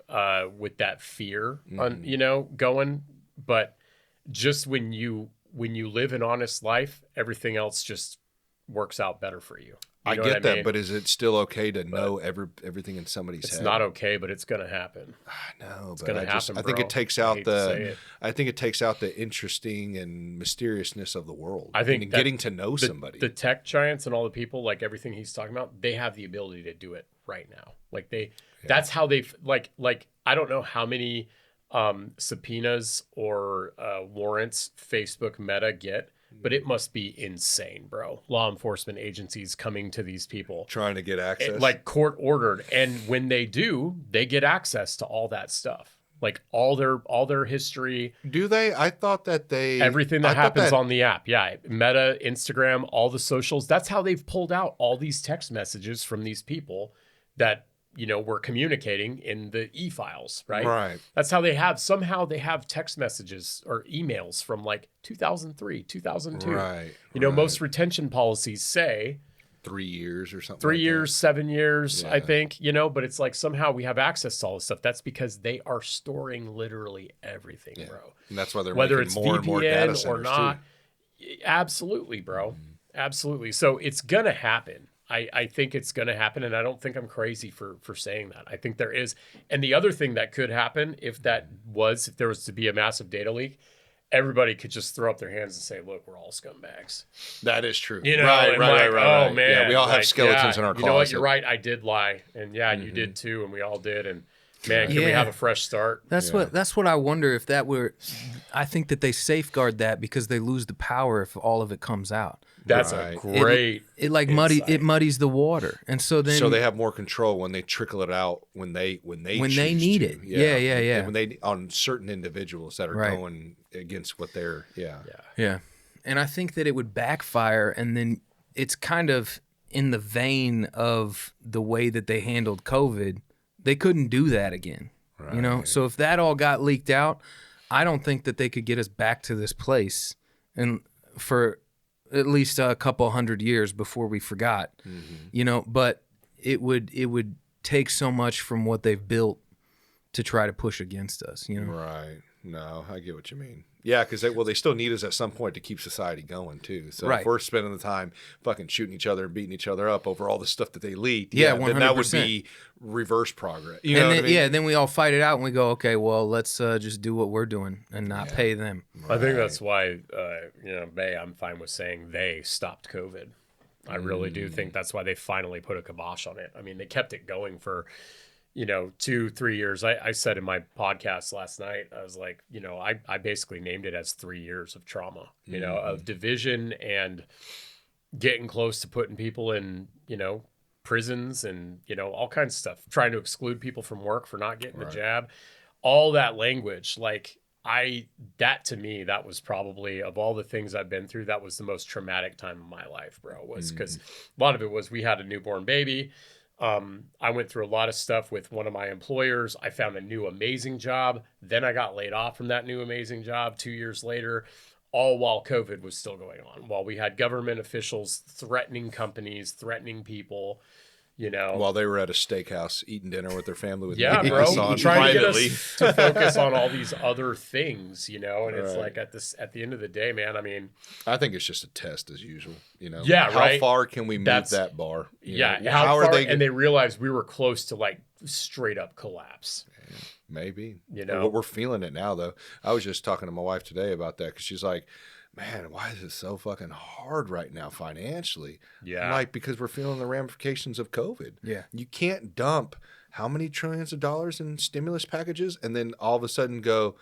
with that fear on, you know, going. But just when you live an honest life, everything else just works out better for you. I get that, but is it still okay to know everything in somebody's head? It's not okay, but it's going to happen. I know, It's but going to happen. I think bro. it takes I out hate to say it. I think it takes out the interesting and mysteriousness of the world. I think and that getting to know somebody. The tech giants and all the people, like everything he's talking about, they have the ability to do it right now. Like that's how they like. I don't know how many subpoenas or warrants Facebook Meta get, but it must be insane, bro. Law enforcement agencies coming to these people, Trying to get access. like court ordered. And when they do, they get access to all that stuff. Like all their history. Do they? I thought that Everything I that thought happens on the app. Yeah. Meta, Instagram, all the socials. That's how they've pulled out all these text messages from these people that, were communicating in the e-files, right? Right. That's how somehow they have text messages or emails from like 2003, 2002. Right. Most retention policies say 3 years or something. 3 like years, 7 years, I Yeah. think, but it's like somehow we have access to all this stuff. That's because they are storing literally everything, that. bro. And that's why they're Whether making it's more and more data VPN centers or not. too. Absolutely, bro. Absolutely. So it's going to happen. I think it's going to happen. And I don't think I'm crazy for saying that. I think there is. And the other thing that could happen if there was to be a massive data leak, everybody could just throw up their hands and say, look, we're all scumbags. That is true. Right. Oh, man. Yeah, we all have like, skeletons in our closet. You know what? You're right. I did lie. And you did too. And we all did. And man, can we Yeah. have a fresh start? That's what I wonder if that were. I think that they safeguard that because they lose the power if all of it comes out. That's Right. a great. It insight. muddies the water, and so then So they have more control when they trickle it out when they choose need to. it. Yeah. And when they on certain individuals that are Right. going against what they're Yeah. And I think that it would backfire, and then it's kind of in the vein of the way that they handled COVID. They couldn't do that again. So if that all got leaked out, I don't think that they could get us back to this place and for at least a couple hundred years before we forgot. But it would take so much from what they've built to try to push against us, Right. No, I get what you mean. Yeah, because they still need us at some point to keep society going too. So Right. if we're spending the time fucking shooting each other and beating each other up over all the stuff that they leaked, Yeah, then that would 100%. be reverse progress. And then, then we all fight it out and we go, okay, well, let's just do what we're doing and not pay them. I think that's why, I'm fine with saying they stopped COVID. I really do think that's why they finally put a kibosh on it. I mean, they kept it going for, 2-3 years. I said in my podcast last night, I was like, I basically named it as 3 years of trauma, of division and getting close to putting people in, prisons and, all kinds of stuff, trying to exclude people from work for not getting the jab, all that language. Like that to me, that was probably, of all the things I've been through, that was the most traumatic time of my life, bro, was because a lot of it was we had a newborn baby. I went through a lot of stuff with one of my employers. I found a new amazing job. Then I got laid off from that new amazing job 2 years later, all while COVID was still going on, while we had government officials threatening companies, threatening people, While they were at a steakhouse eating dinner with their family with Yeah, Mickey bro. Mouse on Trying to get privately. us to focus on all these other things, and it's Right. like at the end of the day, man, I mean, I think it's just a test as usual. Yeah, how right. far can we move That's- that bar? yeah, know? how are far, they? and they realized we were close to like straight up collapse. Maybe. know? We're feeling it now, though. I was just talking to my wife today about that because she's like, man, why is it so fucking hard right now financially? Yeah. I'm like, because we're feeling the ramifications of COVID. Yeah. You can't dump how many trillions of dollars in stimulus packages and then all of a sudden go,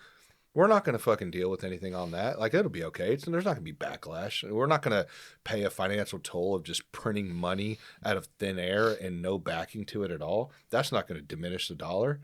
we're not going to fucking deal with anything on that. Like, it'll be okay. There's not going to be backlash. We're not going to pay a financial toll of just printing money out of thin air and no backing to it at all. That's not going to diminish the dollar.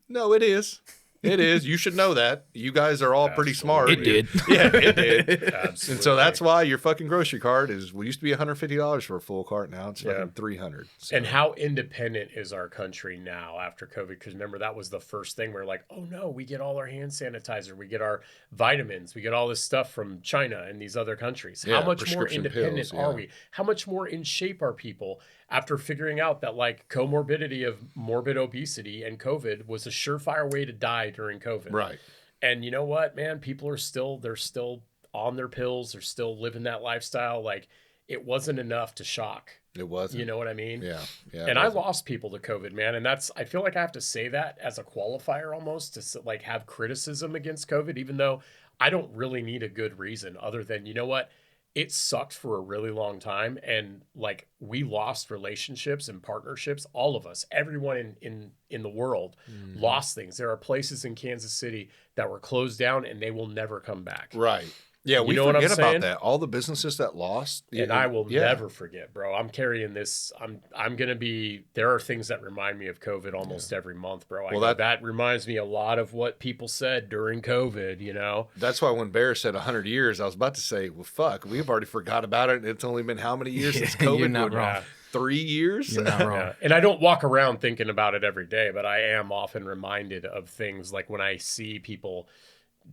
No, it is. It is. You should know that. You guys are all pretty smart. It did. Yeah, it did. Absolutely. And so that's why your fucking grocery cart used to be $150 for a full cart. Now it's fucking $300. So. And how independent is our country now after COVID? Because remember, that was the first thing. We're like, oh no, we get all our hand sanitizer, we get our vitamins, we get all this stuff from China and these other countries. Yeah, How much more prescription independent pills, are yeah. we? How much more in shape are people after figuring out that like comorbidity of morbid obesity and COVID was a surefire way to die during COVID? Right. And you know what, man? People are they're still on their pills. They're still living that lifestyle. Like, it wasn't enough to shock. It wasn't. You know what I mean? Yeah. Yeah. And I lost people to COVID, man. And I feel like I have to say that as a qualifier almost to like have criticism against COVID, even though I don't really need a good reason other than, you know what? It sucked for a really long time. And like, we lost relationships and partnerships. All of us, everyone in the world lost things. There are places in Kansas City that were closed down and they will never come back. Right. Yeah, You we know what I'm forget saying? about that. All the businesses that lost. And I will yeah. never forget, bro. I'm carrying this. I'm gonna be. There are things that remind me of COVID almost every month, bro. Well, That reminds me a lot of what people said during COVID. You know, That's why when Baer said 100 years, I was about to say, well, fuck, we've already forgot about it. It's only been how many years since COVID? You're not wrong. Yeah. 3 years? You're not wrong. Yeah. And I don't walk around thinking about it every day, but I am often reminded of things like when I see people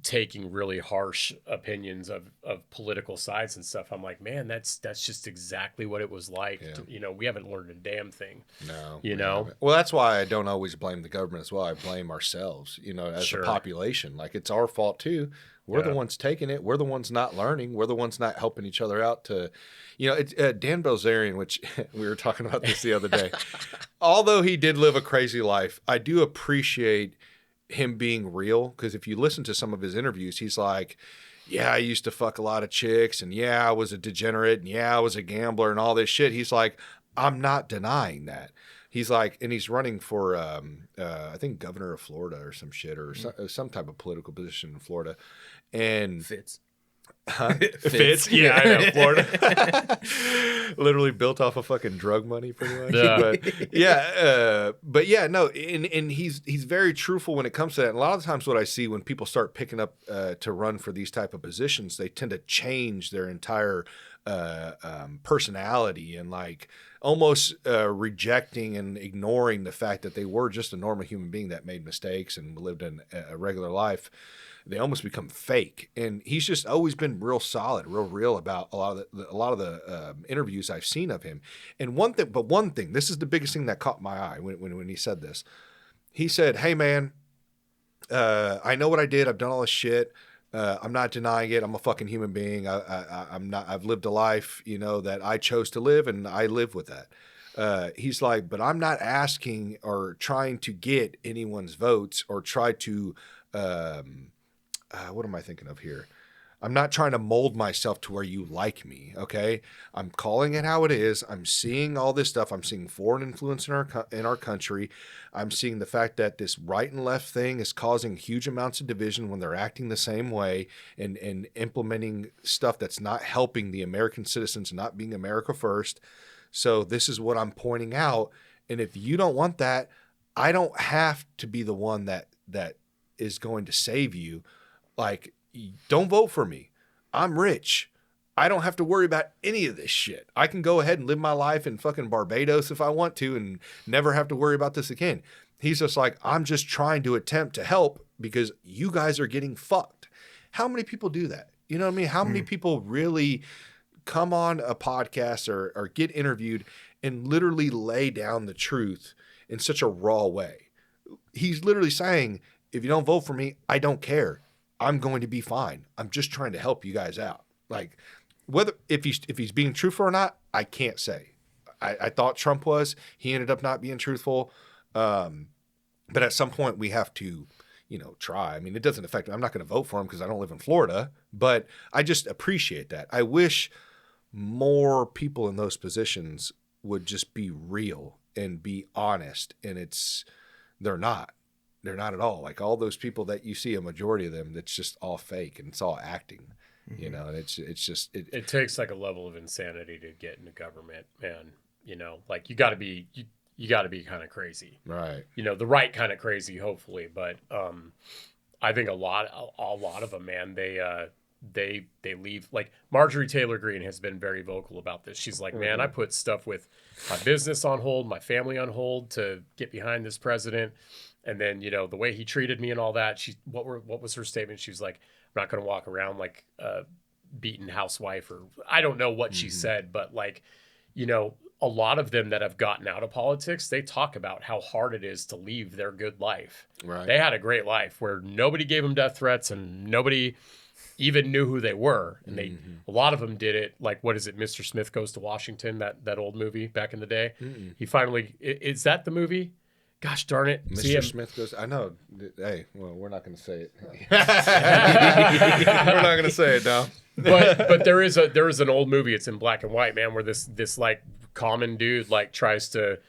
taking really harsh opinions of political sides and stuff. I'm like, man, that's just exactly what it was like. Yeah. We haven't learned a damn thing. No. You we know? haven't. Well, that's why I don't always blame the government as well. I blame ourselves, as Sure. a population. Like, it's our fault too. We're the ones taking it. We're the ones not learning. We're the ones not helping each other out to, it's Dan Bilzerian, which we were talking about this the other day. Although he did live a crazy life, I do appreciate him being real, because if you listen to some of his interviews, he's like, yeah, I used to fuck a lot of chicks, and yeah, I was a degenerate, and yeah, I was a gambler and all this shit. He's like, I'm not denying that. He's like, and he's running for, I think, governor of Florida or some shit, or some type of political position in Florida. And Fits. Fits. Yeah, I know. Florida. Literally built off of fucking drug money, pretty much. Yeah. But yeah, no, and he's very truthful when it comes to that. And a lot of times what I see when people start picking up to run for these type of positions, they tend to change their entire personality and like almost rejecting and ignoring the fact that they were just a normal human being that made mistakes and lived in a regular life. They almost become fake. And he's just always been real solid, real real about a lot of the interviews I've seen of him. And one thing, this is the biggest thing that caught my eye when he said this. He said, hey man, I know what I did. I've done all this shit. I'm not denying it. I'm a fucking human being. I've lived a life, that I chose to live, and I live with that. He's like, but I'm not asking or trying to get anyone's votes or try to, what am I thinking of here? I'm not trying to mold myself to where you like me, okay? I'm calling it how it is. I'm seeing all this stuff. I'm seeing foreign influence in our country. I'm seeing the fact that this right and left thing is causing huge amounts of division when they're acting the same way and implementing stuff that's not helping the American citizens, not being America first. So this is what I'm pointing out. And if you don't want that, I don't have to be the one that is going to save you. Like, don't vote for me. I'm rich. I don't have to worry about any of this shit. I can go ahead and live my life in fucking Barbados if I want to and never have to worry about this again. He's just like, I'm just trying to attempt to help because you guys are getting fucked. How many people do that? You know what I mean? How many people really come on a podcast or get interviewed and literally lay down the truth in such a raw way? He's literally saying, if you don't vote for me, I don't care. I'm going to be fine. I'm just trying to help you guys out. Like, whether if he's being truthful or not, I can't say. I thought Trump was. He ended up not being truthful. But at some point we have to, try. I mean, it doesn't affect me. I'm not going to vote for him because I don't live in Florida. But I just appreciate that. I wish more people in those positions would just be real and be honest. And they're not. They're not at all. Like all those people that you see, a majority of them, that's just all fake and it's all acting, and it's just, it takes like a level of insanity to get into government, man. Like you gotta be kind of crazy, right. The right kind of crazy, hopefully. But, I think a lot of them, man, they leave. Like Marjorie Taylor Greene has been very vocal about this. She's like, man, I put stuff with my business on hold, my family on hold to get behind this president. And then, the way he treated me and all that, what was her statement? She was like, I'm not going to walk around like a beaten housewife, or I don't know what she said, but like, a lot of them that have gotten out of politics, they talk about how hard it is to leave their good life. Right. They had a great life where nobody gave them death threats and nobody even knew who they were. And a lot of them did it. Like, what is it? Mr. Smith Goes to Washington, that old movie back in the day. He finally, is that the movie? Gosh darn it. Mr. Smith goes, I know. Hey, well, we're not going to say it. We're not going to say it now. but there is an old movie. It's in black and white, man, where this like common dude like tries to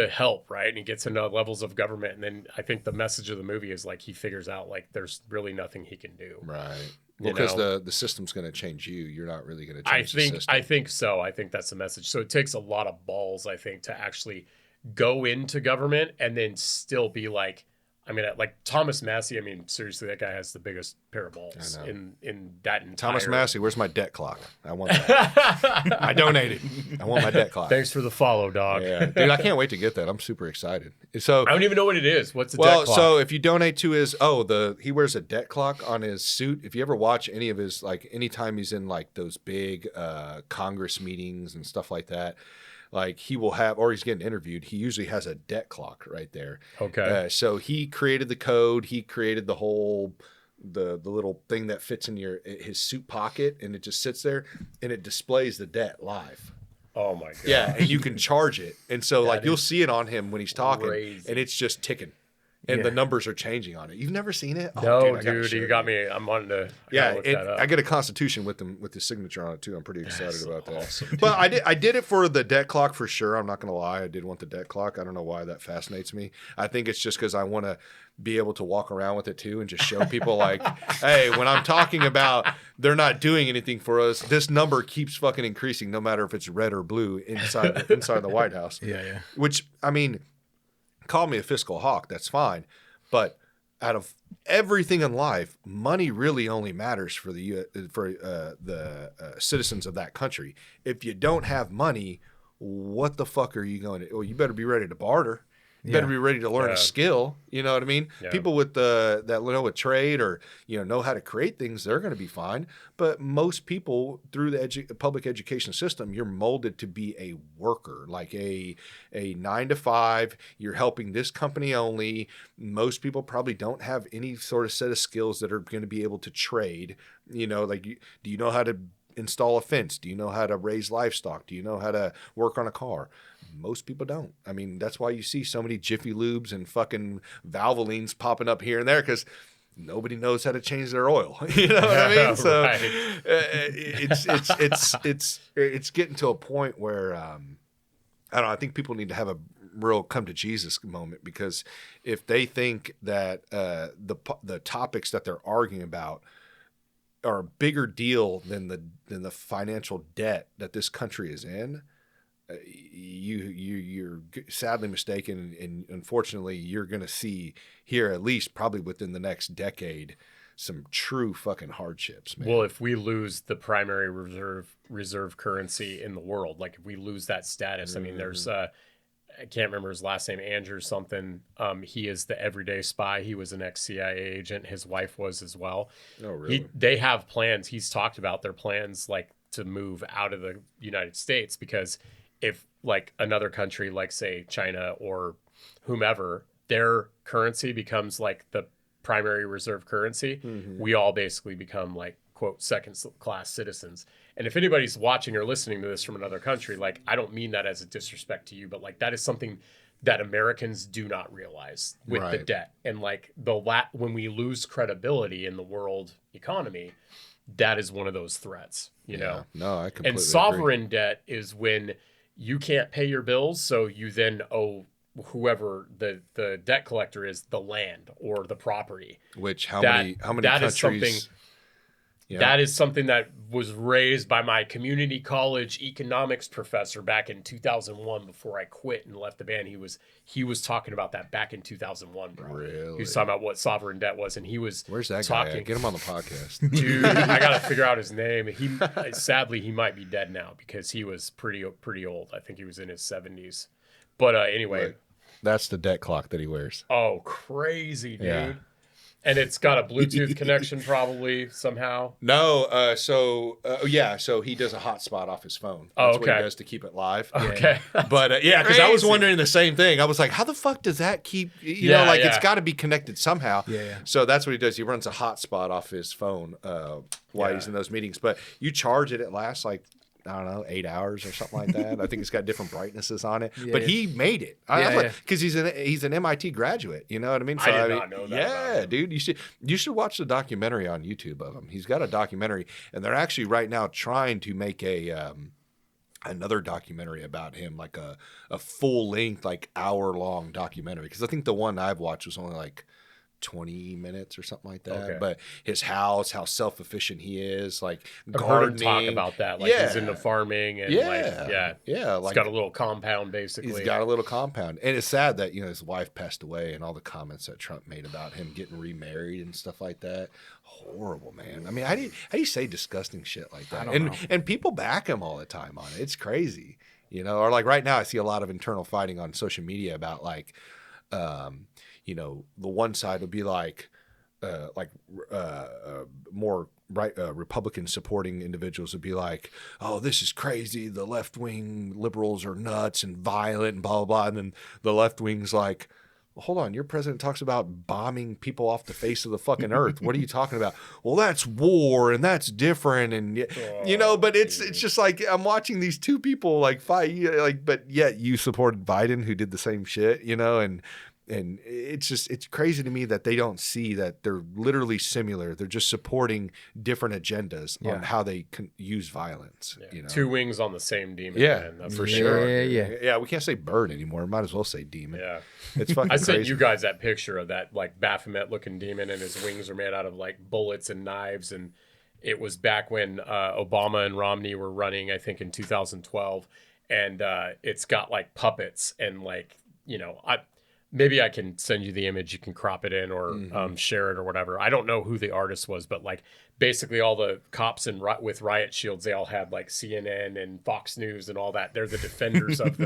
help, right? And he gets into levels of government. And then I think the message of the movie is like he figures out like there's really nothing he can do. Right. Well, because the system's going to change you. You're not really going to change the system. I think so. I think that's the message. So it takes a lot of balls, I think, to actually go into government and then still be like, I mean, like Thomas Massey. I mean, seriously, that guy has the biggest pair of balls in that entire. Thomas Massey, where's my debt clock? I want that. I donated. I want my debt clock. Thanks for the follow, dog. Yeah, dude, I can't wait to get that. I'm super excited. So I don't even know what it is. What's the debt clock? So if you donate to his, he wears a debt clock on his suit. If you ever watch any of his, like anytime he's in like those big Congress meetings and stuff like that, like he will have, or he's getting interviewed, he usually has a debt clock right there. Okay. So he created the code. He created the whole, the little thing that fits in his suit pocket, and it just sits there and it displays the debt live. Oh my god. Yeah, and you can charge it. And so like you'll see it on him when he's talking, crazy. and it's just ticking. And the numbers are changing on it. You've never seen it? No, I gotta dude, show you got me. I'm wanting to. Look that up. I get a Constitution with his signature on it too. I'm pretty excited about that. Awesome, but I did it for the debt clock for sure. I'm not gonna lie. I did want the debt clock. I don't know why that fascinates me. I think it's just because I want to be able to walk around with it too and just show people like, hey, when I'm talking about they're not doing anything for us, this number keeps fucking increasing, no matter if it's red or blue inside the White House. Yeah. Which, I mean, call me a fiscal hawk. That's fine. But out of everything in life, money really only matters for the citizens of that country. If you don't have money, what the fuck are you going to? Well, you better be ready to barter. You better be ready to learn a skill. You know what I mean? Yeah. People with that know a trade or know how to create things, they're going to be fine. But most people through the public education system, you're molded to be a worker, like a 9 to 5. You're helping this company only. Most people probably don't have any sort of set of skills that are going to be able to trade. Do you know how to install a fence? Do you know how to raise livestock? Do you know how to work on a car? Most people don't. I mean, that's why you see so many Jiffy Lubes and fucking Valvolines popping up here and there, because nobody knows how to change their oil. You know what I mean? So right. It's getting to a point where I don't know. I think people need to have a real come to Jesus moment, because if they think that the topics that they're arguing about are a bigger deal than the financial debt that this country is in, you're sadly mistaken, and unfortunately you're going to see here, at least probably within the next decade, some true fucking hardships, man. Well, if we lose the primary reserve currency in the world, like if we lose that status, I mean, there's I can't remember his last name, Andrew something. He is the everyday spy. He was an ex-CIA agent. His wife was as well. Oh, really? They have plans. He's talked about their plans, like to move out of the United States, because if like another country, like say China or whomever, their currency becomes like the primary reserve currency, we all basically become like, quote, second-class citizens. And if anybody's watching or listening to this from another country, like, I don't mean that as a disrespect to you, but like that is something that Americans do not realize with the debt. And like when we lose credibility in the world economy, that is one of those threats, you know? No, I completely And sovereign debt is when you can't pay your bills, so you then owe whoever the debt collector is the land or the property. Which how many countries? That is something that was raised by my community college economics professor back in 2001 before I quit and left the band. He was talking about that back in 2001, bro. Really? He was talking about what sovereign debt was, and he was Where's that talking. guy at? Get him on the podcast. Dude, I got to figure out his name. Sadly, he might be dead now because he was pretty old. I think he was in his 70s. But anyway. That's the debt clock that he wears. Oh, crazy, dude. Yeah. And it's got a Bluetooth connection probably somehow. No, so he does a hotspot off his phone. Oh, That's what he does to keep it live. Okay. But because I was wondering the same thing. I was like, how the fuck does that keep, it's got to be connected somehow. Yeah. So that's what he does. He runs a hotspot off his phone while he's in those meetings. But you charge it, it lasts like, I don't know, 8 hours or something like that. I think it's got different brightnesses on it. But he made it. Because he's an MIT graduate. You know what I mean? So, I did not know that. Yeah, dude. You should watch the documentary on YouTube of him. He's got a documentary, and they're actually right now trying to make another documentary about him, like a full length, like hour long documentary. Because I think the one I've watched was only like 20 minutes or something like that. Okay. But his house, how self-efficient he is, like I've heard him gardening. talk about that. Like he's into farming and Yeah. he's Like got a little compound basically. he's got a little compound. And it's sad that, his wife passed away and all the comments that Trump made about him getting remarried and stuff like that. Horrible, man. I mean, how do you say disgusting shit like that? And people back him all the time on it. It's crazy. Or like right now I see a lot of internal fighting on social media about like the one side would be like more Republican supporting individuals would be like, oh, this is crazy. The left wing liberals are nuts and violent and blah, blah, blah. And then the left wing's like, well, hold on. Your president talks about bombing people off the face of the fucking earth. What are you talking about? Well, that's war and that's different. And, but it's just like I'm watching these two people like fight, but yet you supported Biden who did the same shit, and it's crazy to me that they don't see that they're literally similar. They're just supporting different agendas on how they can use violence. Two wings on the same demon. Yeah, man. That's for for sure. Yeah. We can't say bird anymore. Might as well say demon. Yeah. It's fucking I crazy. sent you guys that picture of that like Baphomet looking demon, and his wings are made out of like bullets and knives. And it was back when Obama and Romney were running, I think in 2012, and it's got like puppets and like maybe I can send you the image. You can crop it in or share it or whatever. I don't know who the artist was, but like basically all the cops with riot shields, they all had like CNN and Fox News and all that. They're the defenders of the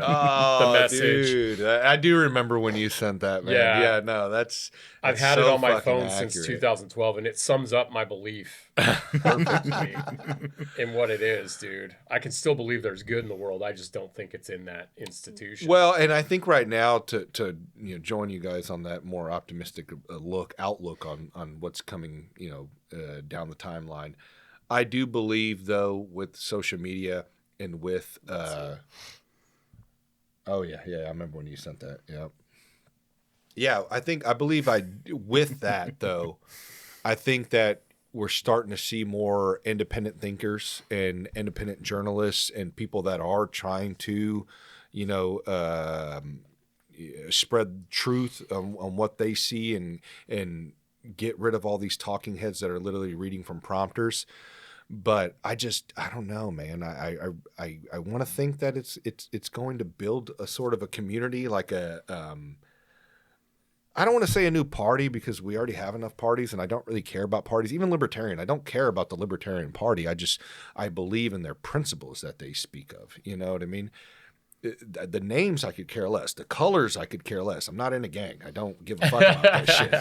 message. Dude, I do remember when you sent that, man. Yeah. No, that's I've had so it on my fucking phone since accurate. 2012, and it sums up my belief perfectly in what it is, dude. I can still believe there's good in the world. I just don't think it's in that institution. Well, and I think right now to join you guys on that more optimistic outlook on what's coming, down the timeline. I do believe though with social media and with I remember when you sent that. Yeah, I believe with that though, I think that we're starting to see more independent thinkers and independent journalists and people that are trying to, spread truth on what they see and get rid of all these talking heads that are literally reading from prompters. But I don't know, man. I want to think that it's going to build a sort of a community, like I don't want to say a new party because we already have enough parties, and I don't really care about parties. Even libertarian, I don't care about the Libertarian Party. I believe in their principles that they speak of. You know what I mean? The names I could care less. The colors I could care less. I'm not in a gang. I don't give a fuck about that shit.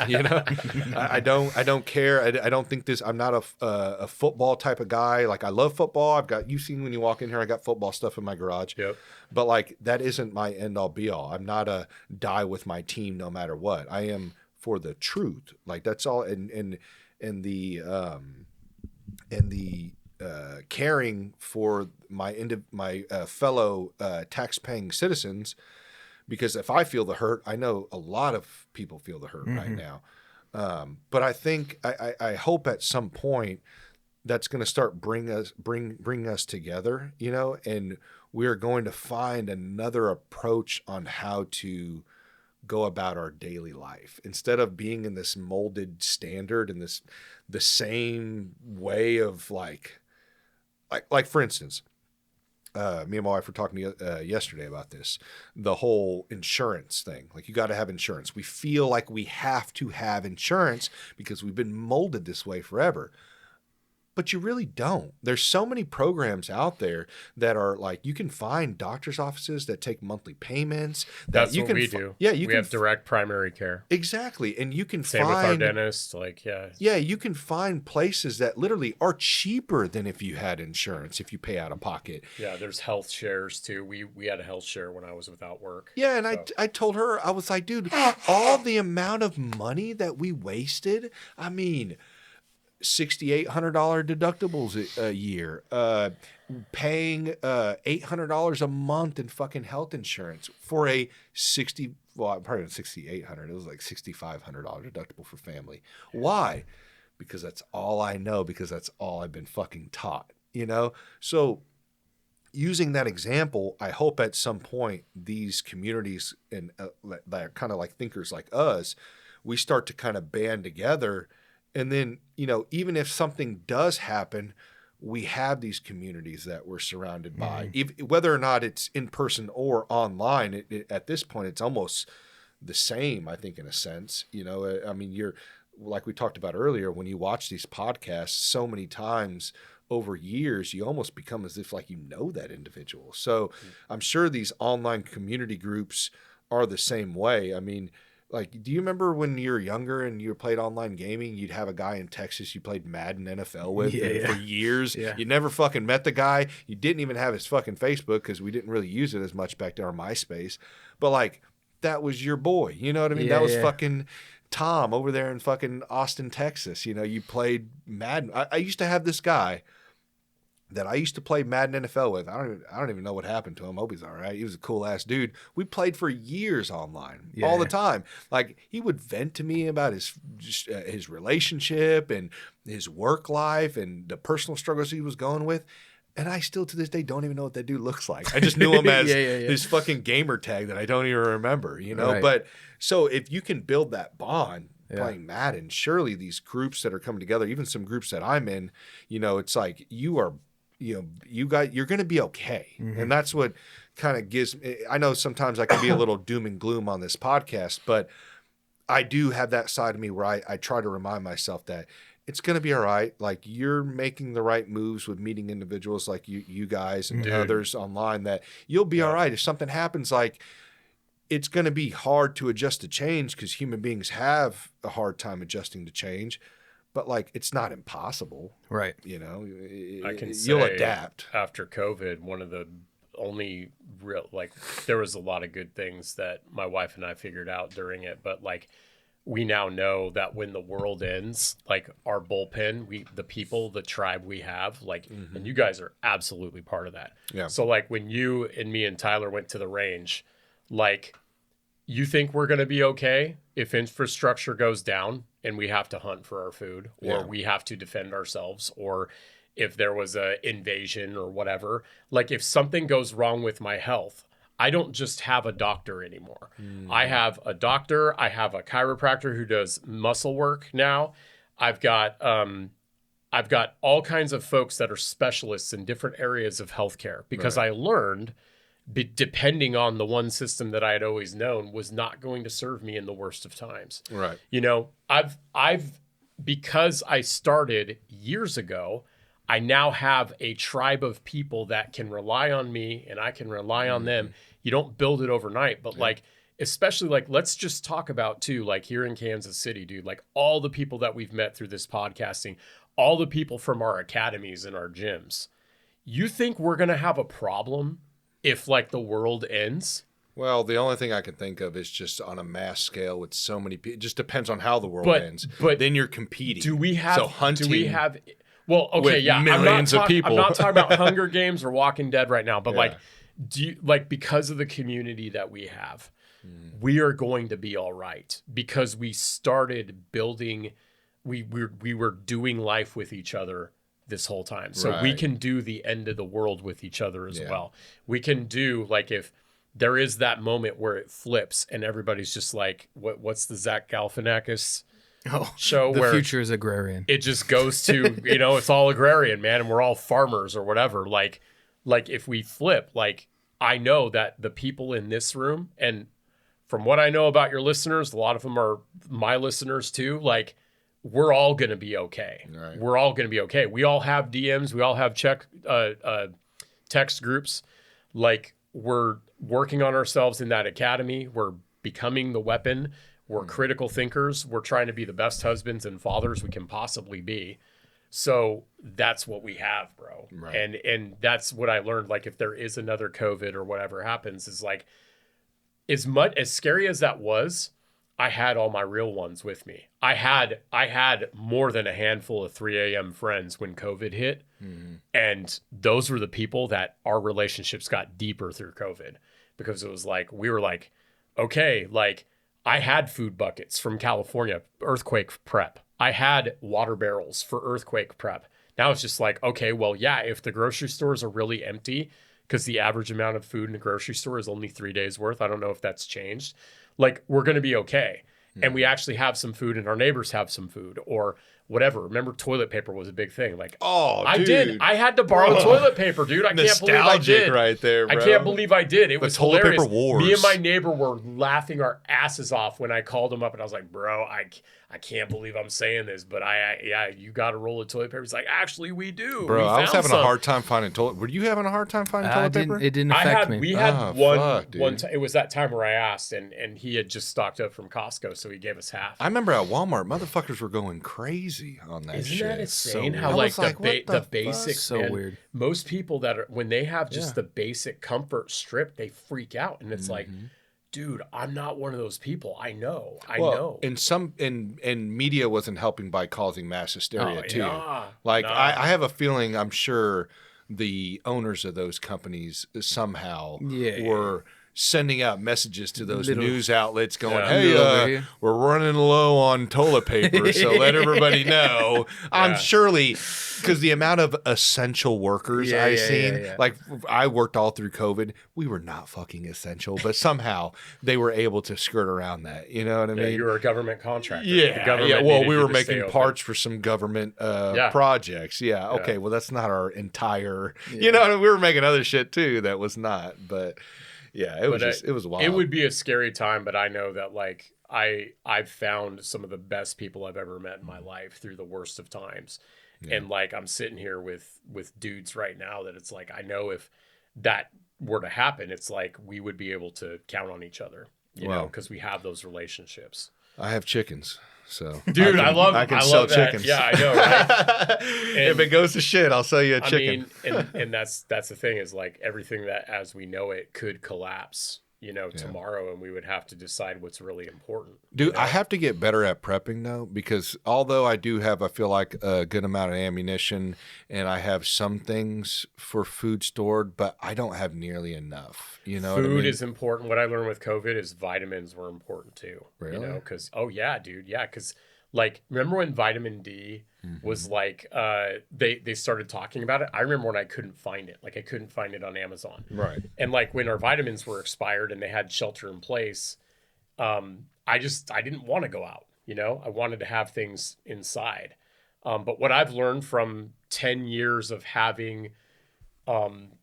I don't care. I don't think this. I'm not a football type of guy. Like I love football. You've seen when you walk in here. I got football stuff in my garage. Yep. But like that isn't my end all be all. I'm not a die with my team no matter what. I am for the truth. Like that's all. And the caring for my fellow tax-paying citizens, because if I feel the hurt, I know a lot of people feel the hurt right now. But I think I hope at some point that's going to start bring us together, and we're going to find another approach on how to go about our daily life instead of being in this molded standard and the same way of like for instance, me and my wife were talking yesterday about this, the whole insurance thing. Like you got to have insurance. We feel like we have to have insurance because we've been molded this way forever. But you really don't. There's so many programs out there that are like, you can find doctor's offices that take monthly payments. That's what we do. Yeah, we have direct primary care. Exactly. And you can Same find... with our dentist. Like, yeah. Yeah, you can find places that literally are cheaper than if you had insurance, if you pay out of pocket. Yeah, there's health shares too. We had a health share when I was without work. Yeah, and so. I told her, I was like, dude, all the amount of money that we wasted, I mean... $6,800 deductibles a year, paying $800 a month in fucking health insurance for a probably $6,800. It was like $6,500 deductible for family. Why? Because that's all I know. Because that's all I've been fucking taught. So using that example, I hope at some point these communities and that are kind of like thinkers like us, we start to kind of band together. And then, you know, even if something does happen, we have these communities that we're surrounded by, whether or not it's in person or online. At this point, it's almost the same, I think, in a sense. You know, I mean, you're like we talked about earlier, when you watch these podcasts so many times over years, you almost become as if like you know that individual. So I'm sure these online community groups are the same way. I mean, like, do you remember when you were younger and you played online gaming, you'd have a guy in Texas you played Madden NFL with for years. Yeah. You never fucking met the guy. You didn't even have his fucking Facebook because we didn't really use it as much back then, or MySpace. But like, that was your boy. You know what I mean? That was fucking Tom over there in fucking Austin, Texas. You know, you played Madden. I used to have this guy that I used to play Madden NFL with. I don't even know what happened to him. Hope he's all right. He was a cool ass dude. We played for years online, all the time. Like, he would vent to me about his relationship and his work life and the personal struggles he was going with. And I still to this day don't even know what that dude looks like. I just knew him as his fucking gamer tag that I don't even remember, you know? Right. But so if you can build that bond playing Madden, surely these groups that are coming together, even some groups that I'm in, you know, it's like you're going to be okay. And that's what kind of gives me, I know sometimes I can be a little doom and gloom on this podcast, but I do have that side of me where I try to remind myself that it's going to be all right. Like, you're making the right moves with meeting individuals like you guys and others online, that you'll be all right. If something happens, like, it's going to be hard to adjust to change because human beings have a hard time adjusting to change. But like, it's not impossible, Right? you know. I can say you'll adapt. After COVID, one of the only real, like, there was a lot of good things that my wife and I figured out during it, but like, we now know that when the world ends, like, our bullpen, the people, the tribe we have, like, and you guys are absolutely part of that. Yeah. So like, when you and me and Tyler went to the range, like, you think we're going to be okay if infrastructure goes down and we have to hunt for our food, or we have to defend ourselves, or if there was a invasion or whatever. Like, if something goes wrong with my health, I don't just have a doctor anymore. I have a doctor. I have a chiropractor who does muscle work now. I've got all kinds of folks that are specialists in different areas of healthcare, because I learned, depending on the one system that I had always known, was not going to serve me in the worst of times. Right. You know, I've because I started years ago, I now have a tribe of people that can rely on me and I can rely on them. You don't build it overnight, but like, especially like, let's just talk about too, like, here in Kansas City, dude, like, all the people that we've met through this podcasting, all the people from our academies and our gyms. You think we're going to have a problem if like the world ends? Well, the only thing I can think of is just on a mass scale with so many people. It just depends on how the world ends. But then you're competing. Do we have? So hunting? Do we have? Well, okay, with yeah. millions of people. I'm not talking about Hunger Games or Walking Dead right now, but like, do you, like, because of the community that we have, we are going to be all right, because we started building. We were doing life with each other this whole time, so we can do the end of the world with each other as well. We can do, like, if there is that moment where it flips and everybody's just like, what's the Zach Galifianakis show The where future is agrarian. it just goes to, you know, it's all agrarian, man, and we're all farmers or whatever. Like if we flip, like, I know that the people in this room, and from what I know about your listeners, a lot of them are my listeners too, like, we're all going to be okay. Right. We're all going to be okay. We all have DMs. We all have text groups. Like, we're working on ourselves in that academy. We're becoming the weapon. We're critical thinkers. We're trying to be the best husbands and fathers we can possibly be. So that's what we have, bro. Right. And that's what I learned. Like, if there is another COVID or whatever happens, is like, as scary as that was, I had all my real ones with me. I had more than a handful of 3 a.m. friends when COVID hit. And those were the people that our relationships got deeper through COVID, because it was like, we were like, okay, like, I had food buckets from California, earthquake prep. I had water barrels for earthquake prep. Now it's just like, okay, well, yeah, if the grocery stores are really empty, because the average amount of food in a grocery store is only 3 days worth. I don't know if that's changed. Like, we're going to be okay. and we actually have some food and our neighbors have some food or whatever. Remember, toilet paper was a big thing. Like, Oh, I dude. did. I had to borrow toilet paper, dude. I can't believe I Nostalgic did. right there, bro. I can't believe I did. It was toilet hilarious. paper wars. Me and my neighbor were laughing our asses off when I called him up and I was like, bro, I can't believe I'm saying this, but yeah, you got a roll of toilet paper. He's like, actually, we do. Bro, We I was found having some. a hard time finding toilet. Were you having a hard time finding toilet paper? It didn't affect me. We had Oh, one fuck, dude. time. It was that time where I asked, and he had just stocked up from Costco, so he gave us half. I remember at Walmart, motherfuckers were going crazy on that Isn't shit. that insane? So How I like was like, what the the basic So man, weird. Most people that are when they have just the basic comfort strip, they freak out, and it's like, dude, I'm not one of those people. I know. And media wasn't helping by causing mass hysteria Oh, too. yeah. Like Nah. I have a feeling, I'm sure the owners of those companies somehow Yeah. were sending out messages to those Little- news outlets going, Yeah. hey, Little over here. we're running low on toilet paper, so let everybody know. I'm Yeah. surely, because the amount of essential workers Yeah, I've yeah, seen, yeah. like I worked all through COVID, we were not fucking essential, but somehow they were able to skirt around that. You know what I Yeah, mean? you were a government contractor. The Yeah, government yeah. Well, needed we you were to stay making open. parts for some government projects. Yeah. Okay. Well, that's not our entire. You know, we were making other shit too that was not. But yeah, it was it was wild. It would be a scary time, but I know that like I've found some of the best people I've ever met in my life through the worst of times. And like I'm sitting here with dudes right now that it's like I know if that were to happen, it's like we would be able to count on each other, you know, because we have those relationships. I have chickens, so Dude, I love sell that. chickens. Yeah, I know, right? If it goes to shit, I'll sell you a chicken. I mean, and that's the thing is like everything that as we know it could collapse, you know, tomorrow, and we would have to decide what's really important. Dude, I have to get better at prepping though, because although I do have, I feel like a good amount of ammunition and I have some things for food stored, but I don't have nearly enough. You know what I Food mean? is important. What I learned with COVID is vitamins were important too. Really? You know, because yeah, dude, yeah, because like remember when vitamin D was like they started talking about it? I remember when I couldn't find it. Like I couldn't find it on Amazon. Right. And like when our vitamins were expired and they had shelter in place, I didn't want to go out, you know? I wanted to have things inside. But what I've learned from 10 years of having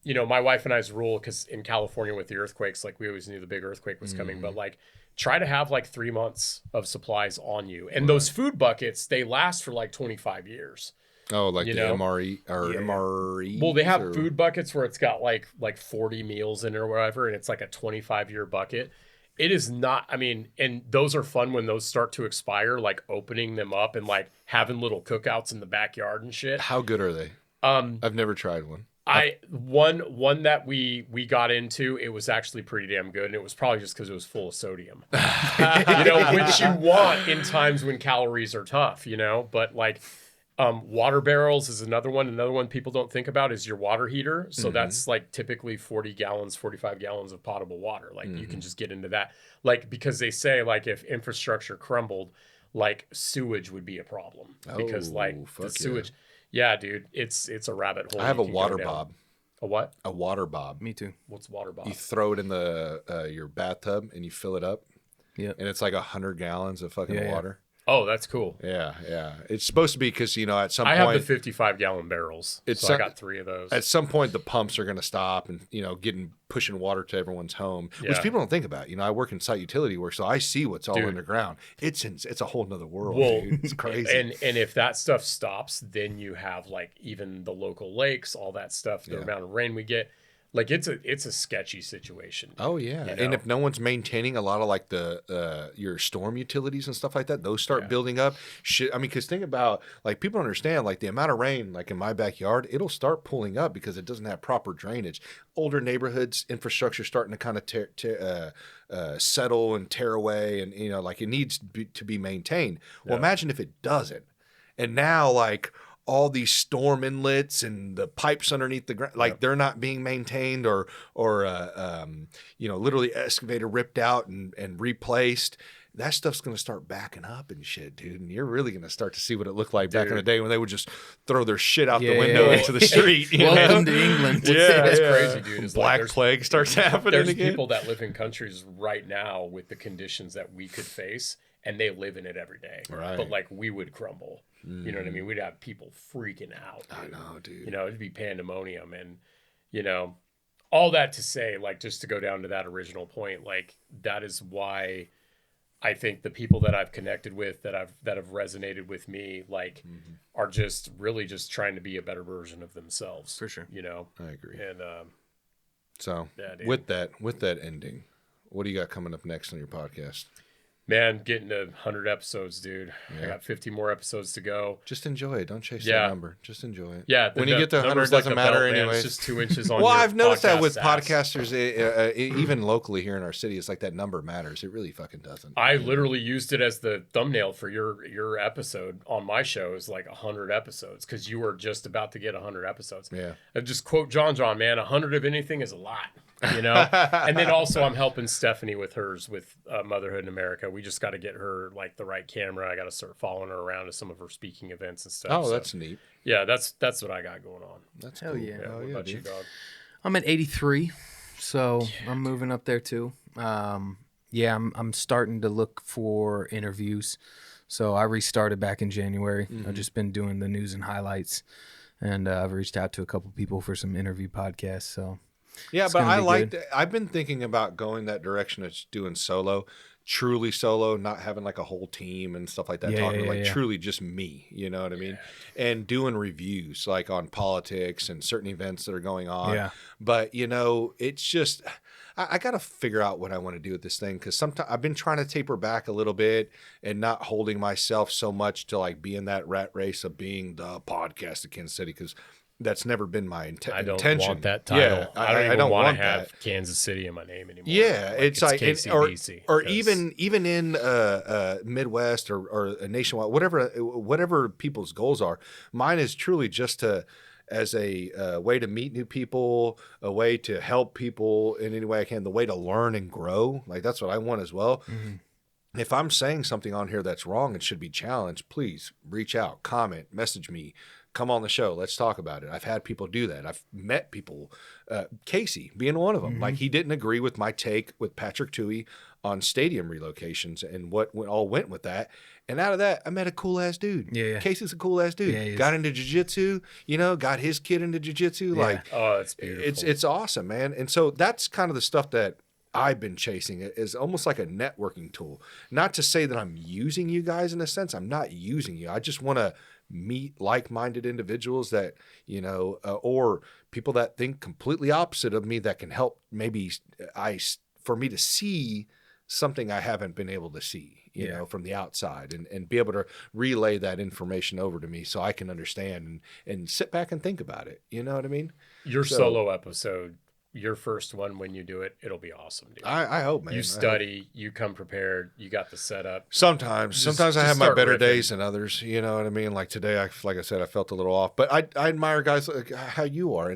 you know, my wife and I's rule, because in California with the earthquakes, like we always knew the big earthquake was coming, but like try to have like 3 months of supplies on you. And those food buckets, they last for like 25 years. Oh, like You the know? MRE or Yeah. MRE? Well, they have food buckets where it's got like 40 meals in it or whatever, and it's like a 25-year bucket. It is not, I mean, and those are fun when those start to expire, like opening them up and like having little cookouts in the backyard and shit. How good are they? I've never tried one. One that we got into, it was actually pretty damn good, and it was probably just because it was full of sodium. You know, which you want in times when calories are tough, you know, but like water barrels is another one. Another one people don't think about is your water heater. So that's like typically 40 gallons, 45 gallons of potable water. Like you can just get into that. Like, because they say like if infrastructure crumbled, like sewage would be a problem because like the sewage. Yeah, dude, it's a rabbit hole. I have a you can go water down. bob. A what? A water bob. Me too. What's water bob? You throw it in the your bathtub and you fill it up. Yeah. And it's like 100 gallons of fucking Yeah. water. Oh, that's cool. Yeah, yeah. It's supposed to be because, you know, at some I point... have the 55-gallon barrels, so I got 3 of those. At some point, the pumps are going to stop and, you know, pushing water to everyone's home, which Yeah. people don't think about. You know, I work in site utility work, so I see what's all Dude. underground. It's a whole nother world, Well, dude. It's crazy. And if that stuff stops, then you have like even the local lakes, all that stuff, the amount of rain we get. Like it's a sketchy situation. Oh yeah, You and know? if no one's maintaining a lot of like the your storm utilities and stuff like that, those start building up. Shit, I mean, because think about like people don't understand like the amount of rain like in my backyard, it'll start pulling up because it doesn't have proper drainage. Older neighborhoods, infrastructure starting to kind of settle and tear away, and you know like it needs to be maintained. Well, imagine if it doesn't, and now like all these storm inlets and the pipes underneath the ground, like they're not being maintained or you know, literally excavator ripped out and replaced. That stuff's going to start backing up and shit, dude. And you're really going to start to see what it looked like back in the day when they would just throw their shit out the window into the street. You Welcome know? to England. It's crazy, dude. It's Black like plague starts happening there's again. people that live in countries right now with the conditions that we could face, and they live in it every day. Right. But like we would crumble. You know what I mean? We'd have people freaking out. Dude. I know, dude. You know, it'd be pandemonium. And, you know, all that to say, like, just to go down to that original point, like, that is why I think the people that I've connected with that have resonated with me, like, are just really just trying to be a better version of themselves. For sure. You know? I agree. And, So yeah, dude. with that ending, what do you got coming up next on your podcast? Man, getting to 100 episodes, dude. I got 50 more episodes to go. Just enjoy it. Don't chase Yeah. that number. Just enjoy it. Yeah. When you get to 100, it number's like doesn't a matter belt, man. anyway. It's just 2 inches on Well, your I've noticed that with podcast ass. podcasters, even locally here in our city, it's like that number matters. It really fucking doesn't. I literally used it as the thumbnail for your episode on my show. Is like 100 episodes because you were just about to get 100 episodes. Yeah. And just quote John, man, 100 of anything is a lot, you know? And then also I'm helping Stephanie with hers with Motherhood in America. We just got to get her like the right camera. I got to start following her around to some of her speaking events and stuff. Oh, So, that's neat. yeah, that's what I got going on. That's Hell cool. yeah. Yeah, Oh, what yeah, about you, dude. dog? I'm at 83, so I'm moving up there too. Yeah, I'm starting to look for interviews. So I restarted back in January. I've just been doing the news and highlights, and I've reached out to a couple people for some interview podcasts. So Yeah, It's but gonna I be like. good. I've been thinking about going that direction of doing solo, truly solo, not having like a whole team and stuff like that. Yeah, talking yeah, like yeah. truly just me. You know what I mean? And doing reviews like on politics and certain events that are going on. Yeah. But you know, it's just. I got to figure out what I want to do with this thing because sometimes I've been trying to taper back a little bit and not holding myself so much to like be in that rat race of being the podcast of Kansas City because that's never been my I don't intention. want that title. Yeah, I don't even don't want want to have that. Kansas City in my name anymore. Yeah, it's like KCBC, or 'cause- even in Midwest or nationwide, whatever people's goals are. Mine is truly just to as a way to meet new people, a way to help people in any way I can, the way to learn and grow. Like that's what I want as well. If I'm saying something on here that's wrong and should be challenged, please reach out, comment, message me, come on the show. Let's talk about it. I've had people do that. I've met people, Casey being one of them. Like he didn't agree with my take with Patrick Toohey on stadium relocations and what all went with that. And out of that, I met a cool ass dude. Yeah. Casey's a cool ass dude. Yeah, he is. Got into jiu-jitsu, got his kid into jiu-jitsu. Yeah. Like Oh, it's beautiful. it's awesome, man. And so that's kind of the stuff that I've been chasing. It is almost like a networking tool. Not to say that I'm using you guys in a sense. I'm not using you. I just want to meet like-minded individuals that, or people that think completely opposite of me that can help maybe for me to see something I haven't been able to see, from the outside and be able to relay that information over to me so I can understand and sit back and think about it. You know what I mean? Your So- solo episode, your first one when you do it, it'll be awesome, dude. I hope, man. You I hope. study, you come prepared, you got the setup. Sometimes I just have my start better riffing. days than others. You know what I mean? Like today, like I said, I felt a little off, but I admire guys like how you are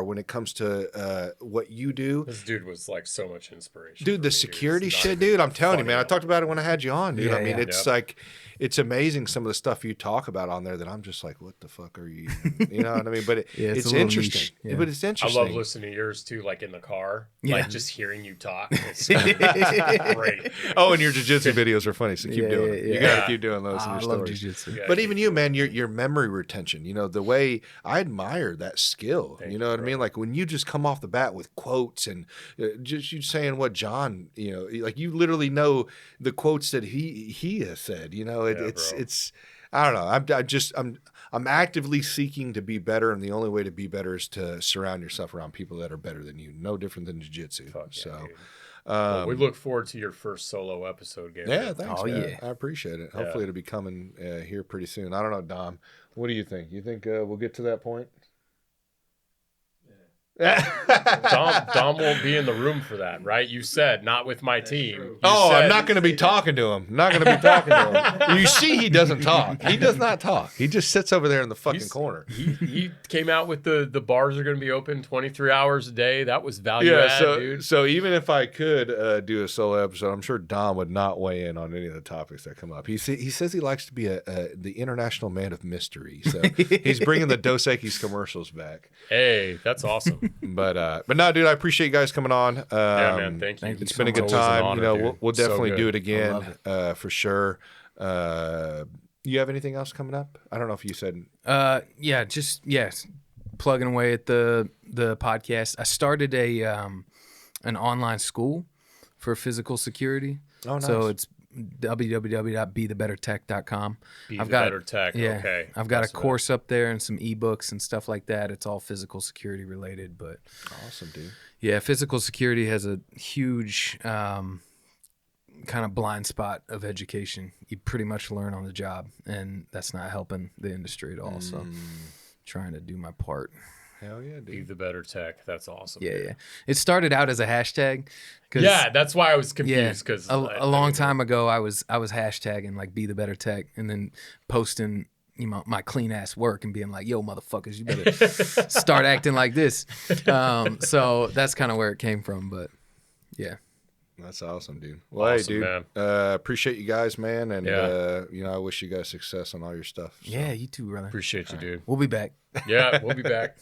when it comes to what you do. This dude was like so much inspiration. Dude, for the me, security It's not shit, even dude. I'm telling you, funny man. I now. talked about it when I had you on, dude. Yeah, I mean, yeah. it's like, it's amazing some of the stuff you talk about on there that I'm just like, what the fuck are you? You know what I mean? But Yeah, it's it's a little interesting. niche. Yeah. But it's I interesting. love listening to yours too, like in the car. Yeah. Like just hearing you talk. It's great. Oh, and your jiu-jitsu videos are funny, so keep Yeah, doing yeah, it. You yeah. gotta keep doing those in I your love stories. jiu-jitsu. Yeah, But keep even you, doing man, your memory retention, the way I admire that skill. Thank You know you, what I mean? Like when you just come off the bat with quotes and just you saying what John, like you literally know the quotes that he has said. bro. It's I don't know. I'm actively seeking to be better, and the only way to be better is to surround yourself around people that are better than you. No different than jiu-jitsu. Fuck yeah, So. dude. Well, we look forward to your first solo episode, Gabriel. Yeah, thanks. Oh, man. yeah. I appreciate it. Yeah. Hopefully, it'll be coming here pretty soon. I don't know, Dom. What do you think? You think we'll get to that point? Dom won't be in the room for that, right? You said not with my team. You Oh, I'm said- not going to be talking to him. Not going to be talking to him. You see, he doesn't talk. He does not talk. He just sits over there in the fucking He's- corner. He came out with the bars are going to be open 23 hours a day. That was value add, dude. So even if I could do a solo episode, I'm sure Dom would not weigh in on any of the topics that come up. He says he likes to be the international man of mystery. So he's bringing the Dos Equis commercials back. Hey, that's awesome. But no, dude, I appreciate you guys coming on. Yeah, man. Thank you. thank you It's so been a good much. Always an time. honor, You know, dude. we'll So definitely good. do it I again love for sure. You have anything else coming up? I don't know if you said. Yeah, just yes, plugging away at the podcast. I started a an online school for physical security. Oh, nice. So it's www.bethebettertech.com. Be I've the got better tech. Yeah, Okay. I've got a That's course up there and some ebooks and stuff like that. It's all physical security related, but Awesome, dude. yeah, physical security has a huge kind of blind spot of education. You pretty much learn on the job, and that's not helping the industry at all. So trying to do my part. Hell yeah, Be dude. the better tech. That's awesome. Yeah, yeah. It started out as a hashtag. 'Cause, Yeah, that's why I was yeah. confused because A long time ago, I was hashtagging like "Be the Better Tech" and then posting my clean ass work and being like, "Yo, motherfuckers, you better start acting like this." So that's kind of where it came from. But yeah, That's awesome, dude. Well, Awesome, hey, dude. man. Appreciate you guys, man, and Yeah. I wish you guys success on all your stuff. So. yeah, you too, brother. Appreciate you, dude. We'll be back. Yeah, we'll be back.